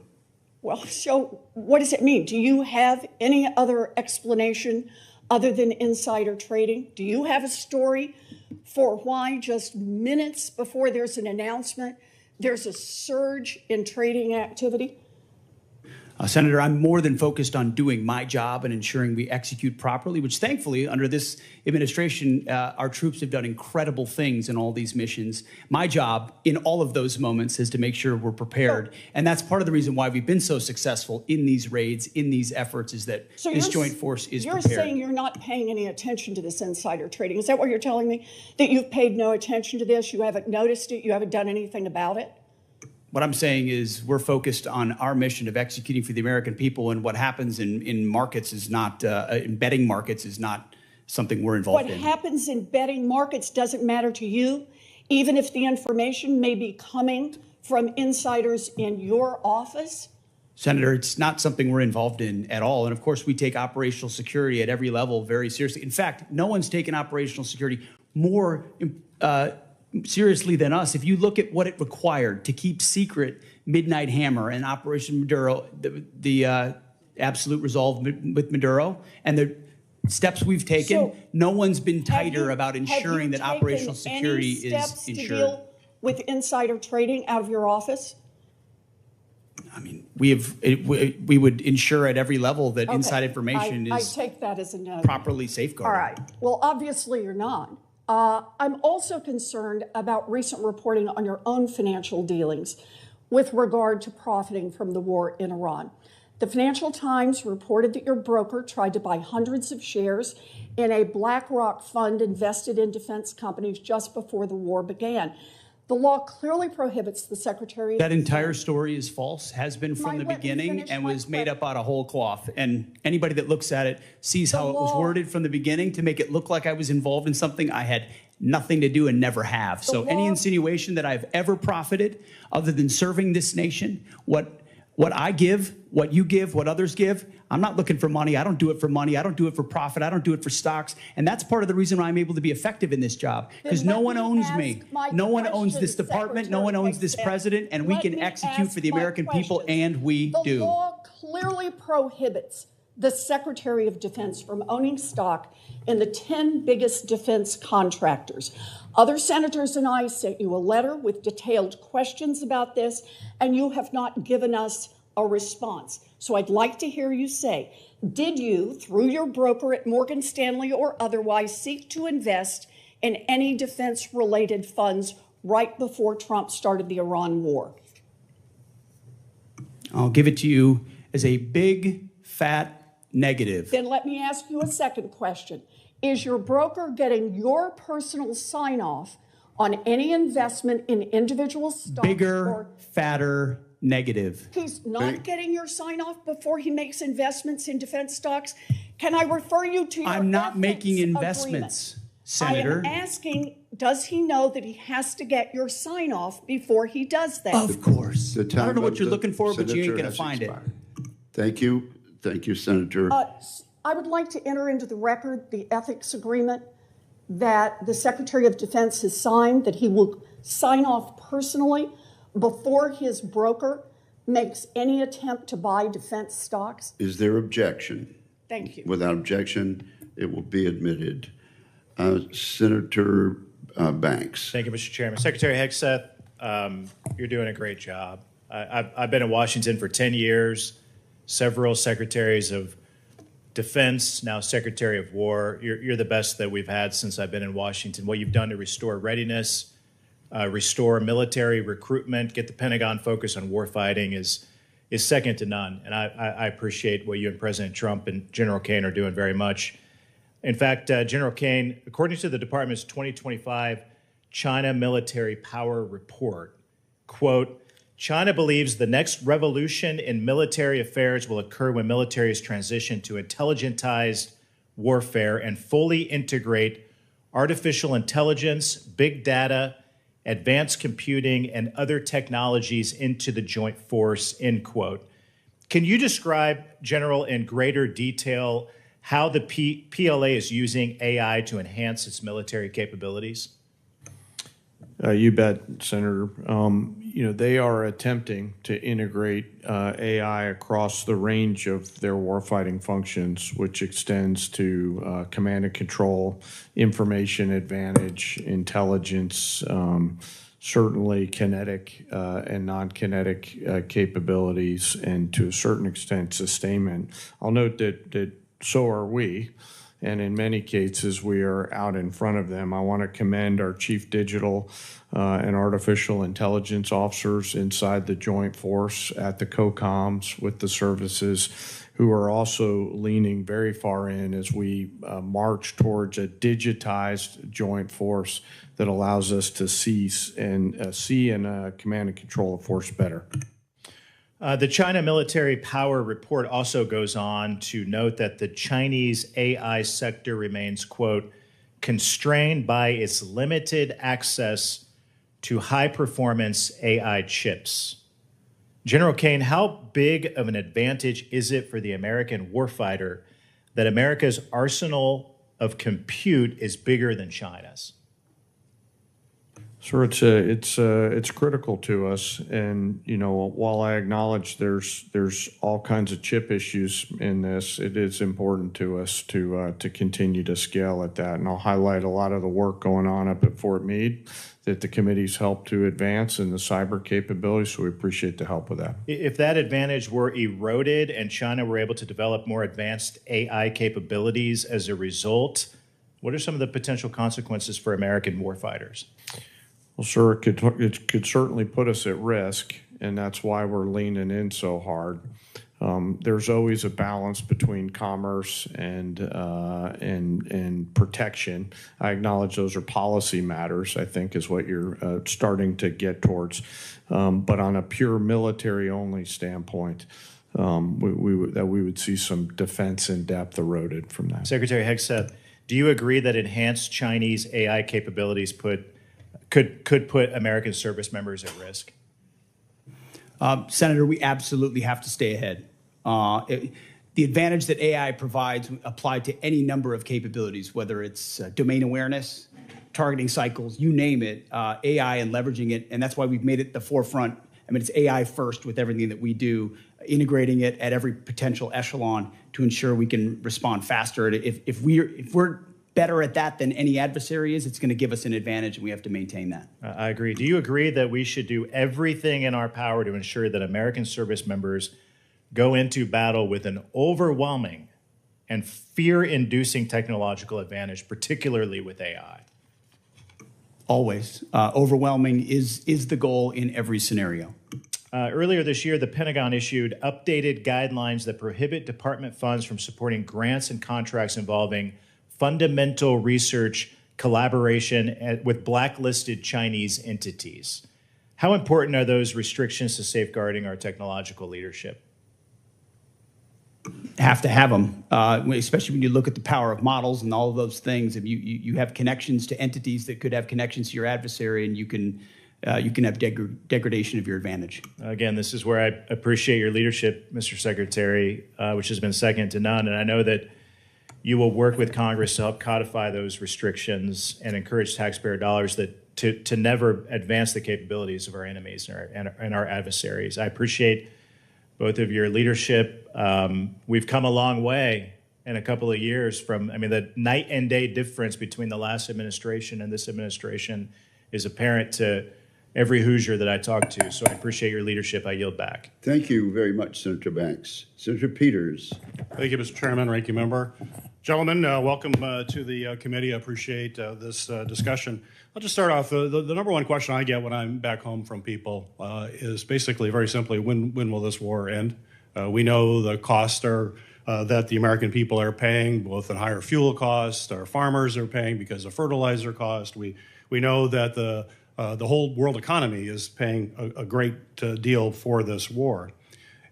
Well, so what does it mean? Do you have any other explanation other than insider trading? Do you have a story for why just minutes before there's an announcement, there's a surge in trading activity? Senator, I'm more than focused on doing my job and ensuring we execute properly, which thankfully, under this administration, our troops have done incredible things in all these missions. My job in all of those moments is to make sure we're prepared. And that's part of the reason why we've been so successful in these raids, in these efforts, is that this joint force is prepared. You're saying you're not paying any attention to this insider trading. Is that what you're telling me? That you've paid no attention to this? You haven't noticed it? You haven't done anything about it? What I'm saying is we're focused on our mission of executing for the American people, and what happens in markets is not, in betting markets is not something we're involved in. What happens in betting markets doesn't matter to you, even if the information may be coming from insiders in your office? Senator, it's not something we're involved in at all. And of course, we take operational security at every level very seriously. In fact, no one's taken operational security more seriously than us. If you look at what it required to keep secret Midnight Hammer and Operation Maduro, the absolute resolve with Maduro, and the steps we've taken, no one's been tighter about ensuring that operational security is steps ensured. To deal with insider trading out of your office? I mean, we would ensure at every level that inside information I is take that as a no. properly safeguarded. All right. Well, obviously you're not. I'm also concerned about recent reporting on your own financial dealings with regard to profiting from the war in Iran. The Financial Times reported that your broker tried to buy hundreds of shares in a BlackRock fund invested in defense companies just before the war began. The law clearly prohibits the Secretary. That entire story is false, has been from the beginning, and was made up out of whole cloth. And anybody that looks at it sees how it was worded from the beginning to make it look like I was involved in something I had nothing to do and never have. So any insinuation that I've ever profited other than serving this nation, what I give, what you give, what others give, I'm not looking for money. I don't do it for money. I don't do it for profit. I don't do it for stocks. And that's part of the reason why I'm able to be effective in this job, because no one owns me. No one owns this department. No one owns this president, and we can execute for the American people, and we do. The law clearly prohibits the Secretary of Defense from owning stock in the 10 biggest defense contractors. Other senators and I sent you a letter with detailed questions about this, and you have not given us a response. So I'd like to hear you say, did you, through your broker at Morgan Stanley or otherwise, seek to invest in any defense-related funds right before Trump started the Iran war? I'll give it to you as a big, fat negative. Then let me ask you a second question. Is your broker getting your personal sign-off on any investment in individual stocks? Bigger, fatter, negative. He's not getting your sign-off before he makes investments in defense stocks? Can I refer you to your I'm not making ethics investments, agreement? Senator. I am asking, does he know that he has to get your sign-off before he does that? Of course. The time I don't know what of you're the looking for, but you ain't senator going to has find expired. Thank you. Thank you, Senator. I would like to enter into the record the ethics agreement that the Secretary of Defense has signed, that he will sign off personally before his broker makes any attempt to buy defense stocks. Is there objection? Thank you. Without objection, it will be admitted. Senator Banks. Thank you, Mr. Chairman. Secretary Hegseth, you're doing a great job. I've been in Washington for 10 years, several secretaries of defense, now Secretary of War. You're the best that we've had since I've been in Washington. What you've done to restore readiness, restore military recruitment, get the Pentagon focused on warfighting is second to none. And I appreciate what you and President Trump and General Caine are doing very much. In fact, General Caine, according to the Department's 2025 China Military Power Report, quote, China believes the next revolution in military affairs will occur when militaries transition to intelligentized warfare and fully integrate artificial intelligence, big data, advanced computing, and other technologies into the joint force, end quote. Can you describe, General, in greater detail how the PLA is using AI to enhance its military capabilities? You bet, Senator. they are attempting to integrate AI across the range of their warfighting functions, which extends to command and control, information advantage, intelligence, certainly kinetic and non-kinetic capabilities, and to a certain extent sustainment. I'll note that so are we. And in many cases, we are out in front of them. I want to commend our chief digital and artificial intelligence officers inside the joint force at the COCOMs with the services, who are also leaning very far in as we march towards a digitized joint force that allows us to see and command and control a force better. The China Military Power Report also goes on to note that the Chinese AI sector remains, quote, constrained by its limited access to high-performance AI chips. General Caine, how big of an advantage is it for the American warfighter that America's arsenal of compute is bigger than China's? Sure, it's critical to us, and while I acknowledge there's all kinds of chip issues in this, it is important to us to continue to scale at that. And I'll highlight a lot of the work going on up at Fort Meade that the committee's helped to advance in the cyber capabilities. So we appreciate the help with that. If that advantage were eroded and China were able to develop more advanced AI capabilities as a result, what are some of the potential consequences for American warfighters? Well, sir, it could certainly put us at risk, and that's why we're leaning in so hard. There's always a balance between commerce and protection. I acknowledge those are policy matters, I think, is what you're starting to get towards. But on a pure military-only standpoint, we would see some defense in depth eroded from that. Secretary Hegseth, do you agree that enhanced Chinese AI capabilities could put American service members at risk? Senator, we absolutely have to stay ahead. The advantage that AI provides apply to any number of capabilities, whether it's domain awareness, targeting cycles, you name it, AI and leveraging it. And that's why we've made it the forefront. I mean, it's AI first with everything that we do, integrating it at every potential echelon to ensure we can respond faster. If we're better at that than any adversary is, it's going to give us an advantage, and we have to maintain that. I agree. Do you agree that we should do everything in our power to ensure that American service members go into battle with an overwhelming and fear-inducing technological advantage, particularly with AI? Always. Overwhelming is the goal in every scenario. Earlier this year, the Pentagon issued updated guidelines that prohibit department funds from supporting grants and contracts involving fundamental research collaboration with blacklisted Chinese entities. How important are those restrictions to safeguarding our technological leadership? Have to have them, especially when you look at the power of models and all of those things. If you have connections to entities that could have connections to your adversary, and you can have degradation of your advantage. Again, this is where I appreciate your leadership, Mr. Secretary, which has been second to none. And I know that you will work with Congress to help codify those restrictions and encourage taxpayer dollars to never advance the capabilities of our enemies and our adversaries. I appreciate both of your leadership. We've come a long way in a couple of years from, the night and day difference between the last administration and this administration is apparent to every Hoosier that I talk to. So I appreciate your leadership. I yield back. Thank you very much, Senator Banks. Senator Peters. Thank you, Mr. Chairman, Ranking Member. Gentlemen, welcome to the committee. I appreciate this discussion. I'll just start off. The number one question I get when I'm back home from people is basically, very simply, when will this war end? We know the costs are that the American people are paying, both in higher fuel costs, our farmers are paying because of fertilizer cost. We know that the whole world economy is paying a great deal for this war.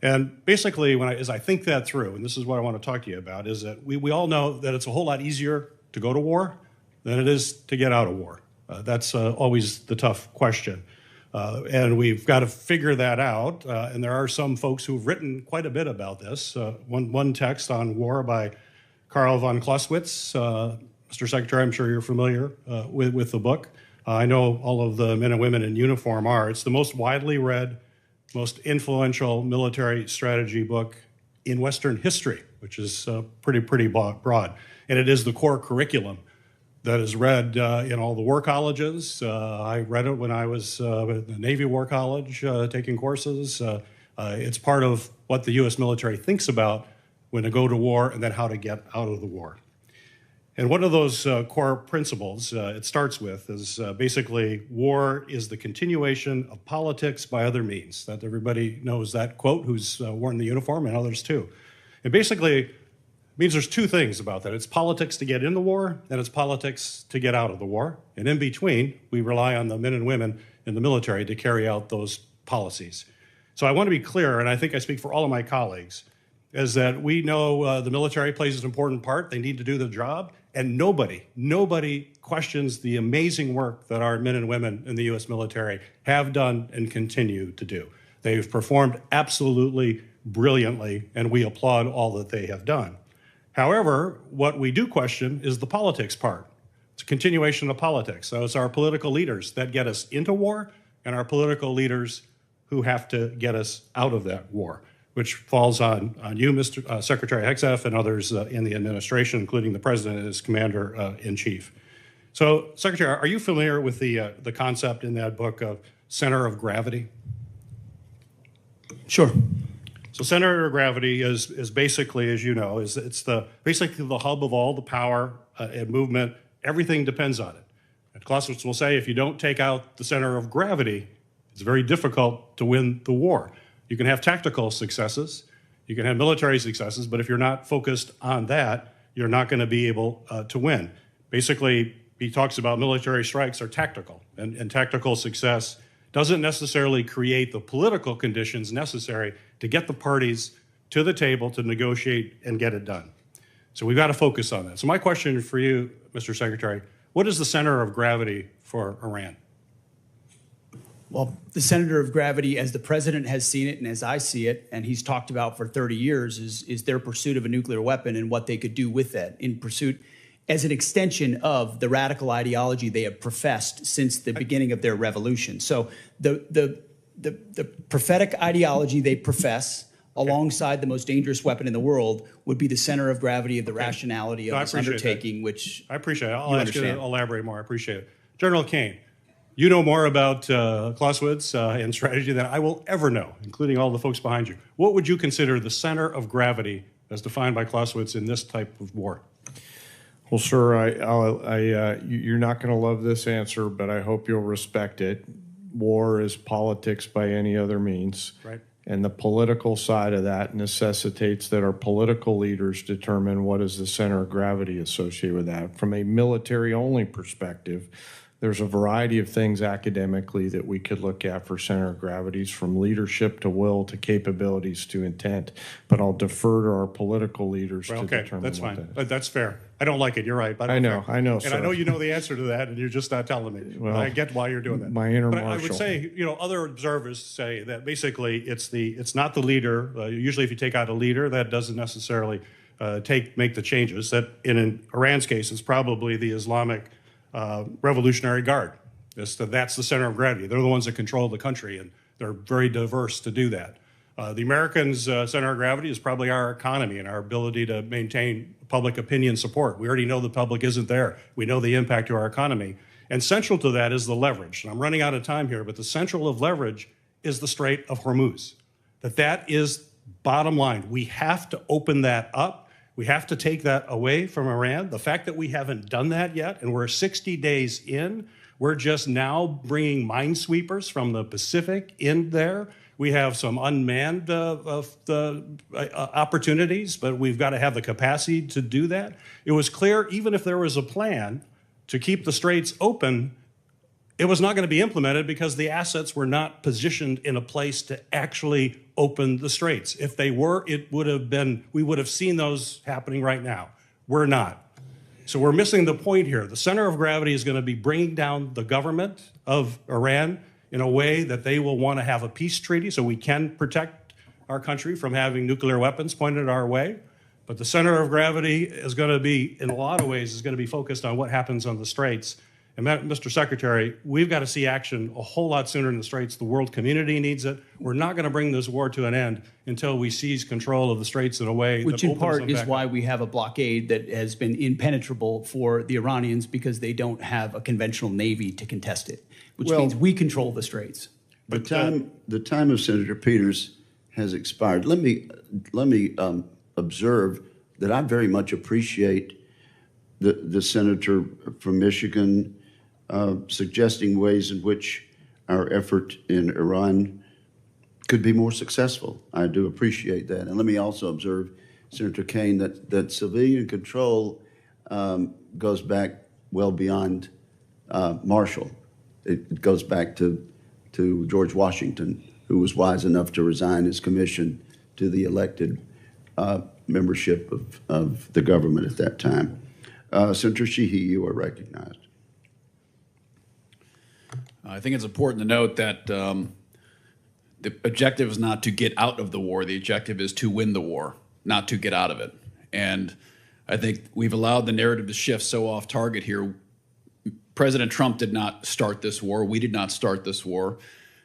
And basically, as I think that through, and this is what I want to talk to you about, is that we all know that it's a whole lot easier to go to war than it is to get out of war. That's always the tough question. And we've got to figure that out. And there are some folks who've written quite a bit about this. One text on war by Karl von Clausewitz. Mr. Secretary, I'm sure you're familiar with the book. I know all of the men and women in uniform are. It's the most widely read, most influential military strategy book in Western history, which is pretty broad. And it is the core curriculum that is read in all the war colleges. I read it when I was at the Navy War College taking courses. It's part of what the U.S. military thinks about when to go to war and then how to get out of the war. And one of those core principles it starts with is basically war is the continuation of politics by other means. That everybody knows that quote who's worn the uniform, and others too. And basically it means there's two things about that. It's politics to get in the war, and it's politics to get out of the war. And in between, we rely on the men and women in the military to carry out those policies. So I want to be clear, and I think I speak for all of my colleagues, is that we know the military plays an important part. They need to do the job. And nobody questions the amazing work that our men and women in the U.S. military have done and continue to do. They've performed absolutely brilliantly, and we applaud all that they have done. However, what we do question is the politics part. It's a continuation of politics. So it's our political leaders that get us into war and our political leaders who have to get us out of that war, which falls on you, Mr. Secretary Hegseth, and others in the administration, including the President as Commander-in-Chief. So, Secretary, are you familiar with the concept in that book of center of gravity? Sure. So center of gravity is basically, as you know, it's basically the hub of all the power and movement. Everything depends on it. And Clausewitz will say if you don't take out the center of gravity, it's very difficult to win the war. You can have tactical successes, you can have military successes, but if you're not focused on that, you're not going to be able to win. Basically, he talks about military strikes are tactical, and tactical success doesn't necessarily create the political conditions necessary to get the parties to the table to negotiate and get it done. So we've got to focus on that. So my question for you, Mr. Secretary, what is the center of gravity for Iran? Well, the center of gravity, as the president has seen it and as I see it, and he's talked about for 30 years, is their pursuit of a nuclear weapon and what they could do with that in pursuit as an extension of the radical ideology they have professed since the beginning of their revolution. So the prophetic ideology they profess alongside the most dangerous weapon in the world would be the center of gravity of the rationality of this undertaking, which I appreciate it. I'll ask you to elaborate more. I appreciate it. General Caine, you know more about Clausewitz and strategy than I will ever know, including all the folks behind you. What would you consider the center of gravity as defined by Clausewitz in this type of war? Well, sir, you're not going to love this answer, but I hope you'll respect it. War is politics by any other means. Right. And the political side of that necessitates that our political leaders determine what is the center of gravity associated with that. From a military-only perspective, there's a variety of things academically that we could look at for center of gravities, from leadership to will to capabilities to intent. But I'll defer to our political leaders to determine that's what fine. that is. That's fair. I don't like it. You're right. But I know, and sir. I know you know the answer to that, and you're just not telling me. Well, I get why you're doing that. my inner but I marshal. would say, other observers say that basically it's not the leader. Usually, if you take out a leader, that doesn't necessarily make the changes. That in Iran's case, it's probably the Islamic Revolutionary Guard. That's the center of gravity. They're the ones that control the country, and they're very diverse to do that. The Americans' center of gravity is probably our economy and our ability to maintain public opinion support. We already know the public isn't there. We know the impact to our economy. And central to that is the leverage. And I'm running out of time here, but the central of leverage is the Strait of Hormuz. That is bottom line. We have to open that up. We have to take that away from Iran. The fact that we haven't done that yet, and we're 60 days in, we're just now bringing minesweepers from the Pacific in there. We have some unmanned opportunities, but we've got to have the capacity to do that. It was clear, even if there was a plan to keep the straits open, it was not going to be implemented because the assets were not positioned in a place to actually open the straits. If they were, we would have seen those happening right now. We're not. So we're missing the point here. The center of gravity is going to be bringing down the government of Iran in a way that they will want to have a peace treaty so we can protect our country from having nuclear weapons pointed our way. But the center of gravity is going to be, in a lot of ways, is going to be focused on what happens on the straits. And Mr. Secretary, we've got to see action a whole lot sooner in the Straits. The world community needs it. We're not going to bring this war to an end until we seize control of the Straits in a way which that in opens part them is back why up. we have a blockade that has been impenetrable for the Iranians, because they don't have a conventional navy to contest it, which Well, means we control the Straits. The time of Senator Peters has expired. Let me observe that I very much appreciate the senator from Michigan suggesting ways in which our effort in Iran could be more successful. I do appreciate that. And let me also observe, Senator Caine, that civilian control goes back well beyond Marshall. It goes back to George Washington, who was wise enough to resign his commission to the elected membership of the government at that time. Senator Sheehy, you are recognized. I think it's important to note that the objective is not to get out of the war. The objective is to win the war, not to get out of it. And I think we've allowed the narrative to shift so off target here. President Trump did not start this war. We did not start this war.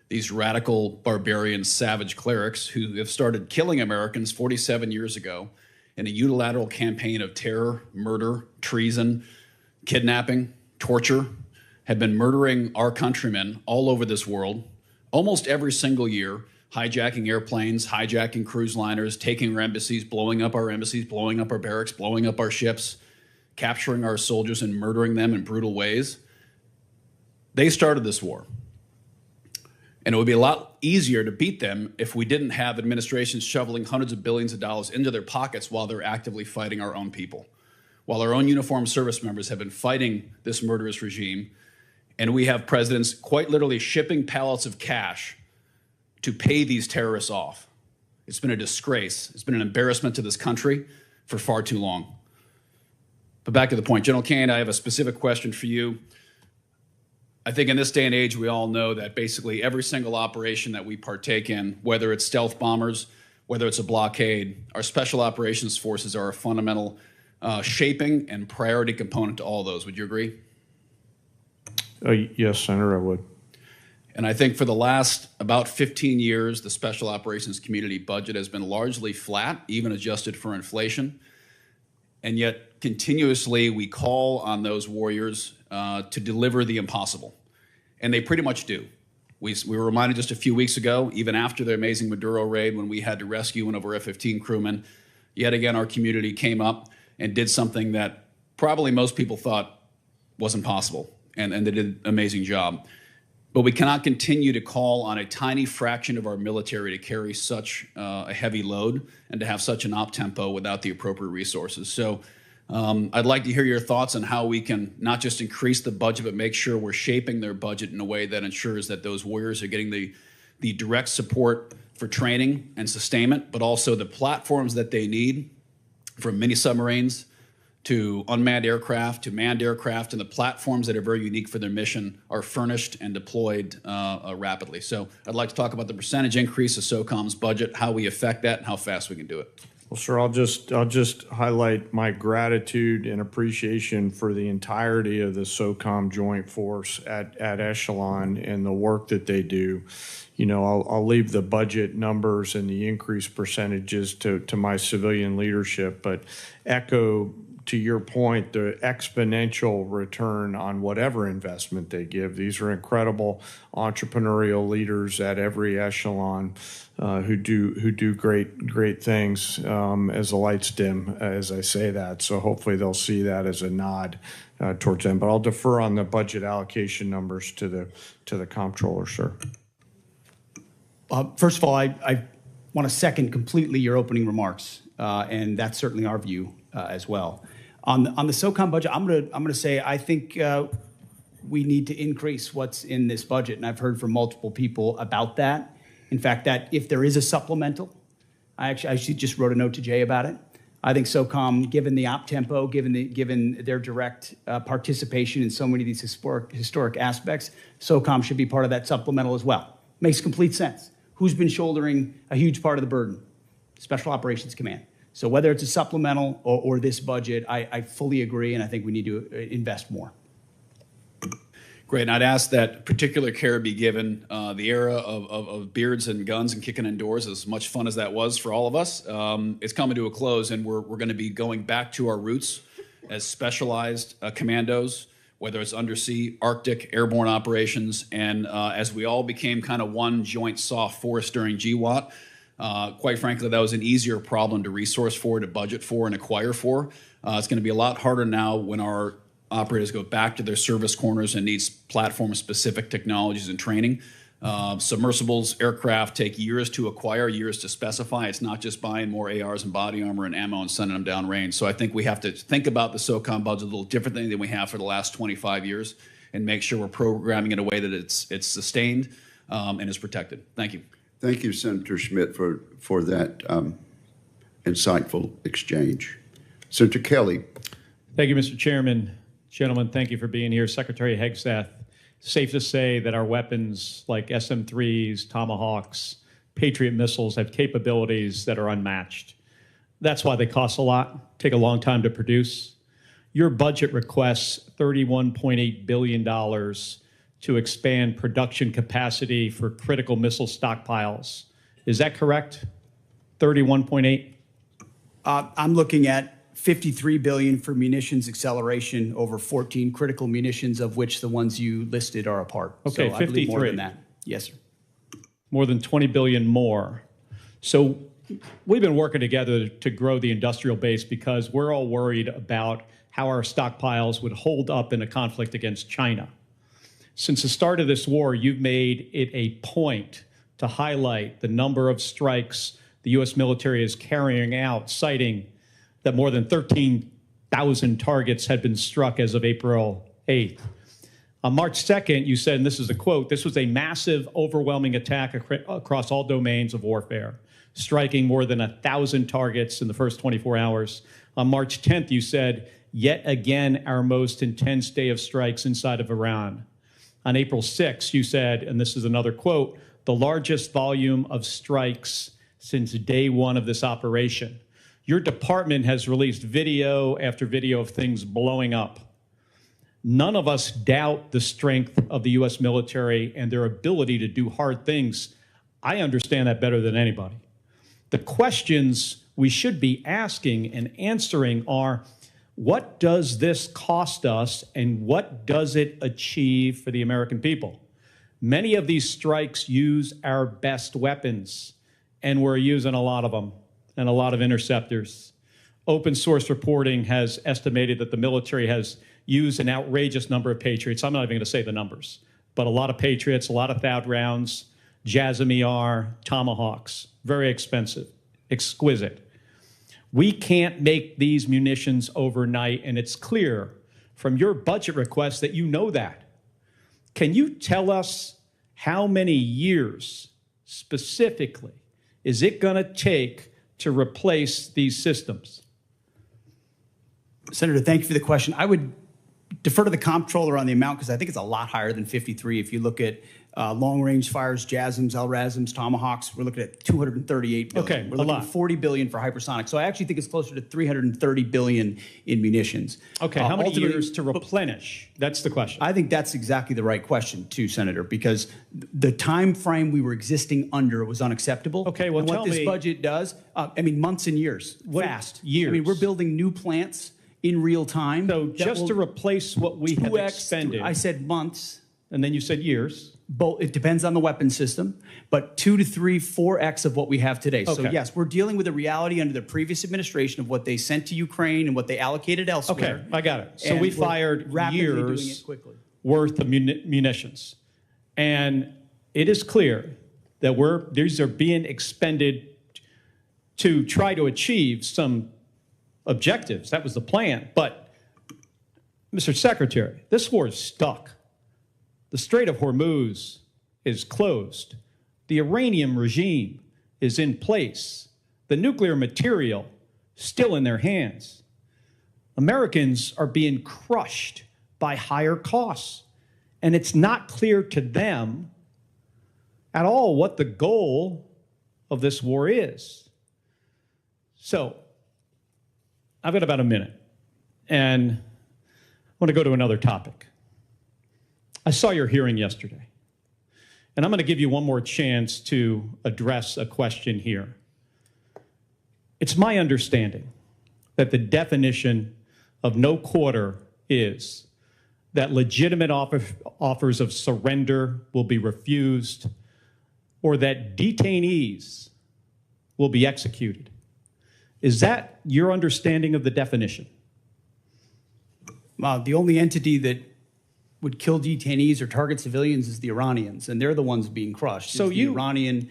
These radical, barbarian, savage clerics who have started killing Americans 47 years ago in a unilateral campaign of terror, murder, treason, kidnapping, torture, have been murdering our countrymen all over this world almost every single year, hijacking airplanes, hijacking cruise liners, taking our embassies, blowing up our embassies, blowing up our barracks, blowing up our ships, capturing our soldiers and murdering them in brutal ways. They started this war. And it would be a lot easier to beat them if we didn't have administrations shoveling hundreds of billions of dollars into their pockets while they're actively fighting our own people, while our own uniformed service members have been fighting this murderous regime. And we have presidents quite literally shipping pallets of cash to pay these terrorists off. It's been a disgrace. It's been an embarrassment to this country for far too long. But back to the point, General Caine, I have a specific question for you. I think in this day and age, we all know that basically every single operation that we partake in, whether it's stealth bombers, whether it's a blockade, our special operations forces are a fundamental shaping and priority component to all those. Would you agree? Yes, Senator, I would. And I think for the last about 15 years, the special operations community budget has been largely flat, even adjusted for inflation. And yet continuously we call on those warriors to deliver the impossible. And they pretty much do. We were reminded just a few weeks ago, even after the amazing Maduro raid, when we had to rescue one of our F-15 crewmen, yet again our community came up and did something that probably most people thought wasn't possible. And they did an amazing job. But we cannot continue to call on a tiny fraction of our military to carry such a heavy load and to have such an op-tempo without the appropriate resources. So I'd like to hear your thoughts on how we can not just increase the budget, but make sure we're shaping their budget in a way that ensures that those warriors are getting the direct support for training and sustainment, but also the platforms that they need, from mini submarines to unmanned aircraft, to manned aircraft, and the platforms that are very unique for their mission are furnished and deployed rapidly. So I'd like to talk about the percentage increase of SOCOM's budget, how we affect that, and how fast we can do it. Well, sir, I'll just highlight my gratitude and appreciation for the entirety of the SOCOM Joint Force at Echelon and the work that they do. You know, I'll leave the budget numbers and the increased percentages to my civilian leadership, but echo to your point, the exponential return on whatever investment they give. These are incredible entrepreneurial leaders at every echelon who do great things as the lights dim, as I say that. So hopefully they'll see that as a nod towards them. But I'll defer on the budget allocation numbers to the comptroller, sir. First of all, I want to second completely your opening remarks, and that's certainly our view as well. On the SOCOM budget, I'm gonna say I think we need to increase what's in this budget, and I've heard from multiple people about that. In fact, that if there is a supplemental, I actually just wrote a note to Jay about it. I think SOCOM, given the op tempo, given their direct participation in so many of these historic aspects, SOCOM should be part of that supplemental as well. Makes complete sense. Who's been shouldering a huge part of the burden? Special Operations Command. So whether it's a supplemental or this budget, I fully agree, and I think we need to invest more. Great, and I'd ask that particular care be given. The era of beards and guns and kicking indoors, as much fun as that was for all of us, it's coming to a close, and we're going to be going back to our roots as specialized commandos, whether it's undersea, Arctic, airborne operations, and as we all became kind of one joint soft force during GWAT, quite frankly, that was an easier problem to resource for, to budget for, and acquire for. It's going to be a lot harder now when our operators go back to their service corners and needs platform-specific technologies and training. Submersibles, aircraft take years to acquire, years to specify. It's not just buying more ARs and body armor and ammo and sending them downrange. So I think we have to think about the SOCOM budget a little differently than we have for the last 25 years and make sure we're programming in a way that it's sustained and is protected. Thank you. Thank you, Senator Schmidt, for that insightful exchange. Senator Kelly. Thank you, Mr. Chairman. Gentlemen, thank you for being here. Secretary Hegseth, safe to say that our weapons like SM-3s, Tomahawks, Patriot missiles have capabilities that are unmatched. That's why they cost a lot, take a long time to produce. Your budget requests $31.8 billion to expand production capacity for critical missile stockpiles. Is that correct? 31.8? I'm looking at $53 billion for munitions acceleration over 14 critical munitions, of which the ones you listed are a part. Okay, so I believe 53. more than that. Yes, sir. More than 20 billion more. So we've been working together to grow the industrial base because we're all worried about how our stockpiles would hold up in a conflict against China. Since the start of this war, you've made it a point to highlight the number of strikes the U.S. military is carrying out, citing that more than 13,000 targets had been struck as of April 8th. On March 2nd, you said, and this is a quote, "This was a massive, overwhelming attack across all domains of warfare, striking more than 1,000 targets in the first 24 hours. On March 10th, you said, "Yet again, our most intense day of strikes inside of Iran." On April 6th, you said, and this is another quote, "The largest volume of strikes since day one of this operation." Your department has released video after video of things blowing up. None of us doubt the strength of the U.S. military and their ability to do hard things. I understand that better than anybody. The questions we should be asking and answering are, what does this cost us and what does it achieve for the American people? Many of these strikes use our best weapons, and we're using a lot of them. And a lot of interceptors. Open source reporting has estimated that the military has used an outrageous number of Patriots. I'm not even going to say the numbers, but a lot of Patriots, a lot of THAAD rounds, JASSM-ER, Tomahawks, very expensive, exquisite. We can't make these munitions overnight, and it's clear from your budget request that you know that. Can you tell us how many years specifically is it going to take to replace these systems? Senator, thank you for the question. I would defer to the comptroller on the amount because I think it's a lot higher than 53. If you look at long-range fires, JASSMs, LRASMs, Tomahawks, we're looking at $238 billion. Okay, we're looking lot. at $40 billion for hypersonic. So I actually think it's closer to $330 billion in munitions. Okay, how many ultimately, years to replenish? That's the question. I think that's exactly the right question, too, Senator, because the time frame we were existing under was unacceptable. Okay, well, and what tell this me- budget does, months and years, fast. Years? I mean, we're building new plants in real time. So just to replace what we have 2x, expended. I said months. And then you said years. Both, it depends on the weapon system, but 2 to 3, 4x of what we have today. So Okay. yes, we're dealing with a reality under the previous administration of what they sent to Ukraine and what they allocated elsewhere. Okay, I got it. So And we we're fired rapidly doing years it quickly. worth of munitions. And it is clear that these are being expended to try to achieve some objectives. That was the plan. But, Mr. Secretary, this war is stuck. The Strait of Hormuz is closed. The Iranian regime is in place. The nuclear material still in their hands. Americans are being crushed by higher costs. And it's not clear to them at all what the goal of this war is. So, I've got about a minute, and I want to go to another topic. I saw your hearing yesterday, and I'm going to give you one more chance to address a question here. It's my understanding that the definition of no quarter is that legitimate offers of surrender will be refused or that detainees will be executed. Is that your understanding of the definition? The only entity that would kill detainees or target civilians is the Iranians, and they're the ones being crushed. So it's the Iranian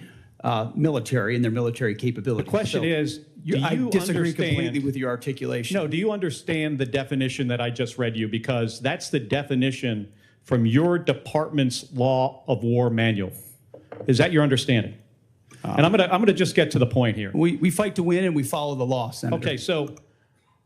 military and their military capabilities. The question is, I disagree understand, completely with your articulation. No, do you understand the definition that I just read you? Because that's the definition from your department's Law of War manual. Is that your understanding? And I'm gonna just get to the point here. We fight to win and we follow the law, Senator. Okay, so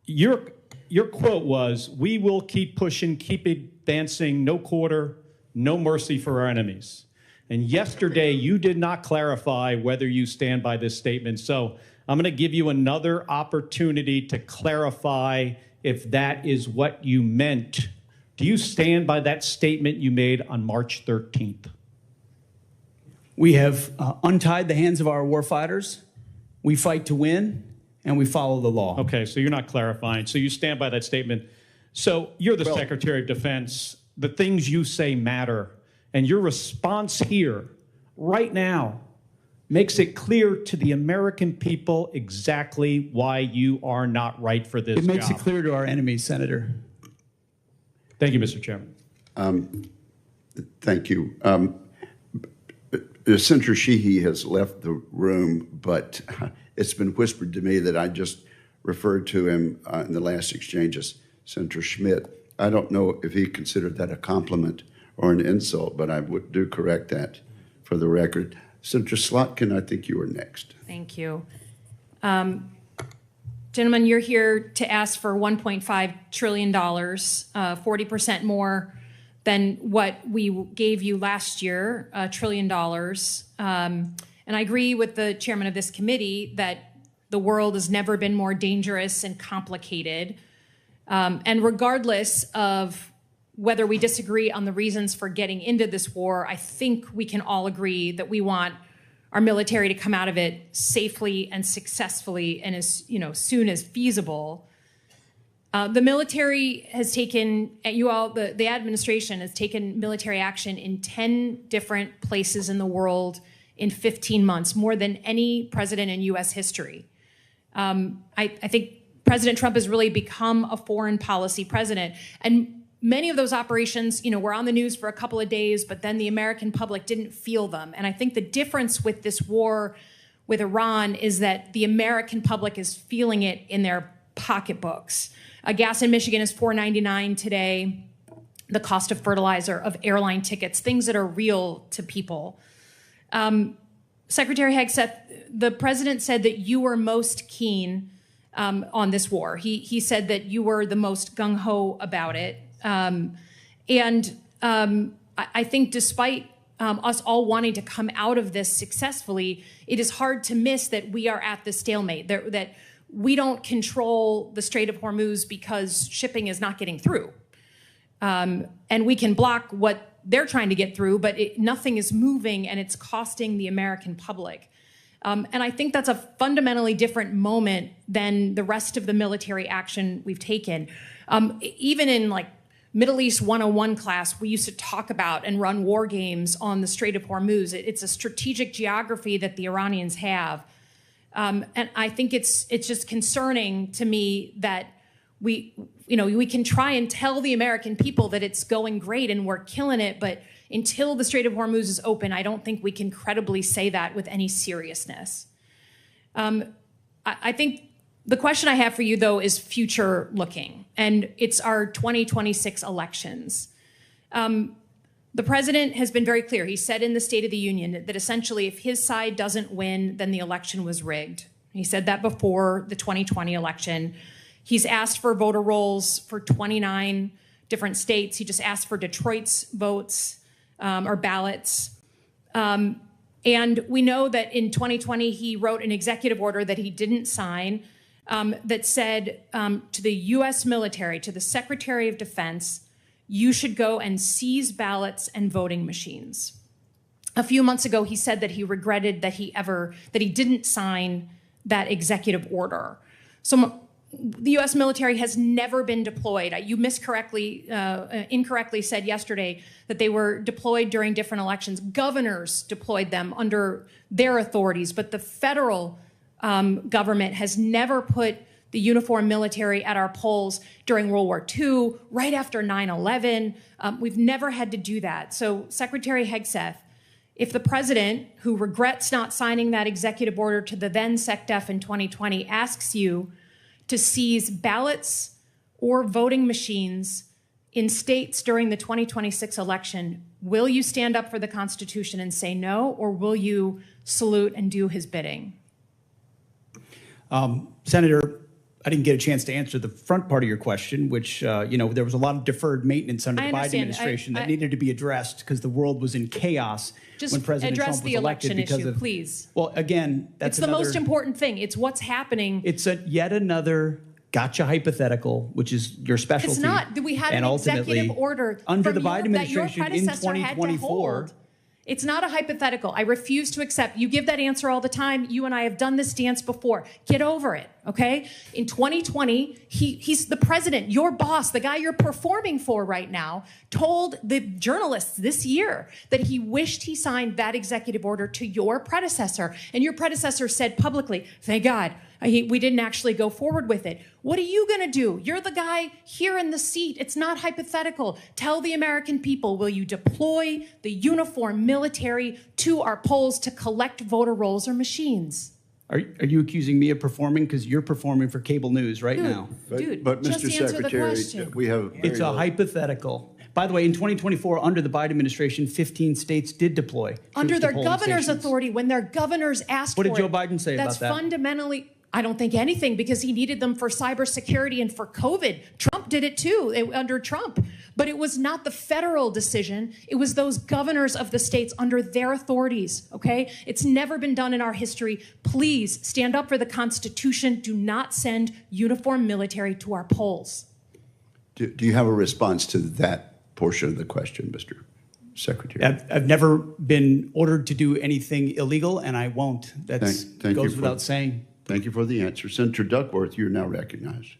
your quote was, "We will keep pushing, keep advancing, no quarter, no mercy for our enemies." And yesterday, you did not clarify whether you stand by this statement. So I'm going to give you another opportunity to clarify if that is what you meant. Do you stand by that statement you made on March 13th? We have untied the hands of our warfighters. We fight to win, and we follow the law. Okay, so you're not clarifying. So you stand by that statement. So you're the Secretary of Defense. The things you say matter. And your response here, right now, makes it clear to the American people exactly why you are not right for this job. It makes it clear to our enemies, Senator. Thank you, Mr. Chairman. Thank you. Senator Sheehy has left the room, but it's been whispered to me that I just referred to him in the last exchange as Senator Schmidt. I don't know if he considered that a compliment or an insult, but I would do correct that for the record. Senator Slotkin, I think you were next. Thank you. Gentlemen, you're here to ask for $1.5 trillion, 40% more than what we gave you last year, $1 trillion. And I agree with the chairman of this committee that the world has never been more dangerous and complicated. And regardless of whether we disagree on the reasons for getting into this war, I think we can all agree that we want our military to come out of it safely and successfully and as soon as feasible. The military has taken, the administration has taken military action in 10 different places in the world in 15 months, more than any president in U.S. history. I think President Trump has really become a foreign policy president. And many of those operations, were on the news for a couple of days, but then the American public didn't feel them. And I think the difference with this war with Iran is that the American public is feeling it in their pocketbooks. Gas in Michigan is $4.99 today. The cost of fertilizer, of airline tickets, things that are real to people. Secretary Hegseth, the president said that you were most keen on this war. He said that you were the most gung-ho about it. I think despite us all wanting to come out of this successfully, it is hard to miss that we are at the stalemate, that we don't control the Strait of Hormuz because shipping is not getting through. And we can block what they're trying to get through, but nothing is moving and it's costing the American public. And I think that's a fundamentally different moment than the rest of the military action we've taken. Even in Middle East 101 class, we used to talk about and run war games on the Strait of Hormuz. It's a strategic geography that the Iranians have. And I think it's just concerning to me that we can try and tell the American people that it's going great and we're killing it, but until the Strait of Hormuz is open, I don't think we can credibly say that with any seriousness. I think the question I have for you, though, is future looking, and it's our 2026 elections. The president has been very clear. He said in the State of the Union that essentially if his side doesn't win, then the election was rigged. He said that before the 2020 election. He's asked for voter rolls for 29 different states. He just asked for Detroit's votes or ballots. And we know that in 2020, he wrote an executive order that he didn't sign that said to the U.S. military, to the Secretary of Defense, you should go and seize ballots and voting machines. A few months ago, he said that he regretted that he didn't sign that executive order. So the U.S. military has never been deployed. You incorrectly said yesterday that they were deployed during different elections. Governors deployed them under their authorities, but the federal government has never put the uniformed military at our polls during World War II, right after 9/11. We've never had to do that. So Secretary Hegseth, if the president, who regrets not signing that executive order to the then SecDef in 2020, asks you to seize ballots or voting machines in states during the 2026 election, will you stand up for the Constitution and say no, or will you salute and do his bidding? Senator, I didn't get a chance to answer the front part of your question, which, there was a lot of deferred maintenance under the Biden administration that needed to be addressed because the world was in chaos when President Trump was elected. Just address the election issue, please. Well, again, that's the most important thing. It's what's happening. It's yet another gotcha hypothetical, which is your specialty. It's not. We had an executive order under the Biden administration in 2024. It's not a hypothetical. I refuse to accept. You give that answer all the time. You and I have done this dance before. Get over it, okay? In 2020, he's the president, your boss, the guy you're performing for right now, told the journalists this year that he wished he signed that executive order to your predecessor. And your predecessor said publicly, thank God, we didn't actually go forward with it. What are you going to do? You're the guy here in the seat. It's not hypothetical. Tell the American people, will you deploy the uniformed military to our polls to collect voter rolls or machines? Are you accusing me of performing? Because you're performing for cable news right now. But Mr. Secretary, we have it's a hypothetical. By the way, in 2024, under the Biden administration, 15 states did deploy under their governor's authority when their governors asked for it. What did Joe Biden say about that? That's fundamentally, I don't think anything, because he needed them for cybersecurity and for COVID. Trump did it too, under Trump. But it was not the federal decision. It was those governors of the states under their authorities, okay? It's never been done in our history. Please stand up for the Constitution. Do not send uniformed military to our polls. Do you have a response to that portion of the question, Mr. Secretary? I've never been ordered to do anything illegal, and I won't. That goes without saying. Thank you for the answer. Senator Duckworth, you're now recognized.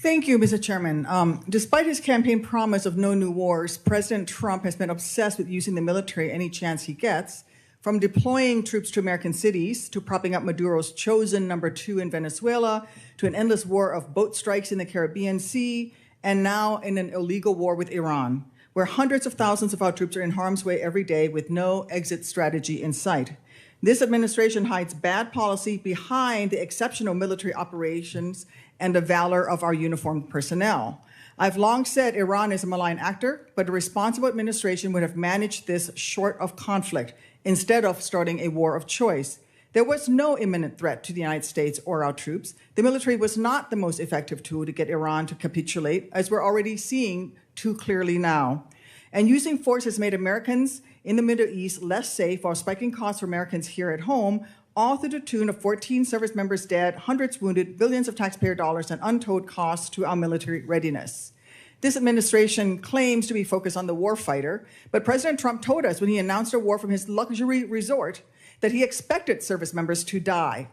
Thank you, Mr. Chairman. Despite his campaign promise of no new wars, President Trump has been obsessed with using the military any chance he gets, from deploying troops to American cities, to propping up Maduro's chosen number 2 in Venezuela, to an endless war of boat strikes in the Caribbean Sea, and now in an illegal war with Iran, where hundreds of thousands of our troops are in harm's way every day with no exit strategy in sight. This administration hides bad policy behind the exceptional military operations and the valor of our uniformed personnel. I've long said Iran is a malign actor, but a responsible administration would have managed this short of conflict instead of starting a war of choice. There was no imminent threat to the United States or our troops. The military was not the most effective tool to get Iran to capitulate, as we're already seeing too clearly now. And using force has made Americans in the Middle East less safe while spiking costs for Americans here at home, all to the tune of 14 service members dead, hundreds wounded, billions of taxpayer dollars, and untold costs to our military readiness. This administration claims to be focused on the warfighter, but President Trump told us when he announced a war from his luxury resort that he expected service members to die.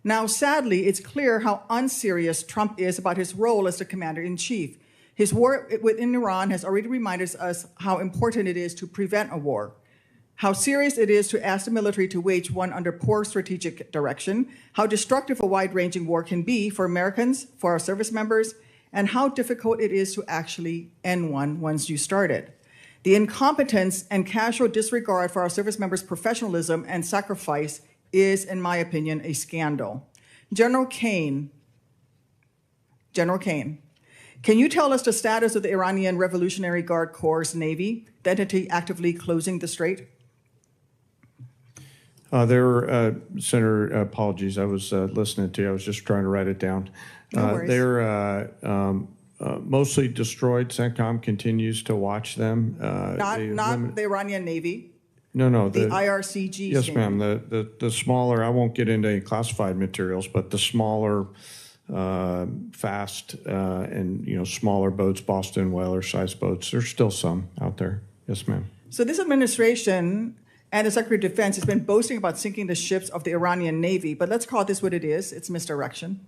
Now, sadly, it's clear how unserious Trump is about his role as the commander-in-chief. His war within Iran has already reminded us how important it is to prevent a war, how serious it is to ask the military to wage one under poor strategic direction, how destructive a wide-ranging war can be for Americans, for our service members, and how difficult it is to actually end one once you start it. The incompetence and casual disregard for our service members' professionalism and sacrifice is, in my opinion, a scandal. General Caine, can you tell us the status of the Iranian Revolutionary Guard Corps' Navy, the entity actively closing the strait? Senator, apologies. I was listening to you. I was just trying to write it down. No worries. They're mostly destroyed. CENTCOM continues to watch them. Not the Iranian Navy. No. The IRCG. Yes, ma'am. The smaller, I won't get into any classified materials, but the smaller fast and smaller boats, Boston whaler-sized boats. There's still some out there. Yes, ma'am. So this administration and the Secretary of Defense has been boasting about sinking the ships of the Iranian Navy, but let's call this what it is. It's misdirection.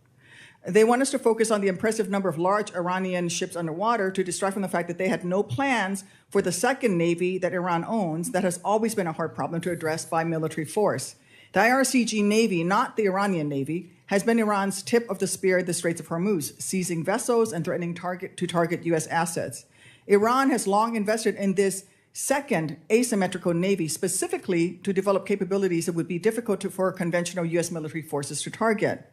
They want us to focus on the impressive number of large Iranian ships underwater to distract from the fact that they had no plans for the second Navy that Iran owns that has always been a hard problem to address by military force. The IRCG Navy, not the Iranian Navy, has been Iran's tip of the spear at the Straits of Hormuz, seizing vessels and threatening to target U.S. assets. Iran has long invested in this second asymmetrical Navy specifically to develop capabilities that would be difficult for conventional U.S. military forces to target.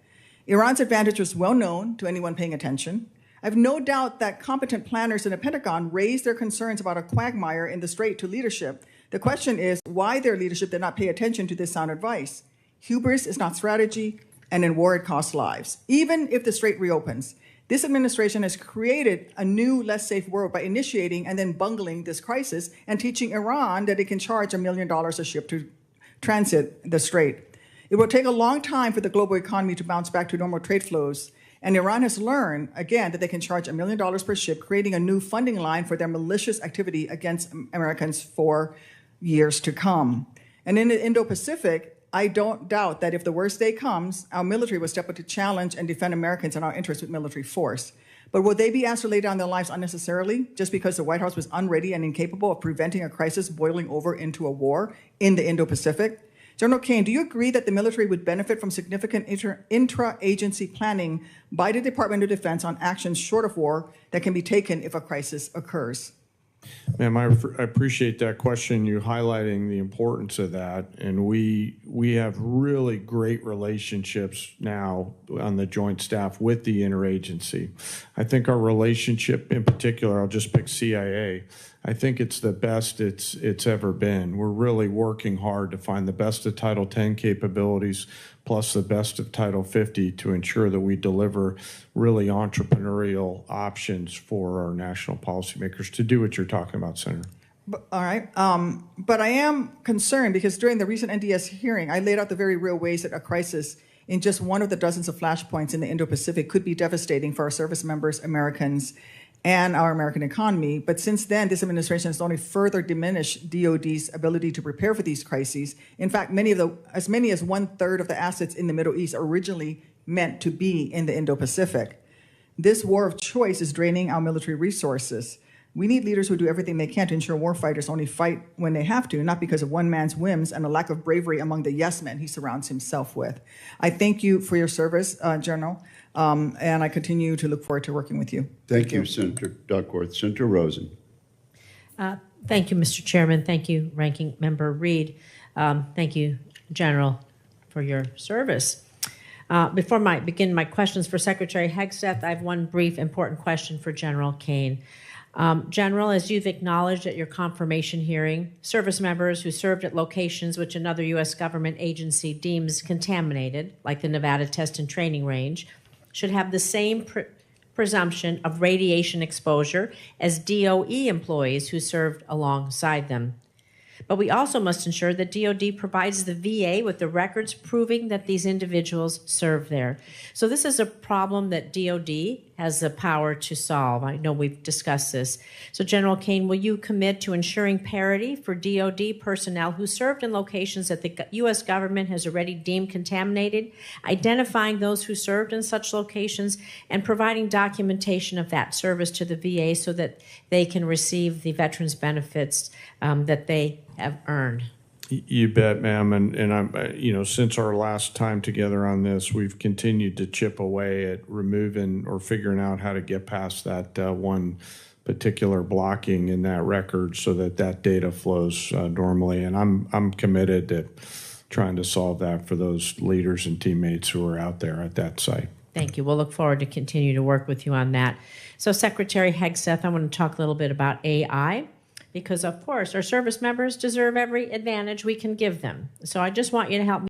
Iran's advantage was well known to anyone paying attention. I have no doubt that competent planners in the Pentagon raised their concerns about a quagmire in the Strait to leadership. The question is why their leadership did not pay attention to this sound advice. Hubris is not strategy, and in war it costs lives. Even if the Strait reopens, this administration has created a new, less safe world by initiating and then bungling this crisis and teaching Iran that it can charge $1 million a ship to transit the Strait. It will take a long time for the global economy to bounce back to normal trade flows, and Iran has learned, again, that they can charge $1 million per ship, creating a new funding line for their malicious activity against Americans for years to come. And in the Indo-Pacific, I don't doubt that if the worst day comes, our military will step up to challenge and defend Americans and our interests with military force. But will they be asked to lay down their lives unnecessarily just because the White House was unready and incapable of preventing a crisis boiling over into a war in the Indo-Pacific? General Caine, do you agree that the military would benefit from significant intra-agency planning by the Department of Defense on actions short of war that can be taken if a crisis occurs? Ma'am, I appreciate that question, you highlighting the importance of that. And we have really great relationships now on the joint staff with the interagency. I think our relationship in particular, I'll just pick CIA, I think it's the best it's ever been. We're really working hard to find the best of Title 10 capabilities plus the best of Title 50 to ensure that we deliver really entrepreneurial options for our national policymakers to do what you're talking about, Senator. All right. But I am concerned because during the recent NDS hearing, I laid out the very real ways that a crisis in just one of the dozens of flashpoints in the Indo-Pacific could be devastating for our service members, Americans, and our American economy. But since then, this administration has only further diminished DOD's ability to prepare for these crises. In fact, as many as 1/3 of the assets in the Middle East are originally meant to be in the Indo-Pacific. This war of choice is draining our military resources. We need leaders who do everything they can to ensure warfighters only fight when they have to, not because of one man's whims and a lack of bravery among the yes men he surrounds himself with. I thank you for your service, General, and I continue to look forward to working with you. Thank you, Senator Duckworth. Senator Rosen. Thank you, Mr. Chairman. Thank you, Ranking Member Reed. Thank you, General, for your service. Before I begin my questions for Secretary Hegseth, I have one brief, important question for General Caine. General, as you've acknowledged at your confirmation hearing, service members who served at locations which another U.S. government agency deems contaminated, like the Nevada Test and Training Range, should have the same presumption of radiation exposure as DOE employees who served alongside them. But we also must ensure that DOD provides the VA with the records proving that these individuals served there. So this is a problem that DOD has the power to solve. I know we've discussed this. So General Caine, will you commit to ensuring parity for DOD personnel who served in locations that the U.S. government has already deemed contaminated, identifying those who served in such locations, and providing documentation of that service to the VA so that they can receive the veterans benefits that they have earned? You bet, ma'am. And I'm, since our last time together on this, we've continued to chip away at removing or figuring out how to get past that one particular blocking in that record so that that data flows normally. And I'm committed to trying to solve that for those leaders and teammates who are out there at that site. Thank you. We'll look forward to continue to work with you on that. So Secretary Hegseth, I want to talk a little bit about AI. Because, of course, our service members deserve every advantage we can give them. So I just want you to help me